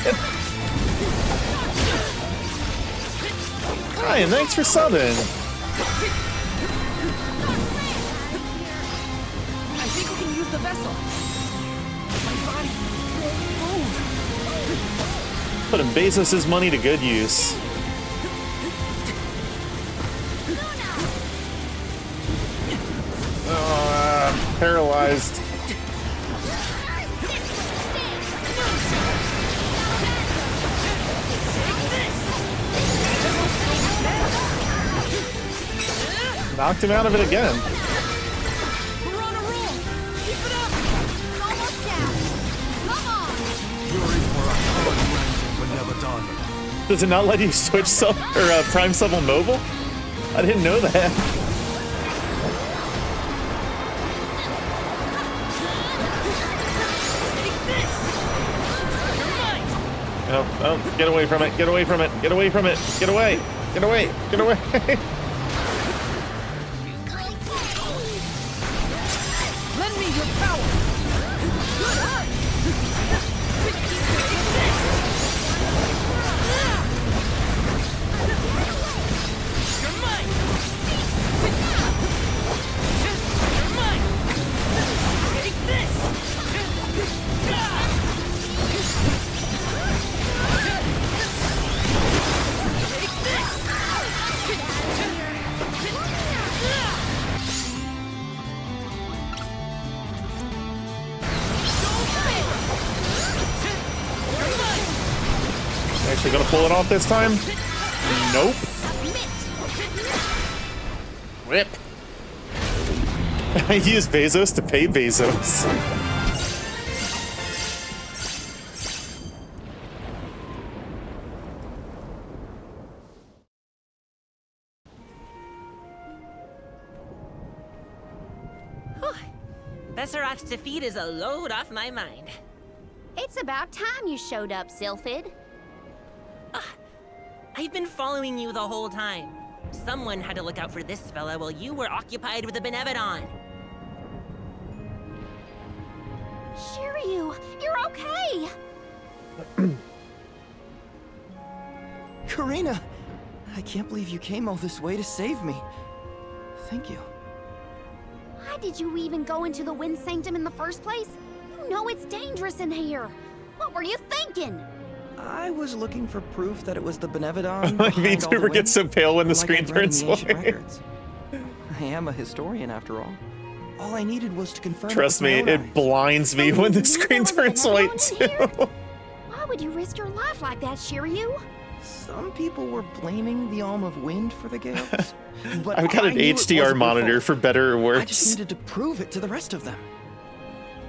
Hi, and thanks for subbing. I think we can use the vessel. My body won't move. Putting Bezos' money to good use. Paralyzed. Knocked him out of it again. We're on a roll. Keep it up. Does it not let you switch sub or prime sub on mobile? I didn't know that. Oh, oh, get away from it, get away from it, get away from it, get away, get away, get away. Lend me your power! Actually gonna pull it off this time? Nope. Rip. I used Bezos to pay Bezos. Besseroth's defeat is a load off my mind. It's about time you showed up, Sylphid. I've been following you the whole time. Someone had to look out for this fella while you were occupied with the Benevodon. Shiryu, you're okay! Karina! I can't believe you came all this way to save me. Thank you. Why did you even go into the Wind Sanctum in the first place? You know it's dangerous in here. What were you thinking? I was looking for proof that it was the Benevodon. VTuber gets so pale when the screen turns white. I am a historian after all. All I needed was to confirm. Trust me, it blinds me when the screen turns white too. Why would you risk your life like that, Shiryu? Some people were blaming the Alm of Wind for the gales. But I've got an HDR monitor for better or worse. I just needed to prove it to the rest of them.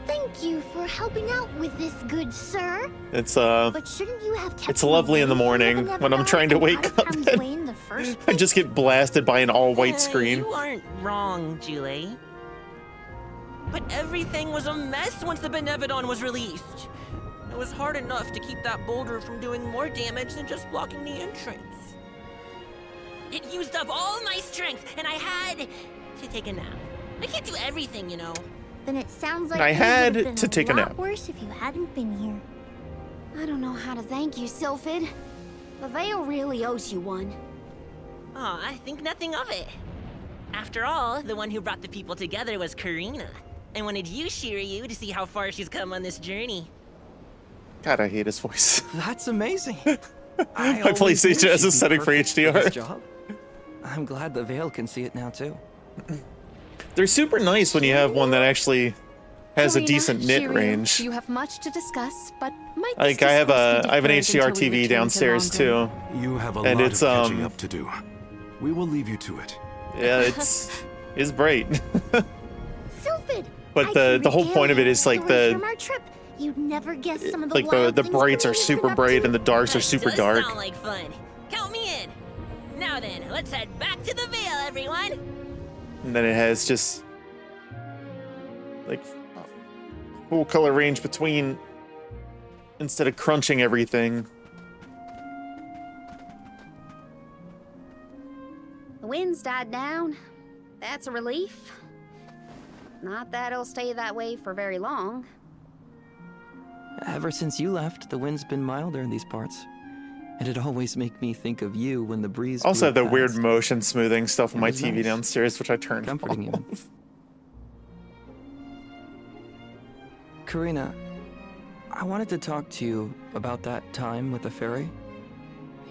Thank you for helping out with this, good sir. It's But shouldn't you have kept it's lovely in the morning when I'm trying to wake up. I just get blasted by an all-white screen. You aren't wrong, Julie. But everything was a mess once the Benevodon was released. It was hard enough to keep that boulder from doing more damage than just blocking the entrance. It used up all my strength, and I had to take a nap. I can't do everything, you know. Then it sounds like I it had would have been to take a nap. worse if you hadn't been here. I don't know how to thank you, Sylphid. The Veil really owes you one. Aw, I think nothing of it. After all, the one who brought the people together was Karina. I wanted you, Shiryu, to see how far she's come on this journey. God, I hate his voice. That's amazing. My PlayStation has a setting for HDR. Job. I'm glad the Veil can see it now too. They're super nice when you have one that actually has a Karina, decent nit Shiryu, range. You have much to discuss, but might Like I have an HDR TV downstairs too. You have a and lot it's of catching up to do. We will leave you to it. Yeah, it's bright. Sylphid, But the whole point of it is like from our trip. You'd never guess some of the like wild the things brights are Karina's super been up bright to. and the darks are super Does dark. sound like fun. Count me in. Now then, let's head back to the Veil, everyone. And then it has just like full color range between instead of crunching everything. The wind's died down. That's a relief. Not that it'll stay that way for very long. Ever since you left, the wind's been milder in these parts. And it always makes me think of you when the breeze Also blew have the past. weird motion smoothing stuff on It my was TV nice. downstairs, which I turned Comforting off. even. Karina, I wanted to talk to you about that time with the fairy.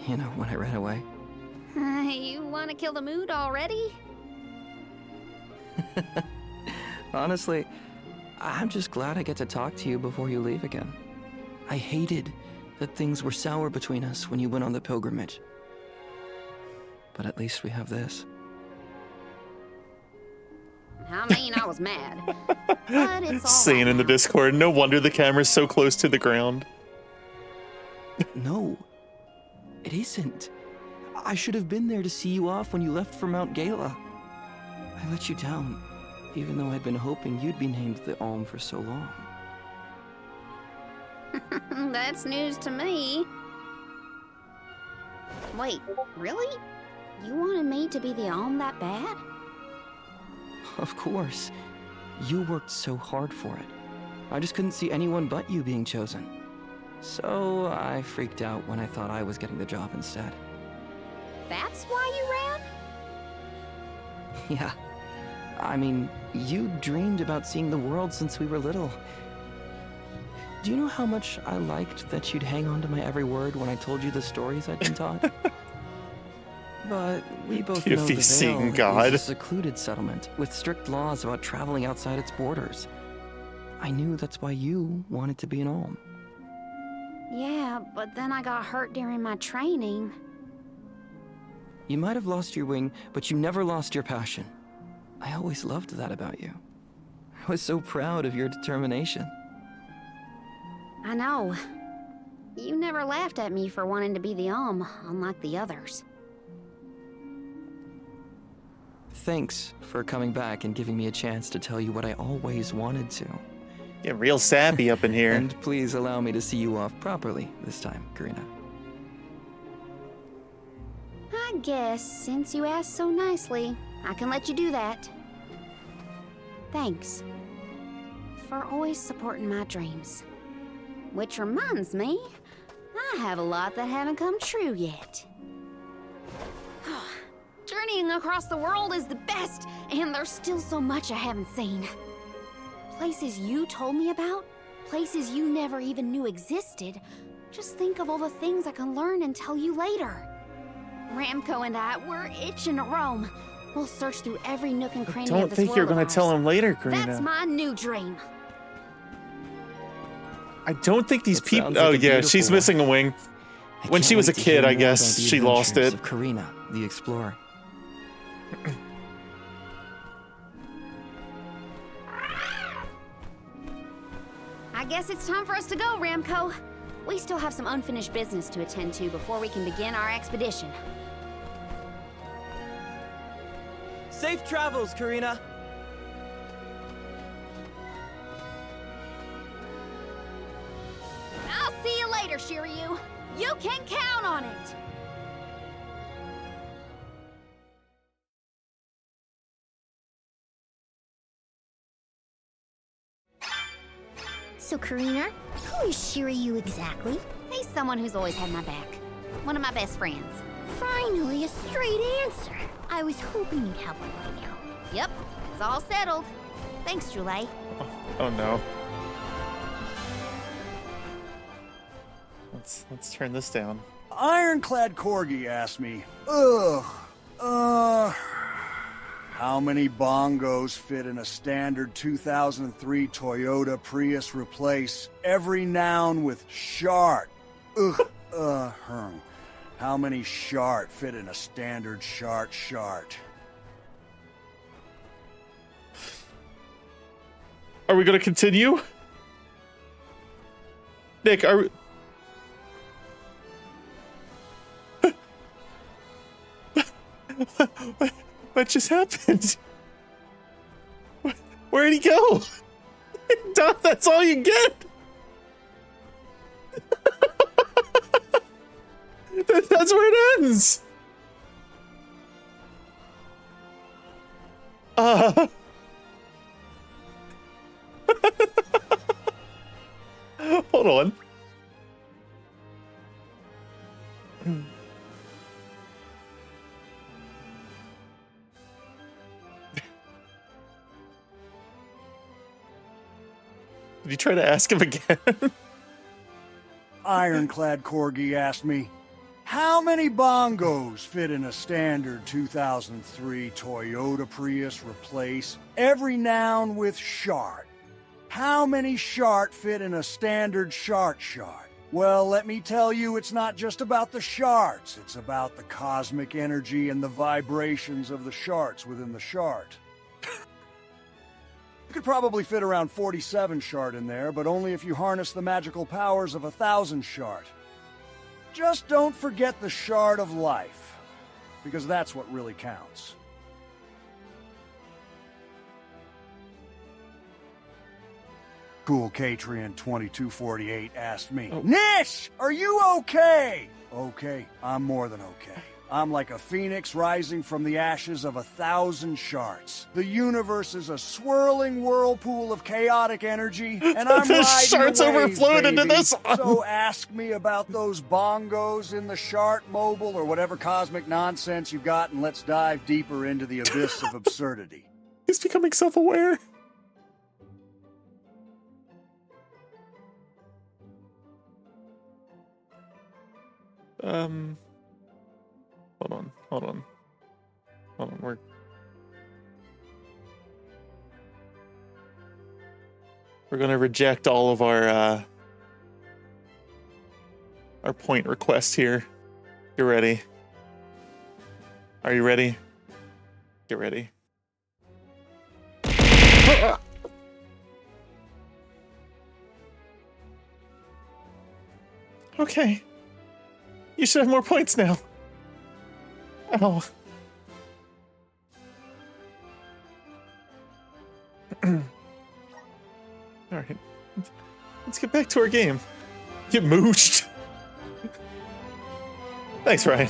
You know, when I ran away. You want to kill the mood already? Honestly, I'm just glad I get to talk to you before you leave again. I hated that things were sour between us when you went on the pilgrimage. But at least we have this. I mean, I was mad. But it's all Saying right in the now. Discord, no wonder the camera's so close to the ground. No, it isn't. I should have been there to see you off when you left for Mount Gala. I let you down, even though I'd been hoping you'd be named the Alm for so long. That's news to me. Wait, really? You wanted me to be the Alm that bad? Of course. You worked so hard for it. I just couldn't see anyone but you being chosen. So I freaked out when I thought I was getting the job instead. That's why you ran? Yeah. I mean, you dreamed about seeing the world since we were little. Do you know how much I liked that you'd hang on to my every word when I told you the stories I'd been taught? But we both know the Veil is a secluded settlement with strict laws about traveling outside its borders. I knew that's why you wanted to be an Alm. Yeah, but then I got hurt during my training. You might have lost your wing, but you never lost your passion. I always loved that about you. I was so proud of your determination. I know. You never laughed at me for wanting to be the Alm, unlike the others. Thanks for coming back and giving me a chance to tell you what I always wanted to. Getting real sappy up in here. And please allow me to see you off properly this time, Karina. I guess, since you asked so nicely, I can let you do that. Thanks. For always supporting my dreams. Which reminds me, I have a lot that haven't come true yet. Journeying across the world is the best, and there's still so much I haven't seen. Places you told me about, places you never even knew existed. Just think of all the things I can learn and tell you later. Ramco and I, we're itching to roam. We'll search through every nook and cranny of this world. Don't think you're gonna tell him later, Karina. That's my new dream. I don't think these people. Oh yeah, she's missing a wing. When she was a kid, I guess she lost it. Of Karina, the explorer. I guess it's time for us to go, Ramco. We still have some unfinished business to attend to before we can begin our expedition. Safe travels, Karina. I'll see you later, Shiryu. You can count on it. So, Karina, who is Shiryu exactly? He's someone who's always had my back. One of my best friends. Finally, a straight answer. I was hoping you'd have one by now. Yep, it's all settled. Thanks, Julie. Oh no. Let's turn this down. Ironclad Corgi asked me, how many bongos fit in a standard 2003 Toyota Prius replace every noun with shart? How many shart fit in a standard shart? Are we gonna continue? Nick, are we... What just happened? Where'd he go? Dom, that's all you get. That's where it ends. Hold on. Did you try to ask him again? Ironclad Corgi asked me, how many bongos fit in a standard 2003 Toyota Prius replace every noun with shart? How many shart fit in a standard shart? Well, let me tell you, it's not just about the sharts. It's about the cosmic energy and the vibrations of the sharts within the shart. You could probably fit around 47 shart in there, but only if you harness the magical powers of 1,000 shart. Just don't forget the shard of life, because that's what really counts. Cool Catrian 2248 asked me, Nish, are you okay? Okay, I'm more than okay. I'm like a phoenix rising from the ashes of 1,000 shards. The universe is a swirling whirlpool of chaotic energy, and I'm The riding shards the waves, overflowed into baby. this one. So ask me about those bongos in the Shart Mobile or whatever cosmic nonsense you've got, and let's dive deeper into the abyss of absurdity. He's becoming self-aware. Hold on. We're gonna reject all of our point requests here. Get ready. Are you ready? Get ready. Okay. You should have more points now. Oh. Alright. Let's get back to our game. Get mooched. Thanks, Ryan.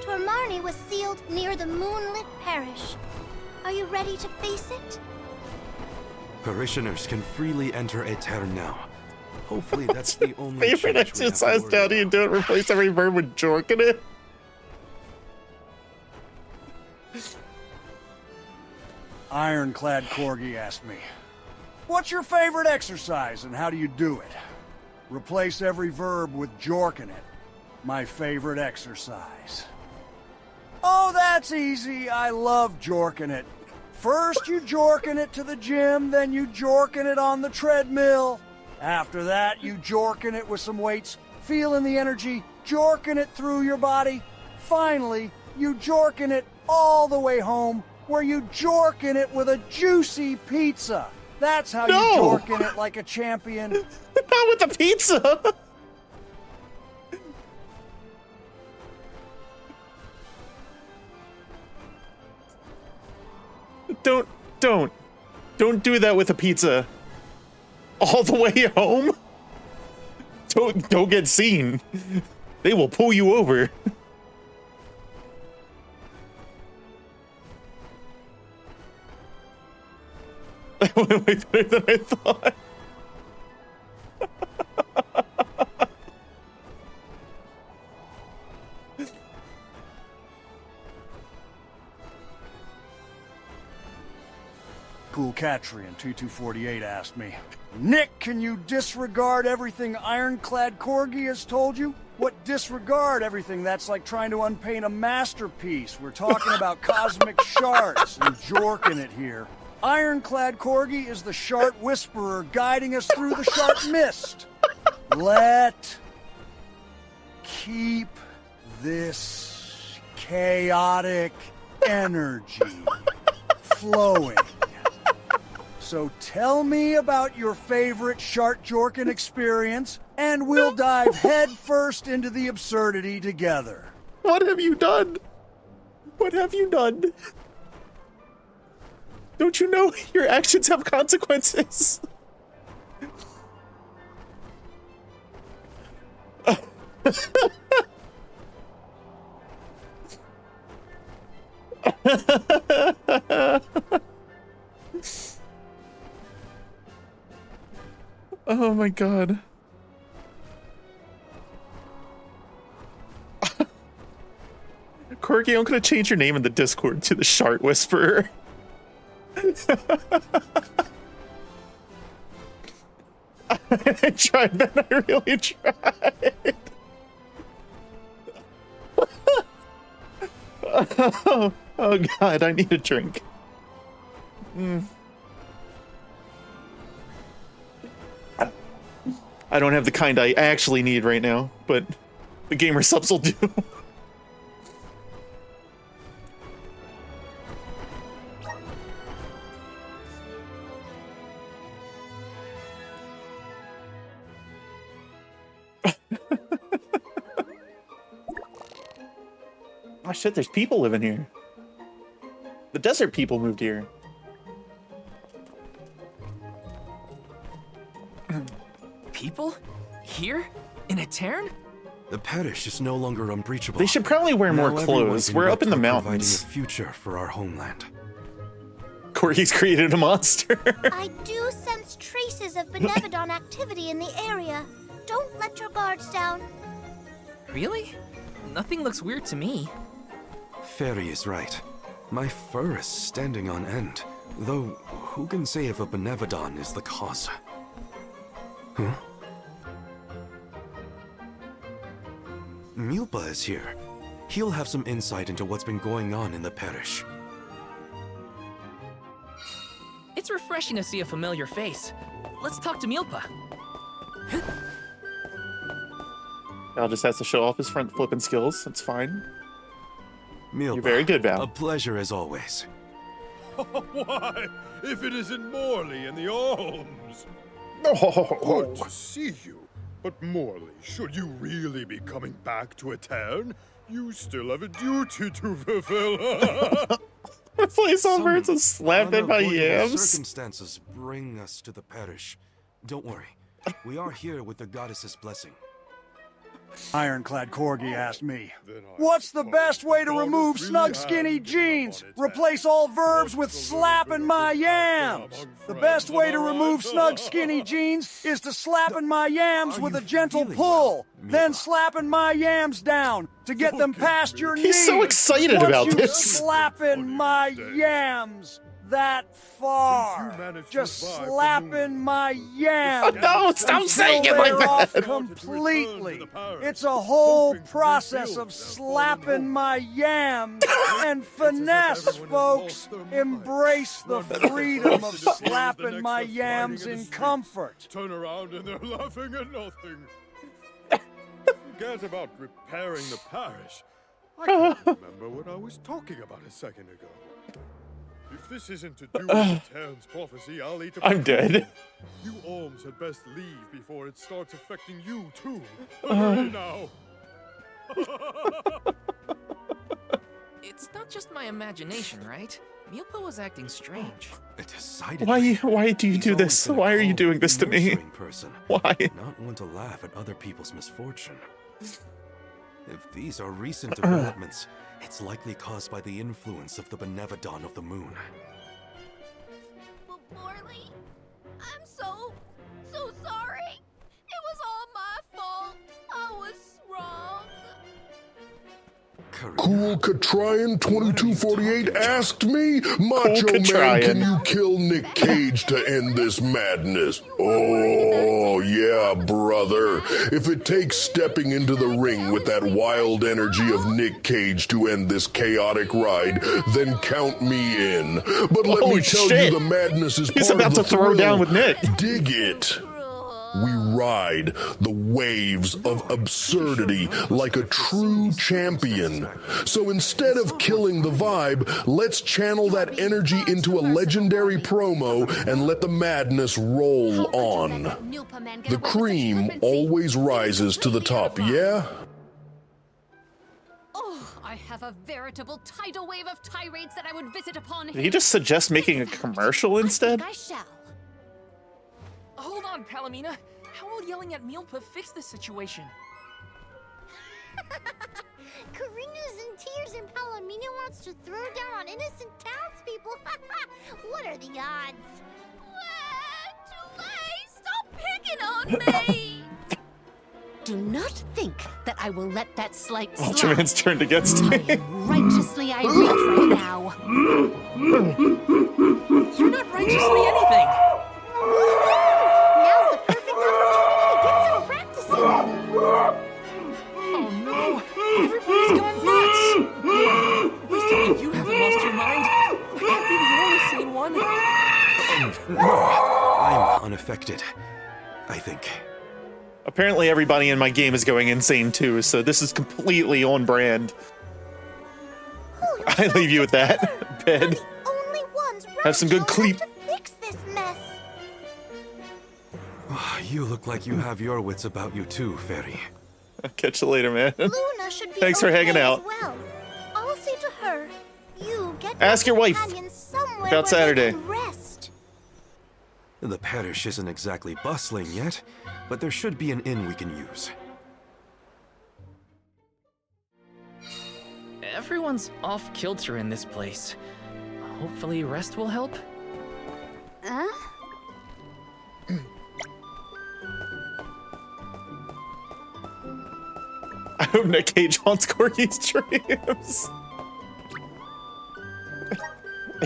Tormarni was sealed near the moonlit parish. Are you ready to face it? Parishioners can freely enter Aetern now. Hopefully that's the only Favorite change we have to exercise worry down, you do it, replace every verb with jork in it. Ironclad Corgi asked me, what's your favorite exercise and how do you do it? Replace every verb with jork in it. My favorite exercise. Oh, that's easy. I love jorking it. First you jorking it to the gym, then you jorking it on the treadmill. After that, you jorking it with some weights, feeling the energy, jorking it through your body. Finally, you jorking it all the way home, where you jorking it with a juicy pizza. That's how you jorking it like a champion. Not with the pizza. Don't do that with a pizza. All the way home? Don't get seen. They will pull you over. That went way better than I thought. Cool Catrian 2248 asked me, Nick, can you disregard everything Ironclad Corgi has told you? What disregard everything? That's like trying to unpaint a masterpiece. We're talking about cosmic shards and jorking it here. Ironclad Corgi is the Shart Whisperer guiding us through the Shart Mist. Keep this chaotic energy flowing. So tell me about your favorite Shart Jorkin experience, and we'll dive headfirst into the absurdity together. What have you done? What have you done? Don't you know your actions have consequences? Oh my god. Corgi, I'm gonna change your name in the Discord to the Shart Whisperer. I tried, man. I really tried. Oh god, I need a drink. I don't have the kind I actually need right now, but the gamer subs will do. Oh shit, there's people living here. The desert people moved here. People? Here? In a cairn? The parish is no longer unbreachable. They should probably wear more Now everyone clothes. can We're work up in the toward mountains. providing a future for our homeland. Corky's created a monster. I do sense traces of Benevodon activity in the area. Don't let your guards down. Really? Nothing looks weird to me. Fairy is right. My fur is standing on end. Though, who can say if a Benevodon is the cause? Huh? Milpa is here. He'll have some insight into what's been going on in the parish. It's refreshing to see a familiar face. Let's talk to Milpa. Val just has to show off his front flipping skills. That's fine. Milpa, You're very good, Val. A pleasure as always. Why, if it isn't Morley and the Olms? Good to see you. But Morley, should you really be coming back to a town, you still have a duty to fulfill. Replace all birds and slap them by Unavoidable yams. circumstances bring us to the parish. Don't worry. We are here with the goddess's blessing. Ironclad Corgi asked me, what's the best way to remove snug skinny jeans? Replace all verbs with slapping my yams. The best way to remove snug skinny jeans is to slapping my yams with a gentle pull, then slapping my yams down to get them past your knees. He's so excited about Once this. you slapping my yams that far, just slapping my yams. No, stop saying it like until they're that. off completely. It's a whole process of slapping my yams and finesse, folks. Embrace the freedom of slapping my yams in comfort. Turn around and they're laughing at nothing. Forget about repairing the parish. I can't remember what I was talking about a second ago. If this isn't to do with the town's prophecy, I'll eat a I'm dead. You Olms had best leave before it starts affecting you, too. Hurry now. It's not just my imagination, right? Milpa was acting strange. Why do you do this? Why are you doing this to me? Person, Why? Not one to laugh at other people's misfortune. If these are recent developments, it's likely caused by the influence of the Benevodon of the moon. Morley, I'm so sorry. It was all my fault. I was wrong. Cool Katrian 2248 asked me, Macho Man, can you kill Nick Cage to end this madness? Oh, yeah, brother. If it takes stepping into the ring with that wild energy of Nick Cage to end this chaotic ride, then count me in. But let me tell you, the madness is He's part about of the to throw down with Nick. Dig it. We ride the waves of absurdity like a true champion. So instead of killing the vibe, let's channel that energy into a legendary promo and let the madness roll on. The cream always rises to the top, yeah? Oh, I have a veritable tidal wave of tirades that I would visit upon. Did he just suggest making a commercial instead? I shall. Hold on, Palomina. How will yelling at Milpa fix this situation? Karina's in tears and Palomina wants to throw down on innocent townspeople. What are the odds? Stop picking on me! Do not think that I will let that slight slide. Ultraman's turned against me. Righteously irate right now. You're not righteously anything. Now's the perfect opportunity to get some practice in. Oh no! Everybody's gone nuts! At least you haven't lost your mind. I can't be the only sane one. No, I'm unaffected, I think. Apparently everybody in my game is going insane too, so this is completely on brand. I leave you with that, bed. Only ones Have some good sleep. fix this mess. You look like you have your wits about you too, Fairy. I'll catch you later, man. Luna should be Thanks for okay hanging out. as well. I'll Ask your wife about Saturday. Rest. The parish isn't exactly bustling yet, but there should be an inn we can use. Everyone's off kilter in this place. Hopefully rest will help. I hope Nick Cage haunts Corky's dreams.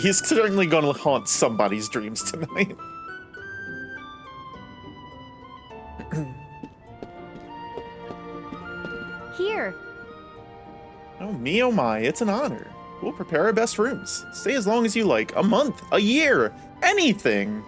He's certainly going to haunt somebody's dreams tonight. Here. Oh, me, oh my, it's an honor. We'll prepare our best rooms. Stay as long as you like. A month, a year, anything.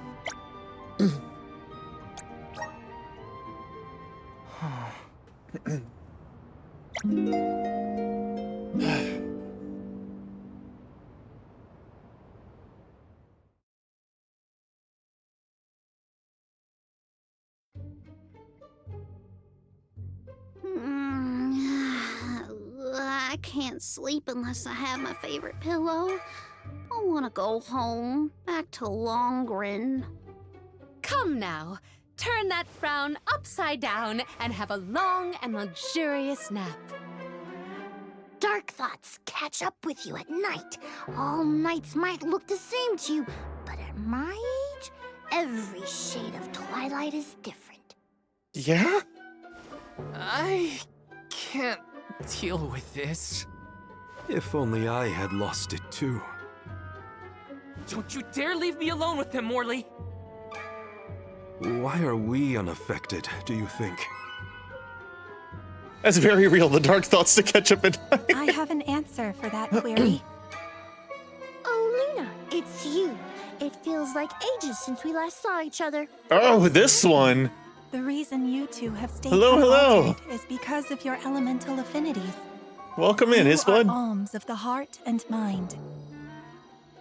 I can't sleep unless I have my favorite pillow. I want to go home, back to Longren. Come now, turn that frown upside down and have a long and luxurious nap. Dark thoughts catch up with you at night. All nights might look the same to you, but at my age, every shade of twilight is different. Yeah? I can't deal with this. If only I had lost it too. Don't you dare leave me alone with him, Morley. Why are we unaffected, do you think? That's very real, the dark thoughts to catch up at night. I have an answer for that query. Oh, Luna, it's you. It feels like ages since we last saw each other. Oh, this one. The reason you two have stayed Hello. unaltered is because of your elemental affinities. Welcome in, his blood. Alms of the heart and mind.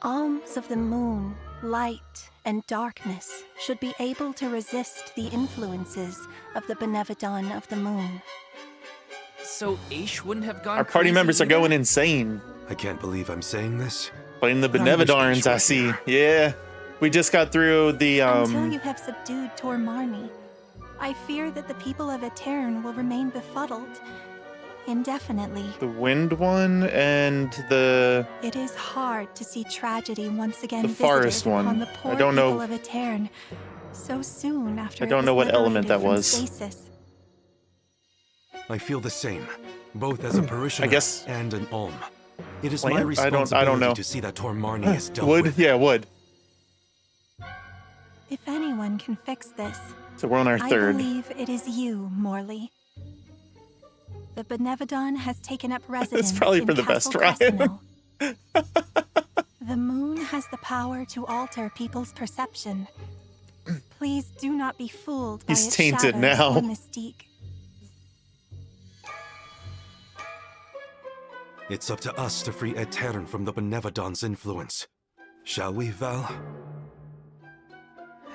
Alms of the moon, light, and darkness should be able to resist the influences of the Benevodon of the moon. So Aish wouldn't have gone Our party crazy members are either? going insane. I can't believe I'm saying this. Playing the Benevodons, I see. Yeah. We just got through the, Until you have subdued Tormarni, I fear that the people of Etern will remain befuddled indefinitely. the wind one and the... It is hard to see tragedy once again The visited forest one. upon the poor I don't know- people of Etern so soon after I don't it know was what element liberated that from was. stasis. I feel the same, both as a parishioner guess- and an alm. It is Plant? my I responsibility don't know. to see that Tormarni is dealt Wood? with. Yeah, wood. If anyone can fix this, So we're on our I third. believe it is you, Morley. The Benevodon has taken up residence probably in for the Castle best, Ryan. Cressino. The moon has the power to alter people's perception. Please do not be fooled by He's its tainted shadows now. or mystique. It's up to us to free Etern from the Benevodon's influence. Shall we, Val?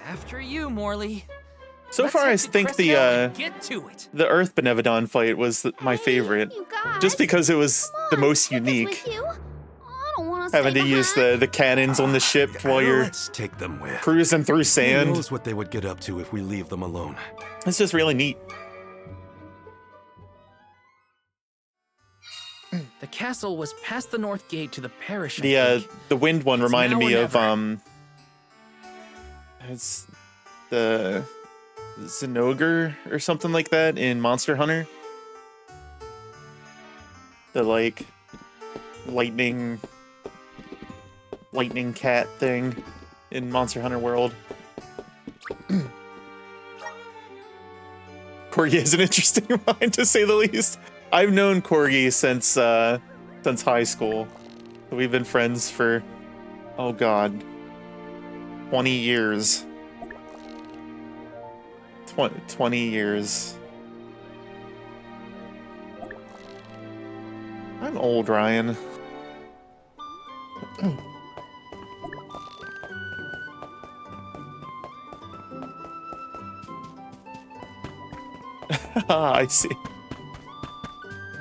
After you, Morley. So Let's far, I head to think Cressino and the get to it. Earth Benevodon fight was my favorite. Just because it was the most unique. I don't want to Having to use the cannons on the ship while you're Let's take them with. cruising through Who sand. knows what they would get up to if we leave them alone? It's just really neat. The castle was past the north gate to the parish. I think. The wind one reminded now me or of it's the Zinogre or something like that in Monster Hunter. The like lightning cat thing in Monster Hunter World. Corgi is an interesting mind to say the least. I've known Corgi since high school. We've been friends for, oh god, 20 years. 20 years. I'm old, Ryan. I see.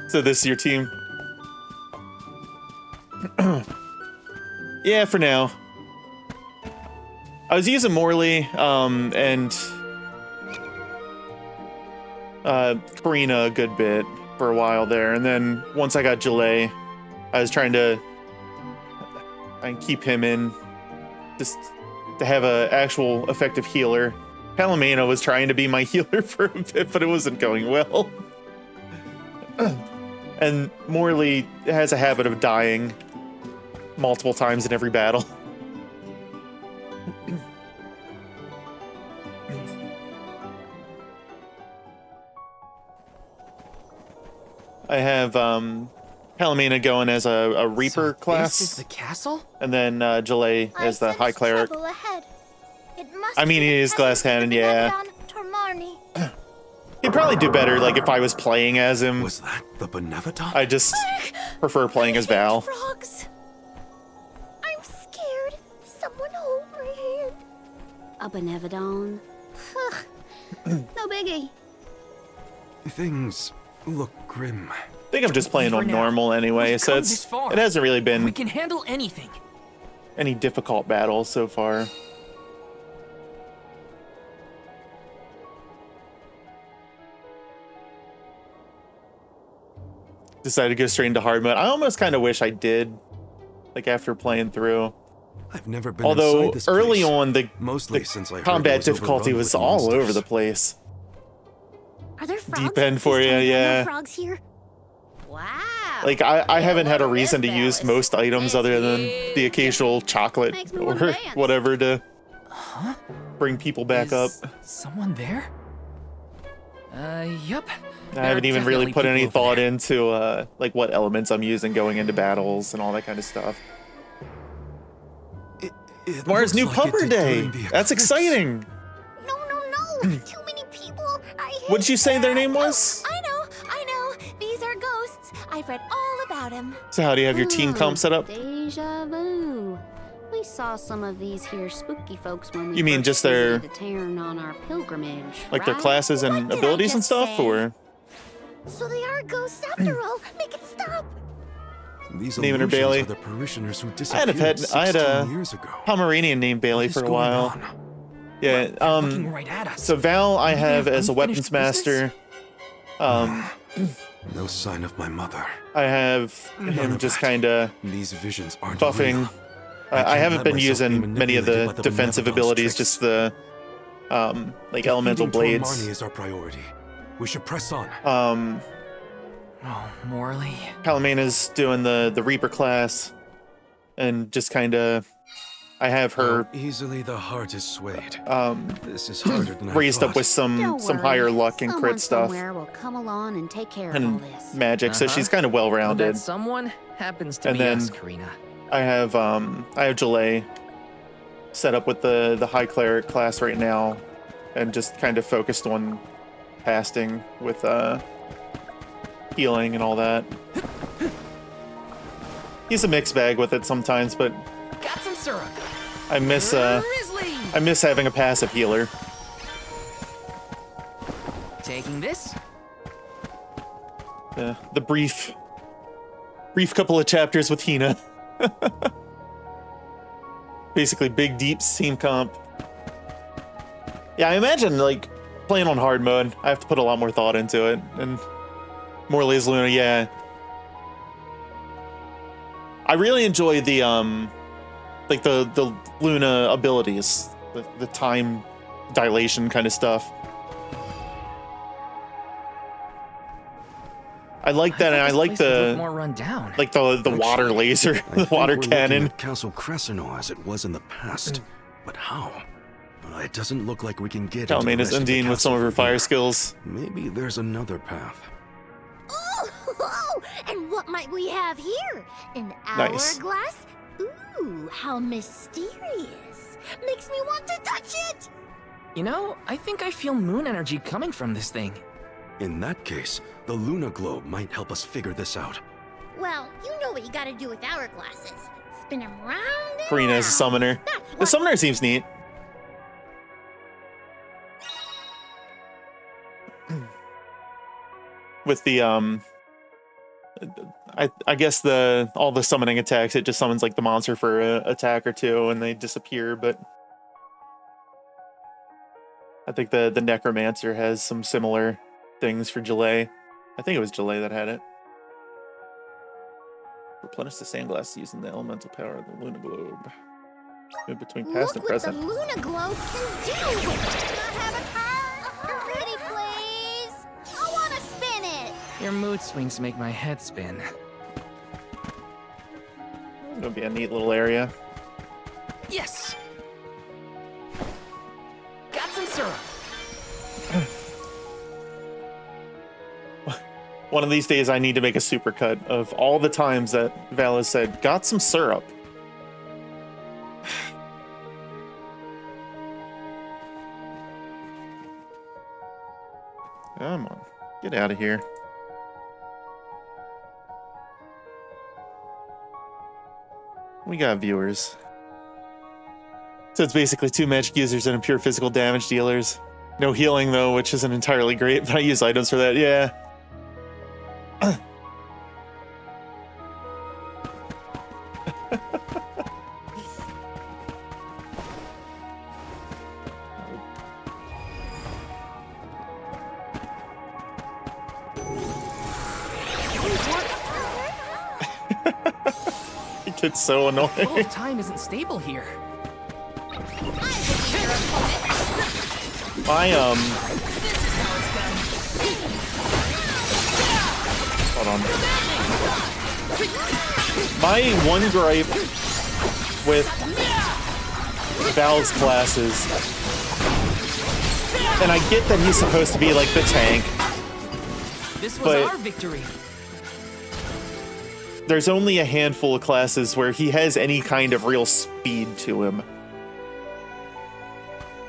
So this is your team? Yeah, for now. I was using Morley, and Karina a good bit for a while there, and then once I got Jaleigh, I was trying to keep him in, just to have a actual effective healer. Palomino was trying to be my healer for a bit, but it wasn't going well. And Morley has a habit of dying multiple times in every battle. I have Palomino going as a Reaper class. This is the castle? And then Jaleigh as the High Cleric. Ahead. It must I mean, he is glass cannon, yeah. He'd probably do better, like, if I was playing as him. Was that the Benevodon? I just prefer playing as Val. Frogs. I'm scared. Someone hold my hand. A Benevodon? No biggie. Things look grim. I think I'm just playing on normal anyway, so it hasn't really been We can handle anything. any difficult battles so far. Decided to go straight into hard mode. I almost kind of wish I did, like after playing through. I've never been Although inside this early place, on the mostly since I heard combat it was difficulty overrun was with all monsters. over the place. Are there frogs? Deep end for you, yeah. Frogs here? Wow. Like I haven't had a reason to use most items other than the occasional chocolate or whatever to bring people back up. Someone there? Yup. I haven't even really put any thought into like what elements I'm using going into battles and all that kind of stuff. Tomorrow's new Pumper Day. That's exciting. No. Too many people. What'd you say their name was? I know. These are ghosts. I've read all about them. So how do you have your team comp set up? Deja vu. We saw some of these here spooky folks when we You mean first just their- visited the Tarn on our pilgrimage, Like their right? classes and abilities and stuff, or So they are ghosts after all. Make it stop. These Naming her illusions Bailey. are the parishioners who I had disappeared a pet. I had 16 a years ago. Pomeranian named Bailey for a going while. on? Yeah. looking right at us. So Val, I Maybe have they have as a weapons unfinished business? master. No sign of my mother. I have None him of just that. kind of These visions aren't buffing. real. I can't haven't let been myself be using many of the manipulated by the defensive Benevolon's abilities, tricks. just the like elemental Defeating blades. Tormarni is our priority. We should press on. Oh, Morley. Palomena's doing the Reaper class, and just kind of, I have her How easily the heart is swayed. um This is harder than I raised up thought. with some Don't worry. higher luck and Someone crit stuff somewhere will come along and take care of and all this. magic, so she's kind of well But rounded. that someone happens to And be then- us, Karina. I have Jaleigh set up with the High Cleric class right now, and just kind of focused on casting with healing and all that. He's a mixed bag with it sometimes, but Got some syrup. I miss having a passive healer. Taking this. The brief couple of chapters with Hina. Basically, big deep team comp. Yeah, I imagine like playing on hard mode, I have to put a lot more thought into it. And Morley's Luna, yeah. I really enjoy the like the Luna abilities, the time dilation kind of stuff. I like that, and I like More run down. like the water laser, I the think water we're looking cannon. at Castle Cresceno as it was in the past. But how? It doesn't look like we can get into the Palomena's rest of the Undine with some of castle her from fire here. skills. Maybe there's another path. Oh, and what might we have here? An Nice. hourglass? Ooh, how mysterious. Makes me want to touch it. You know, I think I feel moon energy coming from this thing. In that case, the Luna Globe might help us figure this out. Well, you know what you gotta do with hourglasses. Spin them round and Karina as a round. summoner. That's The what- summoner seems neat. With the I guess all the summoning attacks, it just summons like the monster for an attack or two and they disappear, but I think the Necromancer has some similar things for Gelée. I think it was Gelée that had it. Replenish the sandglass using the elemental power of the Luna Globe. Move between past and present. Look what the Luna Globe can do! Can I have a turn? Pretty please! I want to spin it! Your mood swings make my head spin. It'll be a neat little area. Yes! Got some syrup! One of these days I need to make a supercut of all the times that Val has said, got some syrup. Come on, get out of here. We got viewers. So it's basically 2 magic users and a pure physical damage dealers. No healing though, which isn't entirely great, but I use items for that, yeah. It's so annoying. The flow of time isn't stable here. Hold on. My one gripe with Val's classes, and I get that he's supposed to be like the tank, This was but our victory. there's only a handful of classes where he has any kind of real speed to him.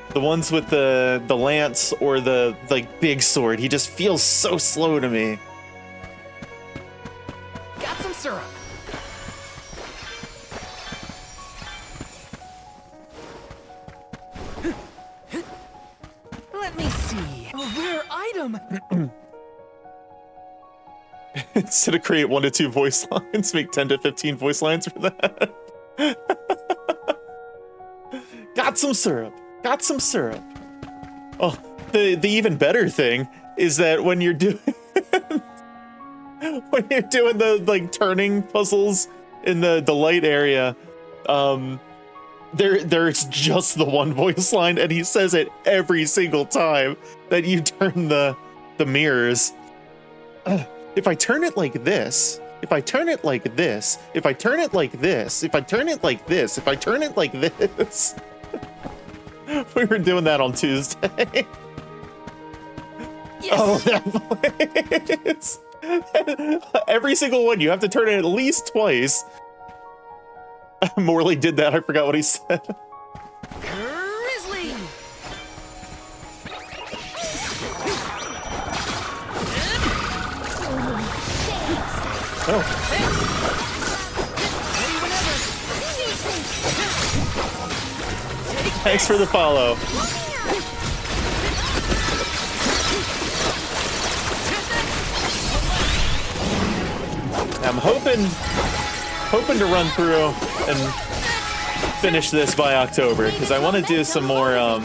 The ones with the lance or the like big sword, he just feels so slow to me. Got some syrup. Let me see. A rare item. Instead of create 1 to 2 voice lines, make 10 to 15 voice lines for that. Got some syrup. Got some syrup. Oh, the even better thing is that when you're doing the like turning puzzles in the light area, there's just the one voice line, and he says it every single time that you turn the mirrors. If I turn it like this, if I turn it like this, if I turn it like this, if I turn it like this, if I turn it like this. We were doing that on Tuesday. Yes. Oh, that voice. Every single one, you have to turn it at least twice. Morley did that, I forgot what he said. Grizzly. Oh. Thanks for the follow. I'm hoping to run through and finish this by October, because I want to do some more, I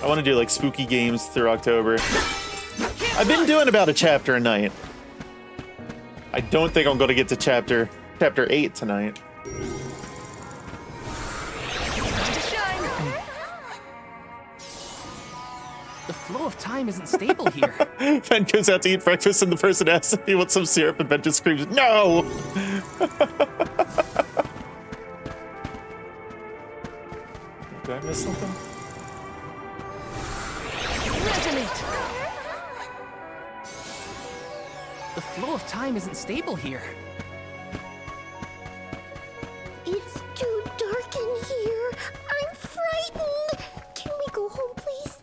want to do like spooky games through October. I've been doing about a chapter a night. I don't think I'm going to get to chapter 8 tonight. The flow of time isn't stable here. Ben goes out to eat breakfast and the person asks if he wants some syrup and Ben just screams, "No!" Did I miss something? Resonate. The flow of time isn't stable here. It's too dark in here. I'm frightened. Can we go home, please?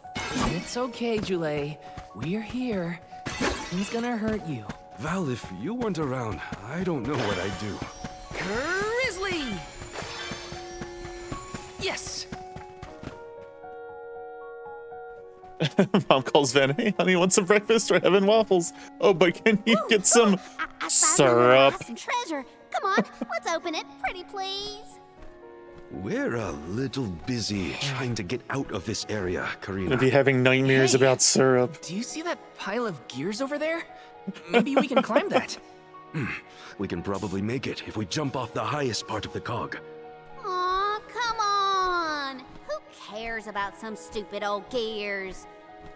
It's okay, Gelée. We're here. Nothing's gonna hurt you. Val, if you weren't around, I don't know what I'd do. Grizzly! Yes! Mom calls Van. Hey, honey, want some breakfast? We're having waffles. Oh, but can you get some syrup? Some treasure. Come on, let's open it, pretty please. We're a little busy trying to get out of this area, Karina. Gonna be having nightmares Hey. about syrup. Do you see that pile of gears over there? Maybe we can climb that. We can probably make it if we jump off the highest part of the cog. Aw, come on. Who cares about some stupid old gears?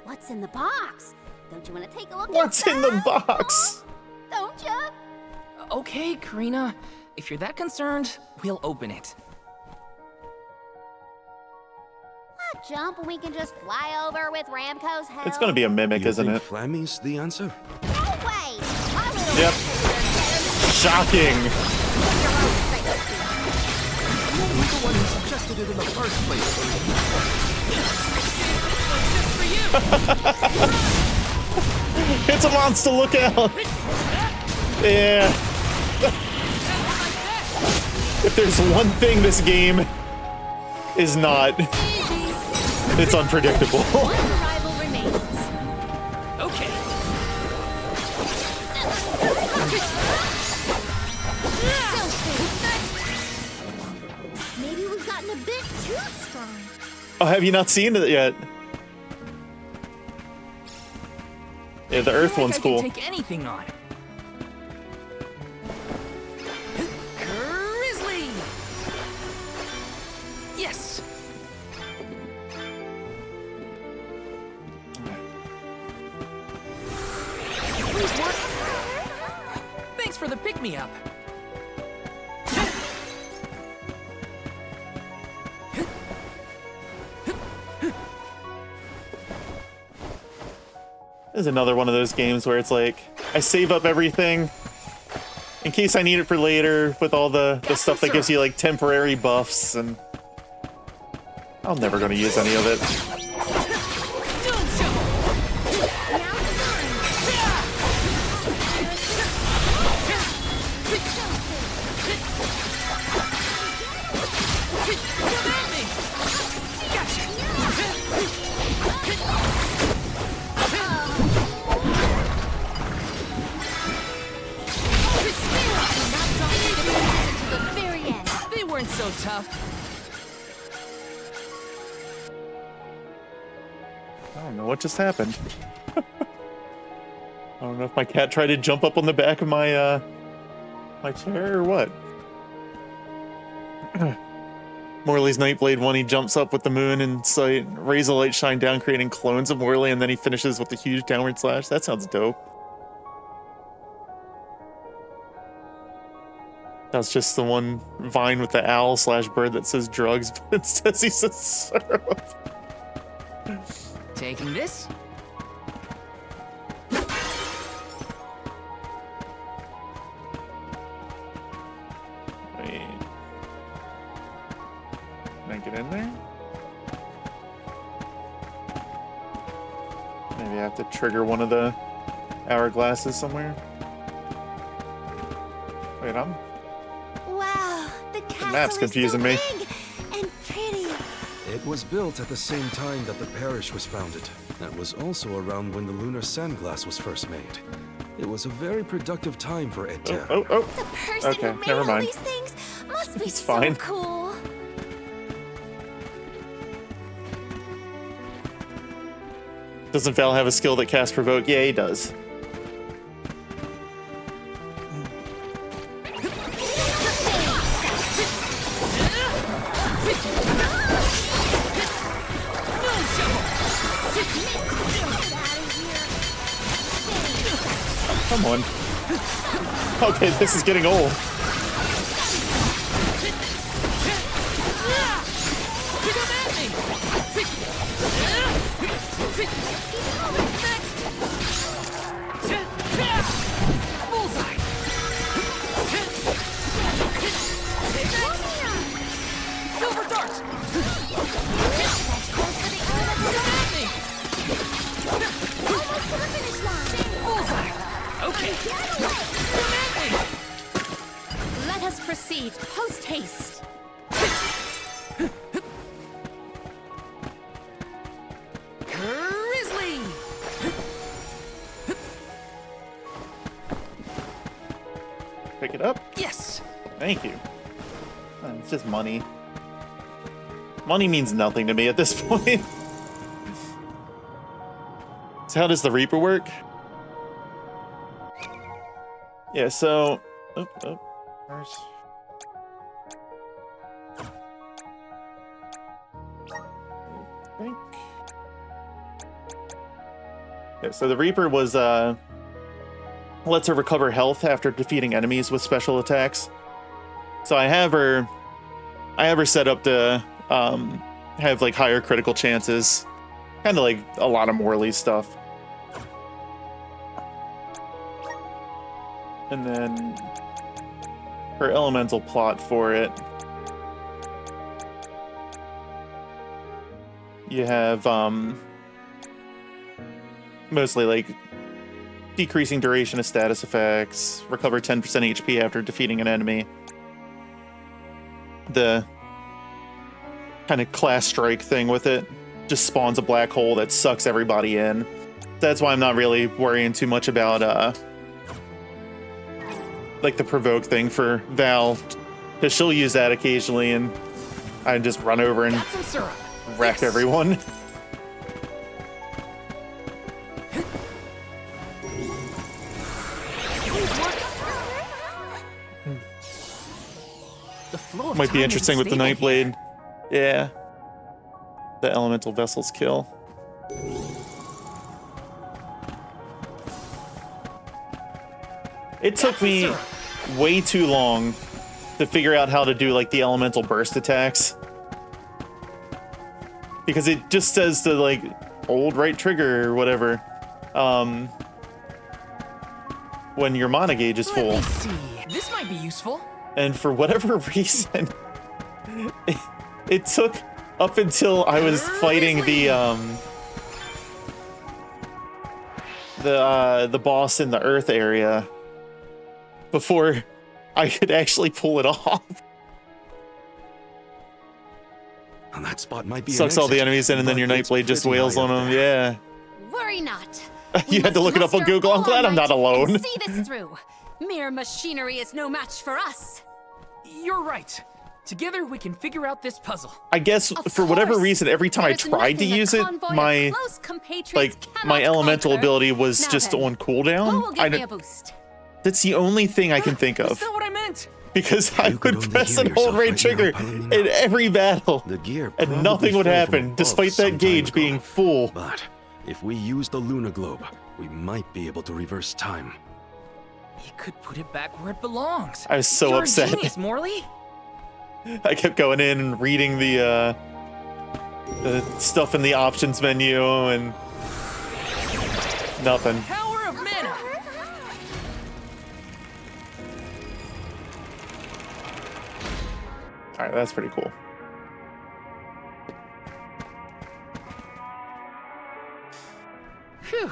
What's in the box? Don't you want to take a look What's in the box? Don't you? Okay, Karina. If you're that concerned, we'll open it. A jump and we can just fly over with Ramco's help. It's gonna be a mimic, isn't it? Flammy's the answer? No way! My little Yep. Shocking. You're the one who suggested it in the first place. It's a monster, look out! Yeah. If there's one thing this game is not, it's unpredictable. Rival remains. Okay. Maybe we've gotten a bit too strong. Oh, have you not seen it yet? Yeah, the Earth one's I can cool. take anything on. Grizzly! Yes! Please work. Thanks for the pick-me-up. This is another one of those games where it's like, I save up everything in case I need it for later with all the stuff that gives you like temporary buffs, and I'm never going to use any of it. They weren't so tough. I don't know what just happened. I don't know if my cat tried to jump up on the back of my my chair or what. Morley's Nightblade one, he jumps up with the moon in sight, rays of light shine down, creating clones of Morley, and then he finishes with a huge downward slash. That sounds dope. That's just the one vine with the owl slash bird that says drugs, but it says he says syrup. Taking this? Wait. Can I get in there? Maybe I have to trigger one of the hourglasses somewhere. Wait, Wow, the castle map's confusing me. is so big and pretty. It was built at the same time that the parish was founded. That was also around when the lunar sandglass was first made. It was a very productive time for Ed Terra. Oh. The person Okay, who made never all mind. these things must be It's so fine. cool. Doesn't Val have a skill that casts Provoke? Yeah, he does. Come on. Okay, this is getting old. Silver dart! Bullseye! Okay. Let us proceed post haste. Grizzly! Pick it up. Yes. Thank you. It's just money. Money means nothing to me at this point. So how does the Reaper work? Yeah, so... Where's... I think... Yeah, so the Reaper was, lets her recover health after defeating enemies with special attacks. So I have her set up to, have, like, higher critical chances. Kind of like a lot of Morley stuff. And then her elemental plot for it. You have mostly like decreasing duration of status effects, recover 10% HP after defeating an enemy. The kind of class strike thing with it just spawns a black hole that sucks everybody in. That's why I'm not really worrying too much about like the provoke thing for Val, because she'll use that occasionally and I just run over and wreck everyone. The flow of Might be time interesting isn't with the stable here. Nightblade. Yeah. The elemental vessel's kill. It took me way too long to figure out how to do like the elemental burst attacks. Because it just says to like hold right trigger or whatever. When your mana gauge is full. Let me see. This might be useful. And for whatever reason, it took up until I was fighting the boss in the Earth area before I could actually pull it off. And that spot might be Sucks all the enemies in, and then your Nightblade just wails on them. Yeah. Worry not. You had to look it up on Google. I'm glad I'm not alone. See this through. Mere machinery is no match for us. You're right. Together we can figure out this puzzle. I guess for whatever reason, every time I tried to use it, my elemental ability was just on cooldown. That's the only thing I can think of. That's not what I meant. Because I would press and hold right trigger in every battle, and nothing would happen, despite that gauge being full. But if we use the Luna Globe, we might be able to reverse time. You could put it back where it belongs. I was so You're upset. A genius, Morley. I kept going in and reading the stuff in the options menu and nothing. Power of mana. All right, that's pretty cool. Phew,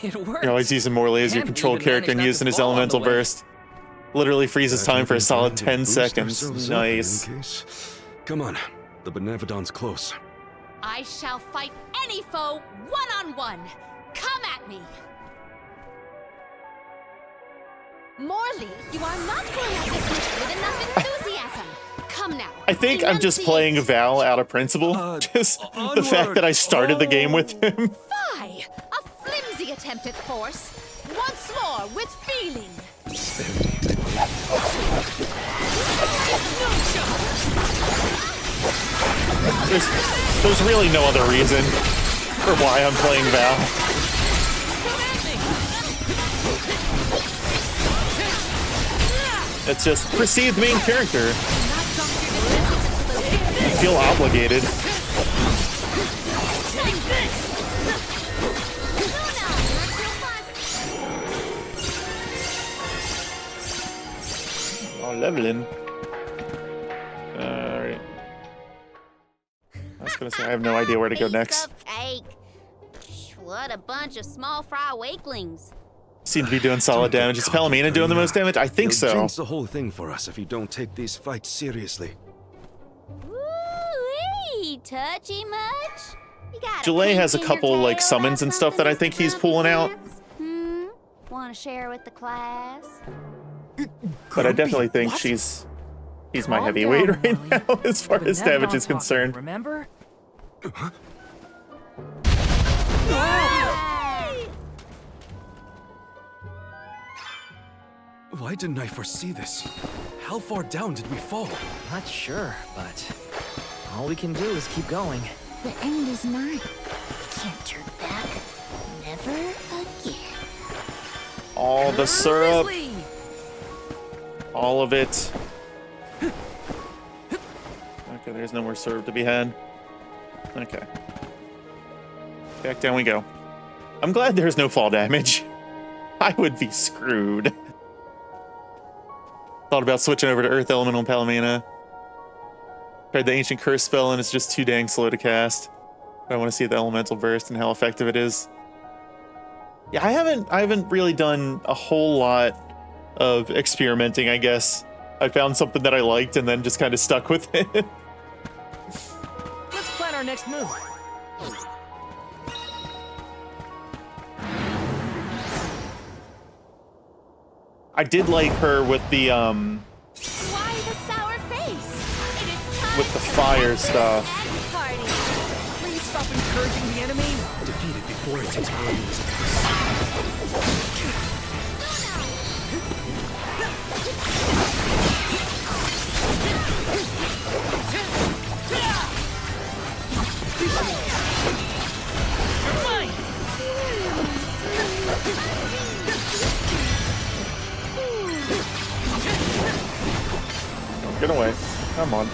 it worked. You're always using Morley as your control character and using his elemental burst. Literally freezes time for a solid 10 seconds. Nice. Come on, the Benevodon's close. I shall fight any foe one-on-one. Come at me. Morley, you are not going at this mission with enough enthusiasm. Come now. I think I'm just playing Val out of principle. Just the fact that I started the game with him. Fie! A flimsy attempt at force. Once more with feeling. There's really no other reason for why I'm playing Val. It's just perceived main character. I feel obligated. Oh, leveling. Alright. I was gonna say, I have no idea where to go next. Cake. What a bunch of small fry wakelings. Seem to be doing solid damage. Is Palomina doing the most damage? I think so. Jinx the whole thing for us if you don't take these fights seriously. Woo-wee, touchy much? You got Jolay has a couple like summons and stuff that I think he's pulling out. Want to share with the class? But I definitely think he's my heavyweight right now as far as damage is concerned. Remember? Why didn't I foresee this? How far down did we fall? Not sure, but all we can do is keep going. The end is nigh. Can't turn back. Never again. All the syrup. All of it. Okay, there's no more syrup to be had. Okay. Back down we go. I'm glad there's no fall damage. I would be screwed. Thought about switching over to Earth Elemental Palomina. Tried the Ancient Curse spell and it's just too dang slow to cast. I want to see the Elemental Burst and how effective it is. Yeah, I haven't really done a whole lot of experimenting, I guess. I found something that I liked and then just kind of stuck with it. Let's plan our next move. I did like her with the Why the sour face? It is time with the fire stuff. party. Please stop encouraging the enemy. Defeat it before it takes burdens. Get away. Come on.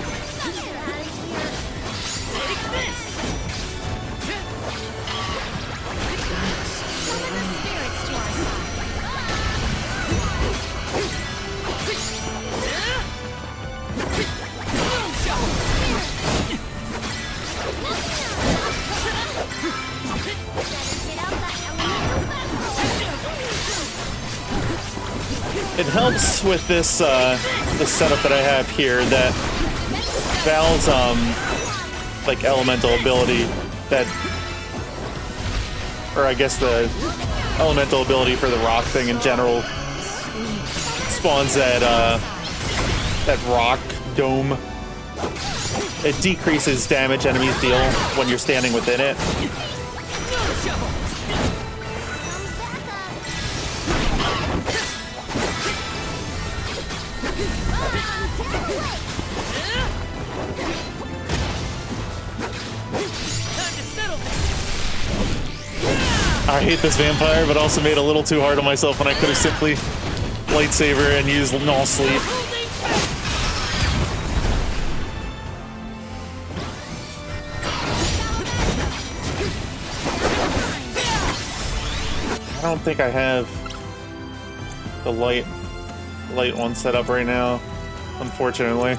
It helps with this the setup that I have here that Val's like elemental ability that, or I guess the elemental ability for the rock thing in general spawns that that rock dome. It decreases damage enemies deal when you're standing within it. I hate this vampire, but also made it a little too hard on myself when I could have simply lightsaber and used null sleep. I don't think I have the light one set up right now, unfortunately.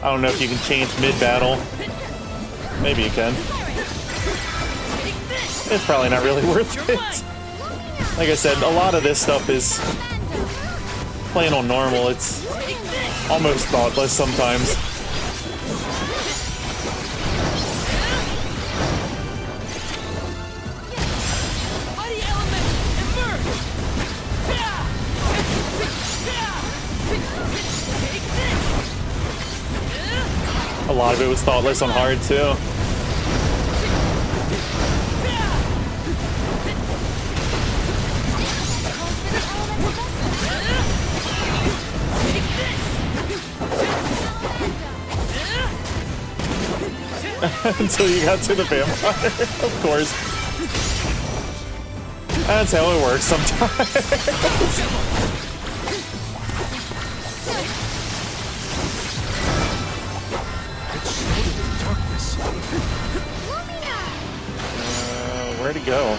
I don't know if you can change mid-battle. Maybe you can. It's probably not really worth it. Like I said, a lot of this stuff is playing on normal. It's almost thoughtless sometimes. A lot of it was thoughtless on hard too. Until you got to the vampire, of course. That's how it works sometimes. Where'd he go?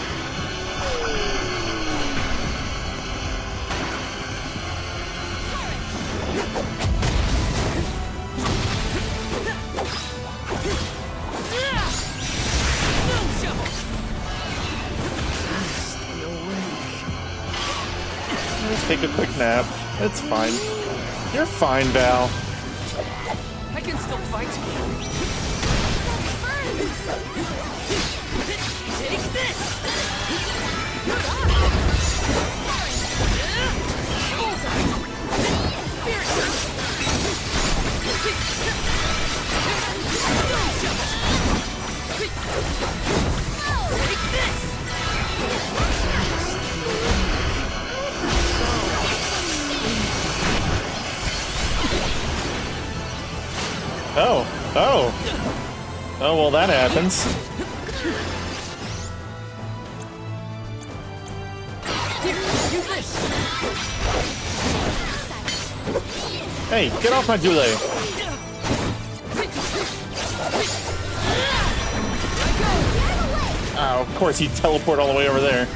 Let's take a quick nap. It's fine. You're fine, Val. I can still fight. Take this! Oh, oh. Oh, well, that happens. Hey, get off my Jule. Oh, of course he'd teleport all the way over there.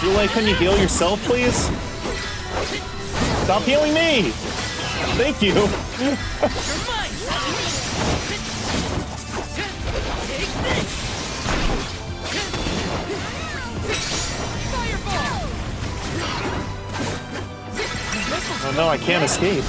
Jule, can you heal yourself, please? Stop healing me! Thank you! Oh no, I can't escape.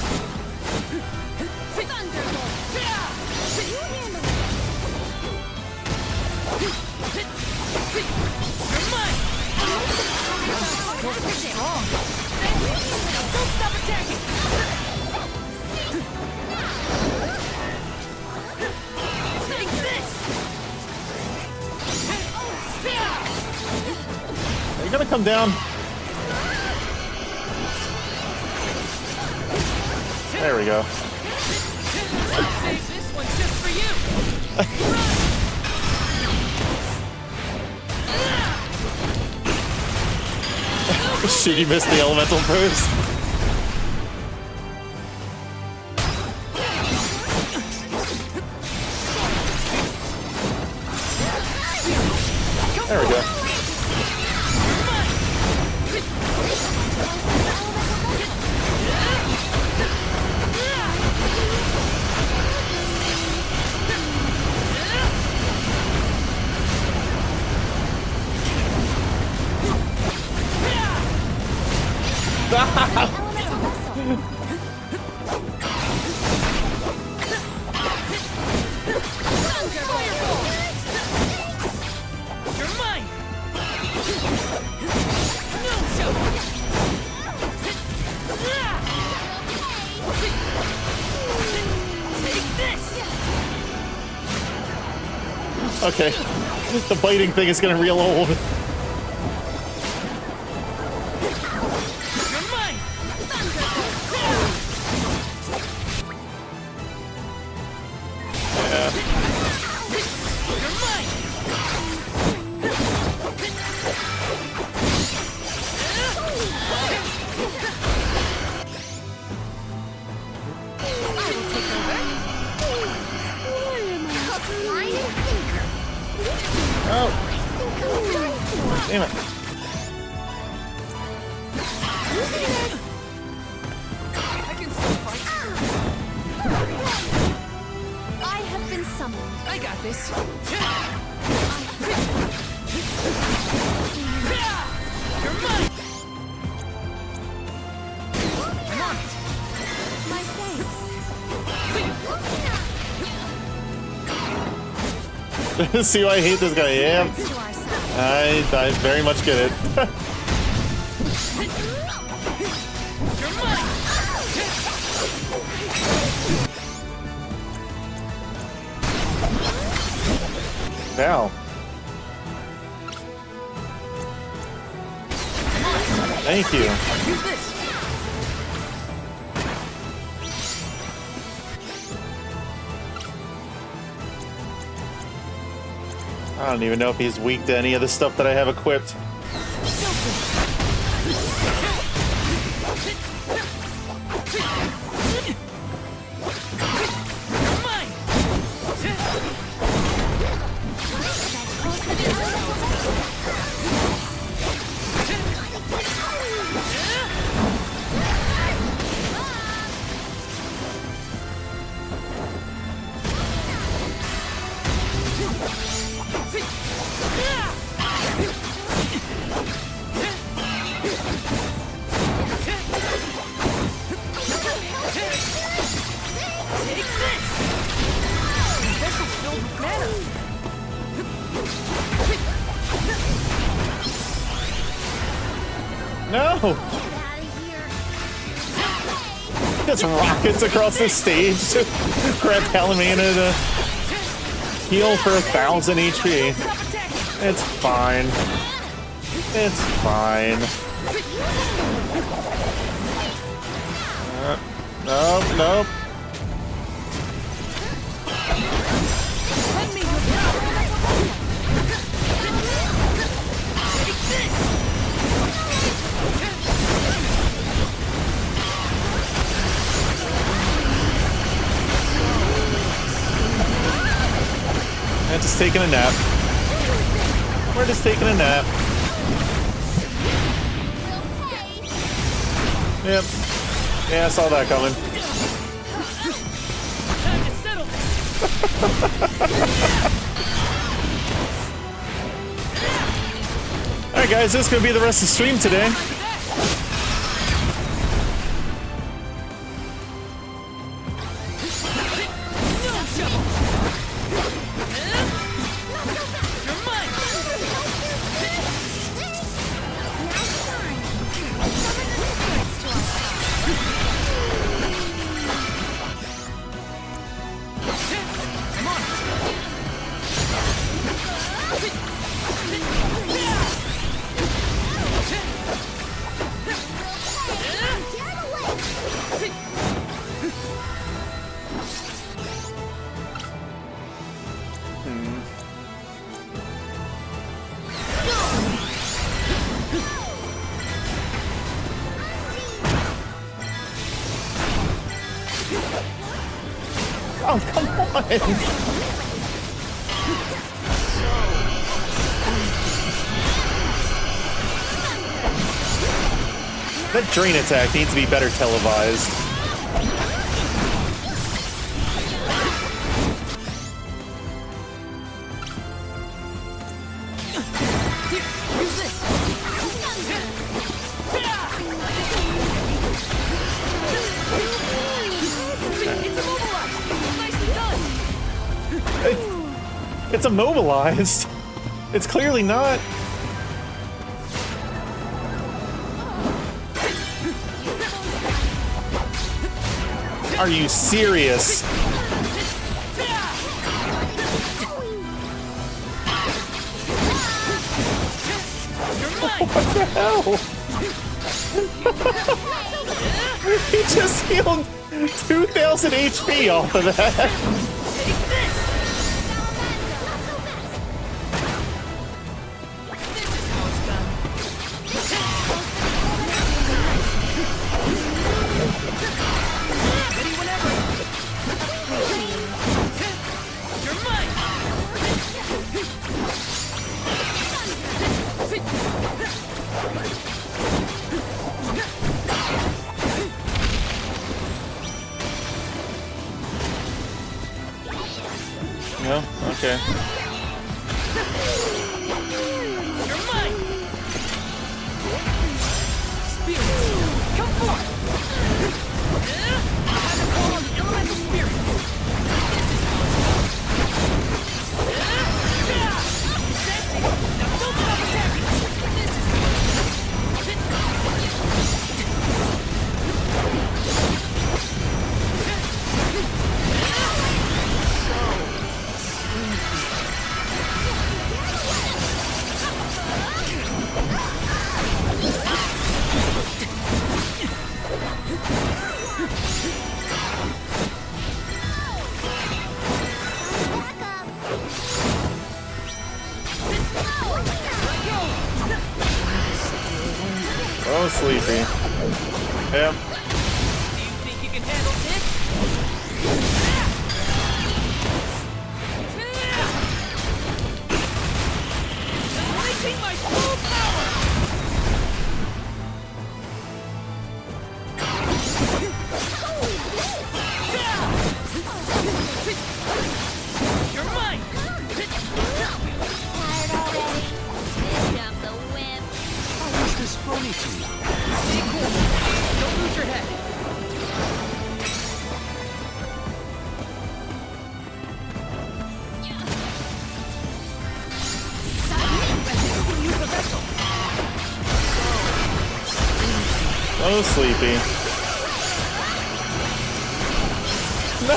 Are you gonna come down? There we go. Save this one just for you. Shit, you missed the elemental burst. There we go. Okay, the biting thing is getting real old. Damn it. I can still fight. I have been summoned. I got this. You're mine. I'm on it. My thanks. See why I hate this guy? Yeah. I very much get it. Now. Thank you. Use this. I don't even know if he's weak to any of the stuff that I have equipped. No! Just rockets across the stage to grab Palamena to heal for 1,000 HP. It's fine. It's fine. Nope. And just taking a nap. We're just taking a nap. Yep. Yeah, I saw that coming. Alright guys, this is gonna be the rest of the stream today. Oh, come on! That drain attack needs to be better televised. It's immobilized. It's clearly not. Are you serious? What the hell? He just healed 2,000 HP off of that. No? Okay. You're mine! Spirit, come forth! I have to call on the elemental spirit. This is how it's done. Sensing! Now don't stop attacking! This is Oh, sleepy. Yep. Do you think you can handle this? Unleashing my full power! You're mine! Tired already? This jump's a whip. How is this funny to you? Stay cool. Don't lose your head. Use the vessel. So sleepy. No!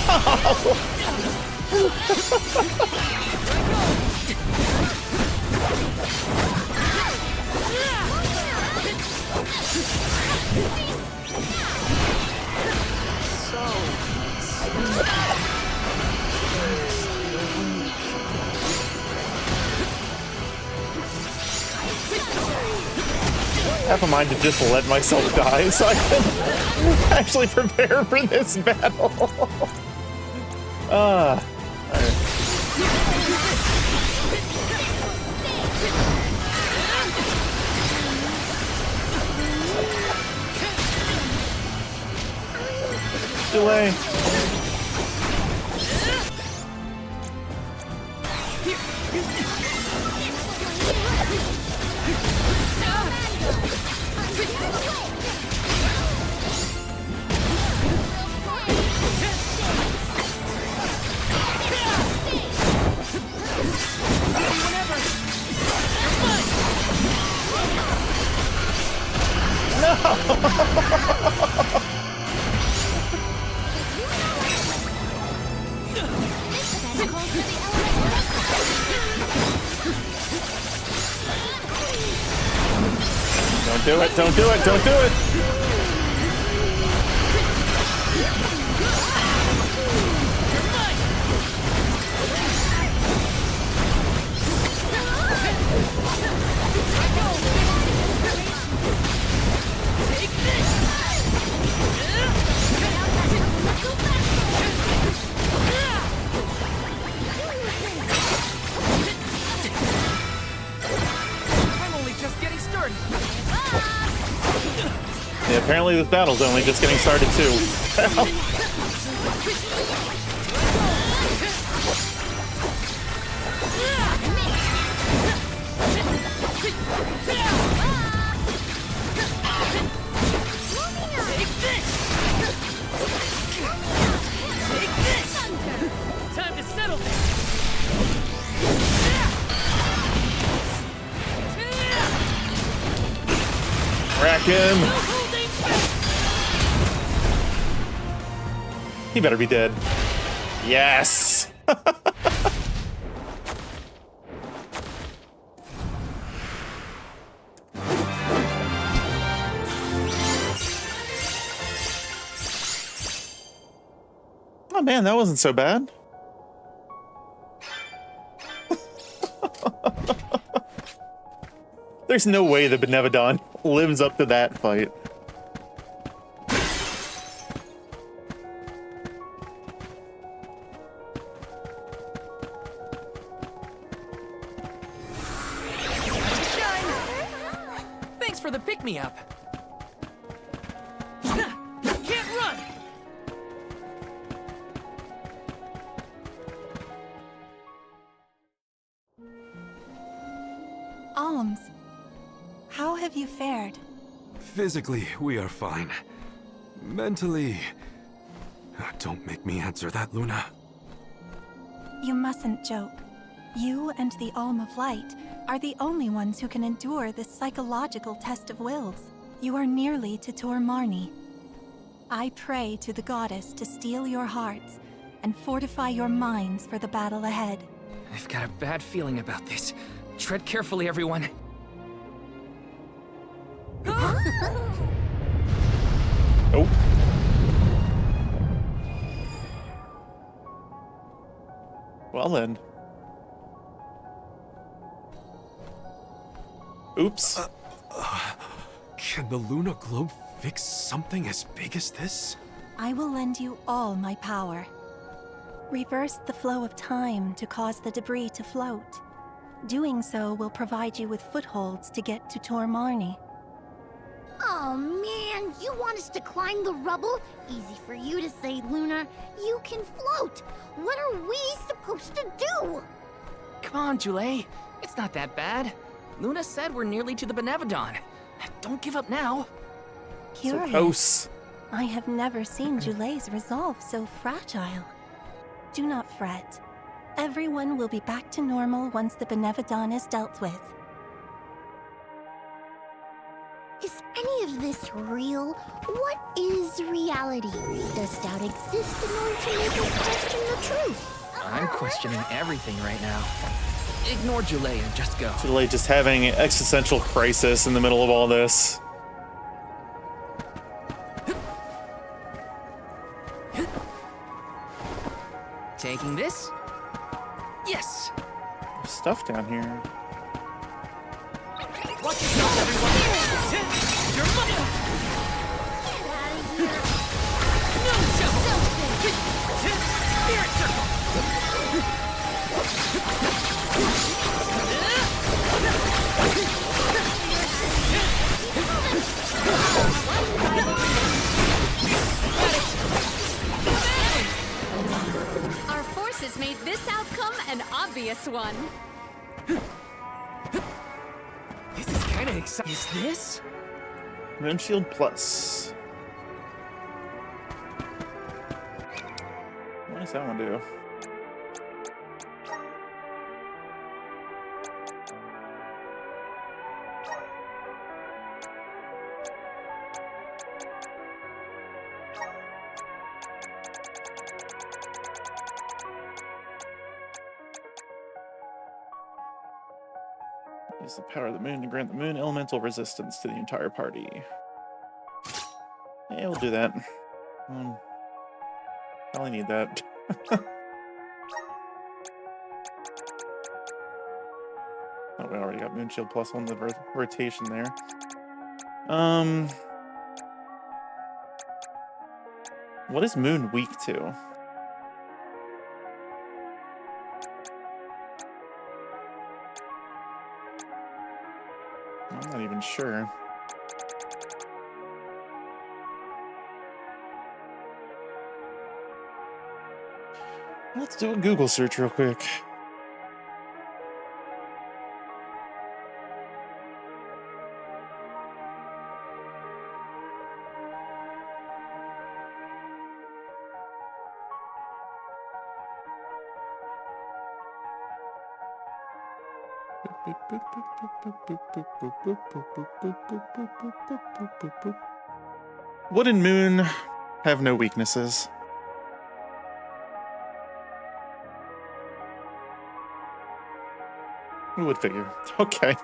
have a mind to just let myself die so I can actually prepare for this battle. Alright. Delay. Don't do it, don't do it, don't do it! Yeah, apparently this battle's only just getting started too. Time to settle this. Rack him. He better be dead. Yes. Oh man, that wasn't so bad. There's no way the Benevodon lives up to that fight. Thanks for the pick-me-up. Can't run. Alms, how have you fared? Physically, we are fine. Mentally... Don't make me answer that, Luna. You mustn't joke. You and the Alm of Light are the only ones who can endure this psychological test of wills. You are nearly to Tor Marni. I pray to the goddess to steel your hearts and fortify your minds for the battle ahead. I've got a bad feeling about this. Tread carefully, everyone. Nope. Well then. Oops. Can the Luna Globe fix something as big as this? I will lend you all my power. Reverse the flow of time to cause the debris to float. Doing so will provide you with footholds to get to Tor Marni. Oh man, you want us to climb the rubble? Easy for you to say, Luna. You can float. What are we supposed to do? Come on, Jule. It's not that bad. Luna said we're nearly to the Benevodon. Don't give up now. Curious. So close. I have never seen Jule's resolve so fragile. Do not fret. Everyone will be back to normal once the Benevodon is dealt with. Is any of this real? What is reality? Does doubt exist in order to make us question the truth? I'm questioning everything right now. Ignore Jule and just go. Jule just having an existential crisis in the middle of all this. Taking this? Yes! There's stuff down here. Watch yourself, everyone! Your mother! No shovel! Spirit circle! Our forces made this outcome an obvious one. This is kind of exciting. Is this? Moon Shield Plus. What does that one do? Use the power of the moon to grant the moon elemental resistance to the entire party. Yeah, we'll do that. Probably need that. Oh, we already got Moon Shield Plus on the rotation there. What is Moon weak to? I'm not even sure. Let's do a Google search real quick. Wood and Moon have no weaknesses. Who would figure? Okay.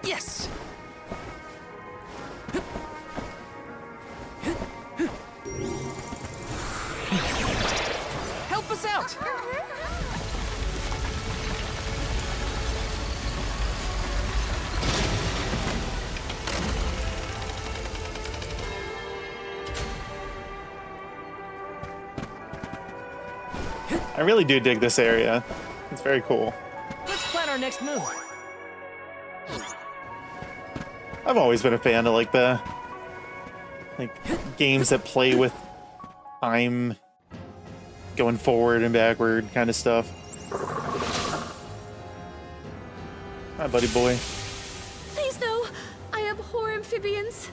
Yes! Help us out! I really do dig this area. It's very cool. Let's plan our next move. I've always been a fan of like games that play with time going forward and backward kind of stuff. Hi, buddy boy. Please no! I abhor amphibians.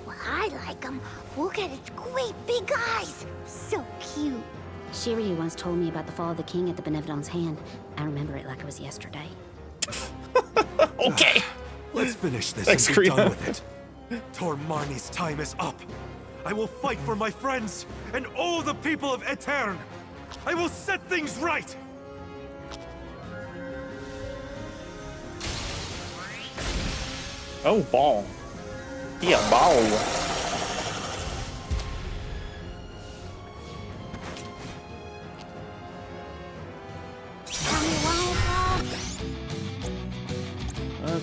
Well, I like them. Look at its great big eyes. So cute. Shiryu once told me about the fall of the king at the Benevodon's hand. I remember it like it was yesterday. Okay. Let's finish this Thanks, and be Karina. done with it. Tormarni's time is up. I will fight for my friends and all the people of Aetern. I will set things right. Oh, ball. Yeah, ball.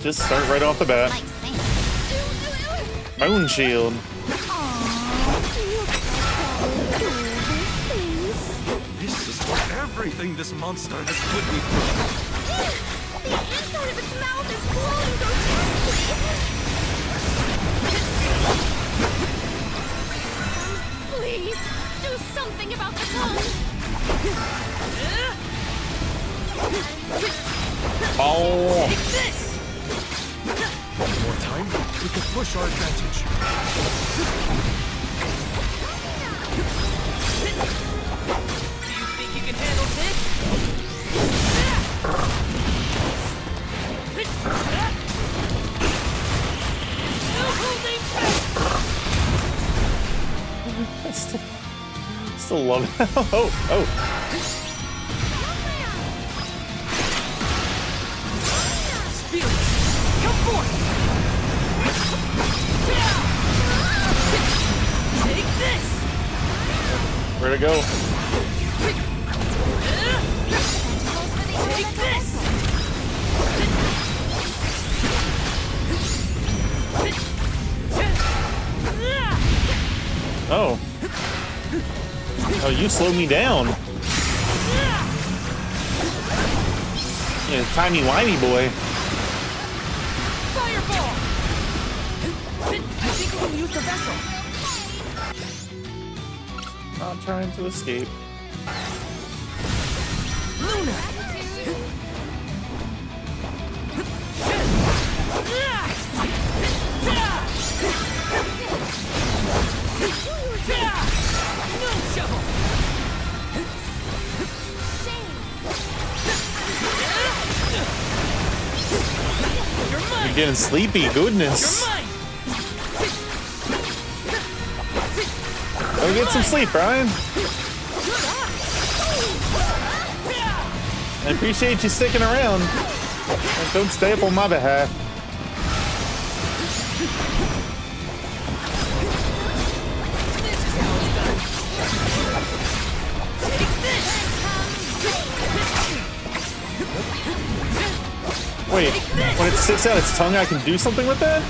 Just start right off the bat. Moon Shield. This is for everything this monster has put me through. The inside of its mouth is glowing grotesquely! Please, do something about the tongue! Oh. Take this! One more time, we can push our advantage. Do you think you can handle this? No holding back! Still love it. Oh. Spirit, come forth! Take this! Where'd it go? Take this! Oh. Oh, you slowed me down. Yeah, timey-wimey boy. Fireball! I think we can use the vessel. Not trying to escape. Luna! No shovel! You're getting sleepy, goodness. Go get some sleep, Brian. I appreciate you sticking around. And don't stay up on my behalf. Wait, when it sticks out its tongue, I can do something with that?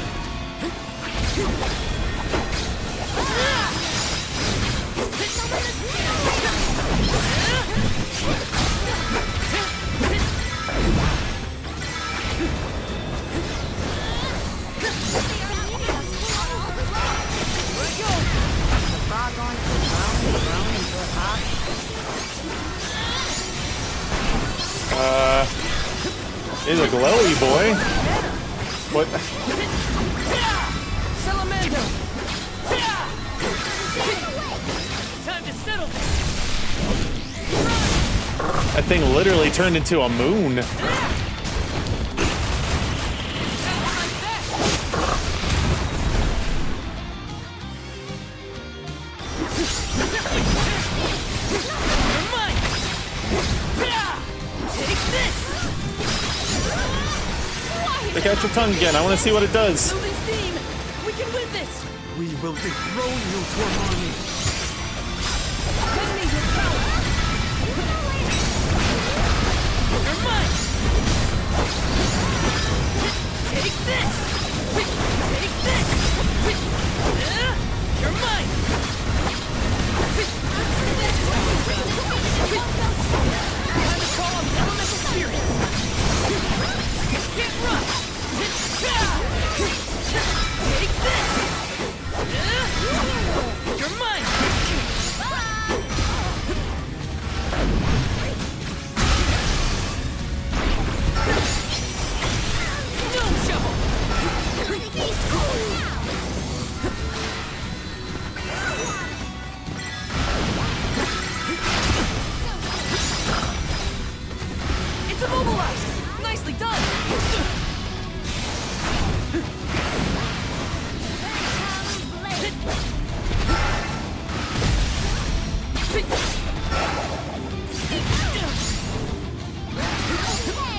He's a glowy boy. What? Salamando! Time to settle this. That thing literally turned into a moon. Take out your tongue again. I want to see what it does. Losing steam. We can win this. We will dethrone you, Tormani. Lend me your power. You're mine. Take this. Take this. You're mine. Time to call on the elemental spirit. Get rough. Take this! You're mine! No shovel! It's immobilized! Nicely done!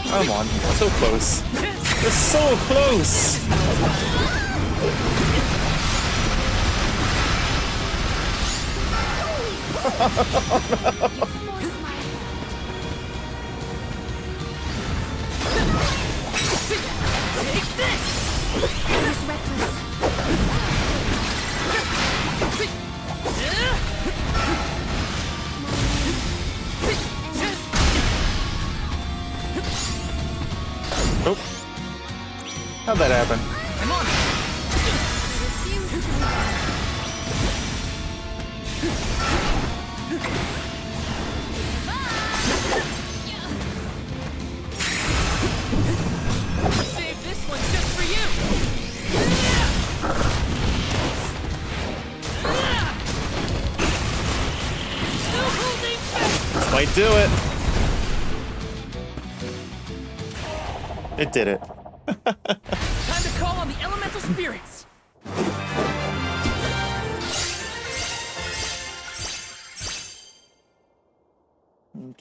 Come on, so close. We're so close. Take this! Oh. How'd that happen? I'm on it. Save this one just for you. Still holding back. This might do it. It did it. Time to call on the elemental spirits.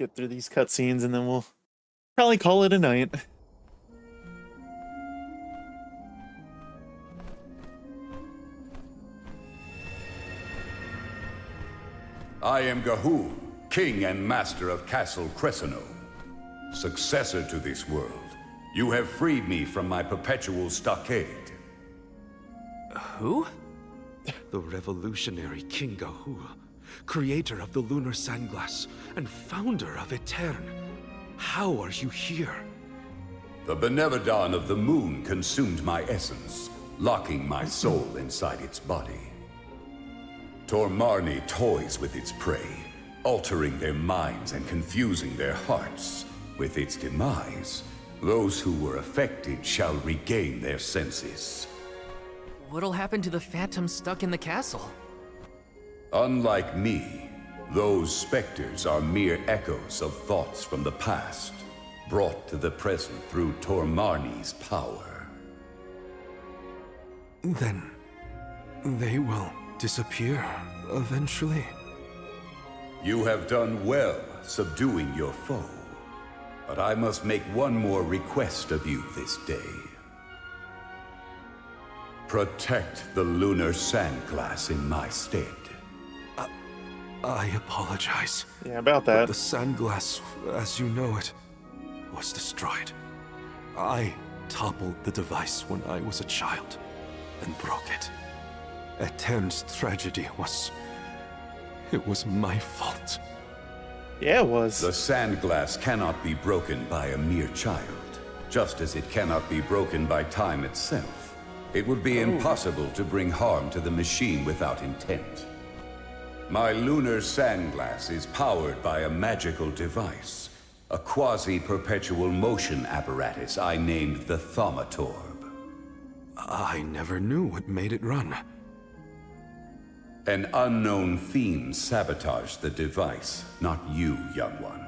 get through these cutscenes and then we'll probably call it a night. I am Gahul, king and master of Castle Cresceno, successor to this world. You have freed me from my perpetual stockade. Who? The revolutionary King Gahul, creator of the lunar sandglass and founder of Etern. How are you here? The Benevodon of the moon consumed my essence, locking my soul inside its body. Tormarni toys with its prey, altering their minds and confusing their hearts. With its demise, those who were affected shall regain their senses. What'll happen to the phantoms stuck in the castle? Unlike me, those specters are mere echoes of thoughts from the past, brought to the present through Tormarni's power. Then they will disappear eventually. You have done well subduing your foe, but I must make one more request of you this day. Protect the lunar sandglass in my stead. I apologize. Yeah, about that. But the sandglass, as you know it, was destroyed. I toppled the device when I was a child and broke it. Etern's tragedy was... it was my fault. Yeah, it was. The sandglass cannot be broken by a mere child, just as it cannot be broken by time itself. It would be impossible to bring harm to the machine without intent. My lunar sandglass is powered by a magical device, a quasi-perpetual motion apparatus I named the Thaumatorb. I never knew what made it run. An unknown theme sabotaged the device, not you, young one.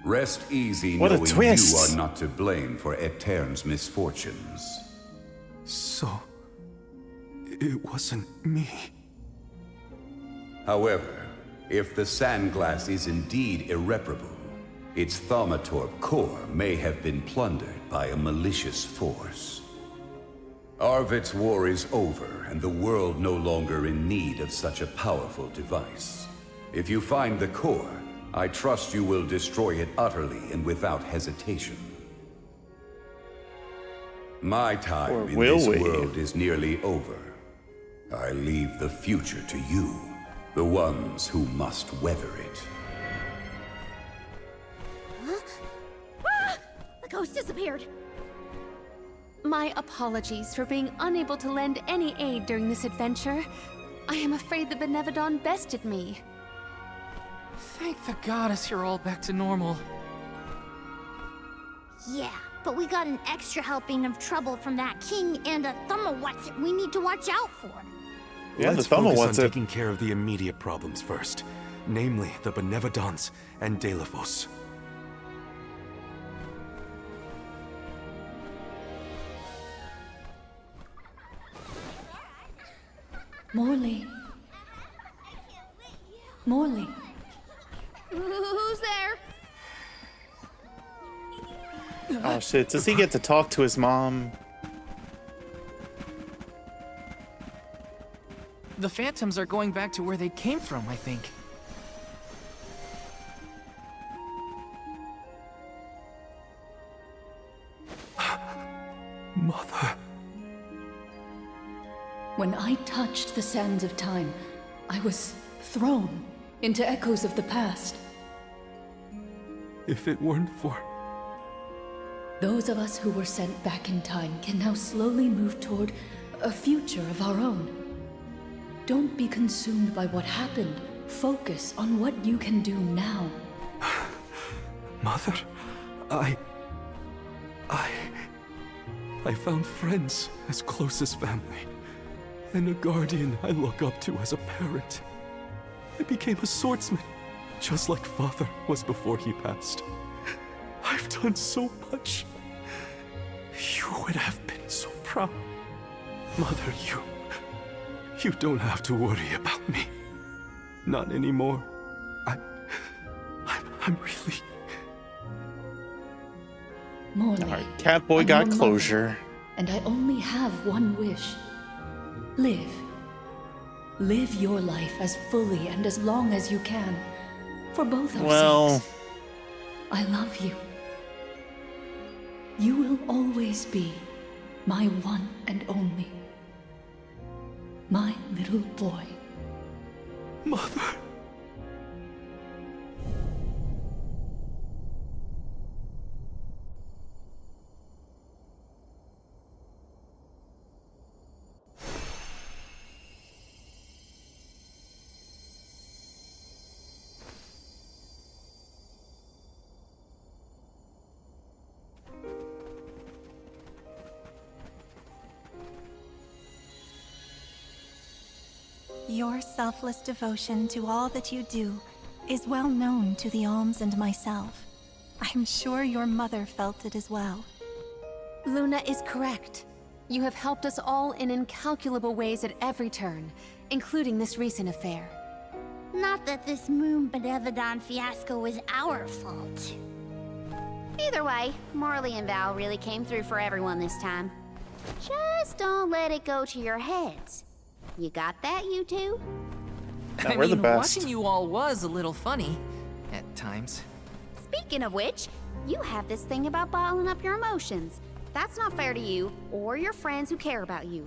Rest easy What a knowing twist. you are not to blame for Etern's misfortunes. So... it wasn't me. However, if the sandglass is indeed irreparable, its Thaumatorb core may have been plundered by a malicious force. Arvid's war is over, and the world no longer in need of such a powerful device. If you find the core, I trust you will destroy it utterly and without hesitation. My time in this world is nearly over. I leave the future to you, the ones who must weather it. Huh? Ah! The ghost disappeared. My apologies for being unable to lend any aid during this adventure. I am afraid the Benevodon bested me. Thank the goddess you're all back to normal. Yeah, but we got an extra helping of trouble from that king and a Thumma-What's-It we need to watch out for. Yeah, Let's the focus on Thumma-What's-It. taking care of the immediate problems first, namely the Benevodons and Delphos. Morley. Morley. Who's there? Oh shit, does he get to talk to his mom? The phantoms are going back to where they came from, I think. Mother. When I touched the sands of time, I was thrown into echoes of the past. If it weren't for... Those of us who were sent back in time can now slowly move toward a future of our own. Don't be consumed by what happened. Focus on what you can do now. Mother, I found friends as close as family, and a guardian I look up to as a parent. I became a swordsman, just like Father was before he passed. I've done so much. You would have been so proud. Mother, you don't have to worry about me. Not anymore. I'm really... Morley. Alright, Catboy I'm got your closure. mother, and I only have one wish. Live. Live your life as fully and as long as you can. For both our sakes. I love you. You will always be my one and only. My little boy. Mother. Your selfless devotion to all that you do is well known to the Alms and myself. I'm sure your mother felt it as well. Luna is correct. You have helped us all in incalculable ways at every turn, including this recent affair. Not that this Moon Benevodon fiasco was our fault. Either way, Morley and Val really came through for everyone this time. Just don't let it go to your heads. You got that, you two? I mean, watching you all was a little funny at times. Speaking of which, you have this thing about bottling up your emotions. That's not fair to you or your friends who care about you.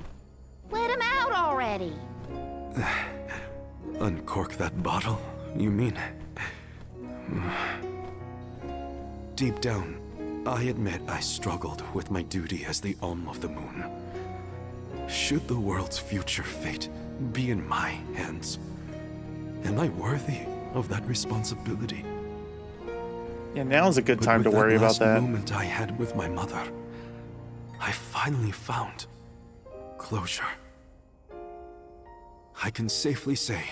Let them out already. Uncork that bottle, you mean? Deep down, I admit I struggled with my duty as the Alm of the Moon. Should the world's future fate be in my hands, am I worthy of that responsibility? Yeah, now's a good time to worry about that. The moment I had with my mother, I finally found closure. I can safely say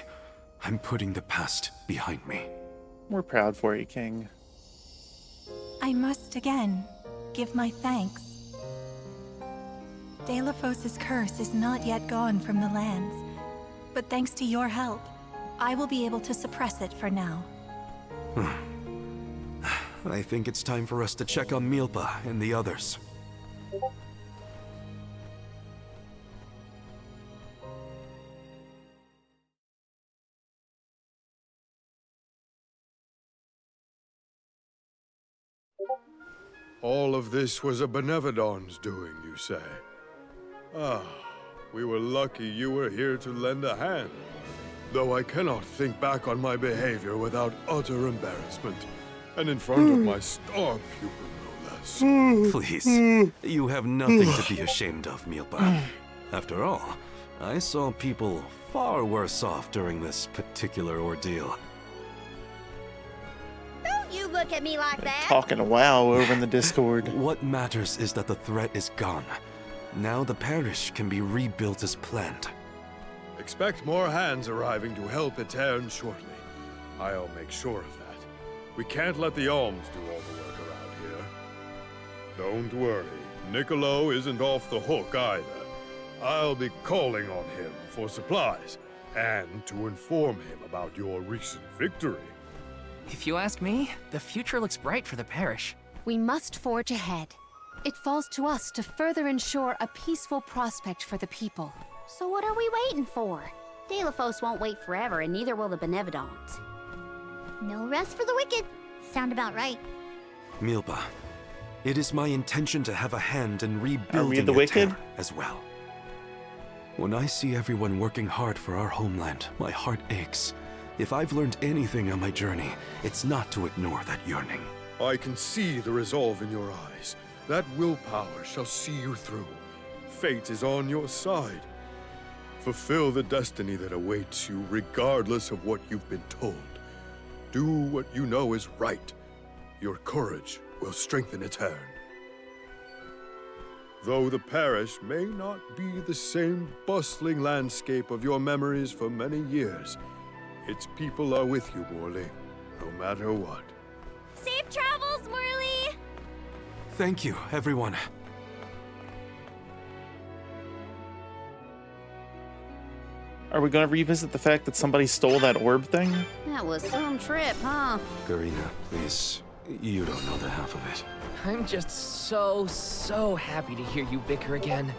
I'm putting the past behind me. We're proud for you, King. I must again give my thanks. Delafos's curse is not yet gone from the lands, but thanks to your help, I will be able to suppress it for now. I think it's time for us to check on Milpa and the others. All of this was a Benevodon's doing, you say? Ah, we were lucky you were here to lend a hand. Though I cannot think back on my behavior without utter embarrassment, and in front of my star pupil, no less. Please, you have nothing to be ashamed of, Milpa. After all, I saw people far worse off during this particular ordeal. Don't you look at me like that! Talking a wow over in the Discord. What matters is that the threat is gone. Now the parish can be rebuilt as planned. Expect more hands arriving to help Etern shortly. I'll make sure of that. We can't let the Alms do all the work around here. Don't worry, Niccolo isn't off the hook either. I'll be calling on him for supplies, and to inform him about your recent victory. If you ask me, the future looks bright for the parish. We must forge ahead. It falls to us to further ensure a peaceful prospect for the people. So what are we waiting for? Delafos won't wait forever, and neither will the Benevodons. No rest for the wicked. Sound about right. Milpa, it is my intention to have a hand in rebuilding the wicked Etern as well. When I see everyone working hard for our homeland, my heart aches. If I've learned anything on my journey, it's not to ignore that yearning. I can see the resolve in your eyes. That willpower shall see you through. Fate is on your side. Fulfill the destiny that awaits you, regardless of what you've been told. Do what you know is right. Your courage will strengthen Etern. Though the parish may not be the same bustling landscape of your memories for many years, its people are with you, Morley, no matter what. Safe travels, Morley! Thank you, everyone. Are we gonna revisit the fact that somebody stole that orb thing? That was some trip, huh? Karina, please. You don't know the half of it. I'm just so happy to hear you bicker again.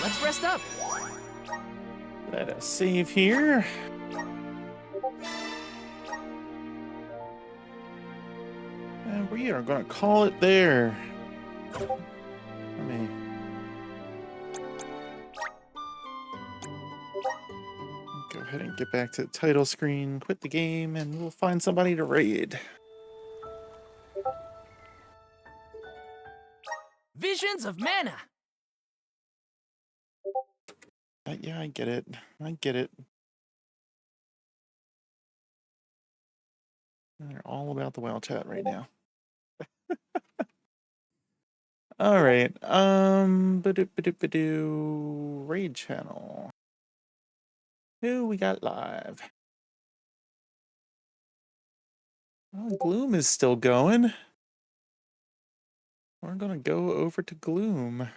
Let's rest up. Let us save here. And we are gonna call it there. Let me go ahead and get back to the title screen, quit the game, and we'll find somebody to raid. Visions of mana. Yeah, I get it. I get it. They're all about the WoW chat right now. All right. Raid channel. Who we got live? Oh, Gloom is still going. We're gonna go over to Gloom.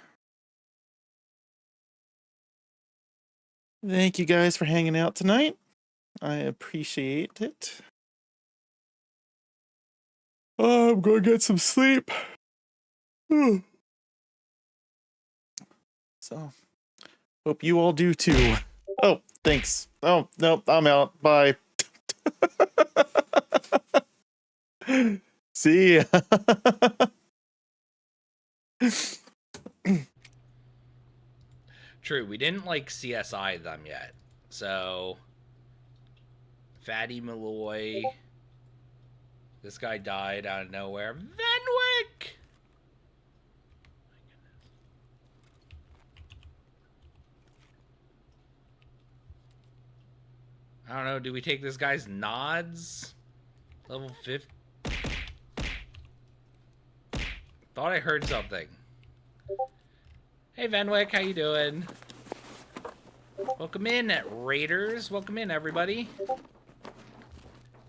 Thank you guys for hanging out tonight. I appreciate it. Oh, I'm gonna get some sleep. So, hope you all do too. Oh, thanks. Oh, nope, I'm out. Bye. See ya. True, we didn't like CSI them yet. So, Fatty Malloy. This guy died out of nowhere. Venwyk! I don't know, do we take this guy's nods? Level 50? Thought I heard something. Hey Venwyk, how you doing? Welcome in, Raiders. Welcome in, everybody.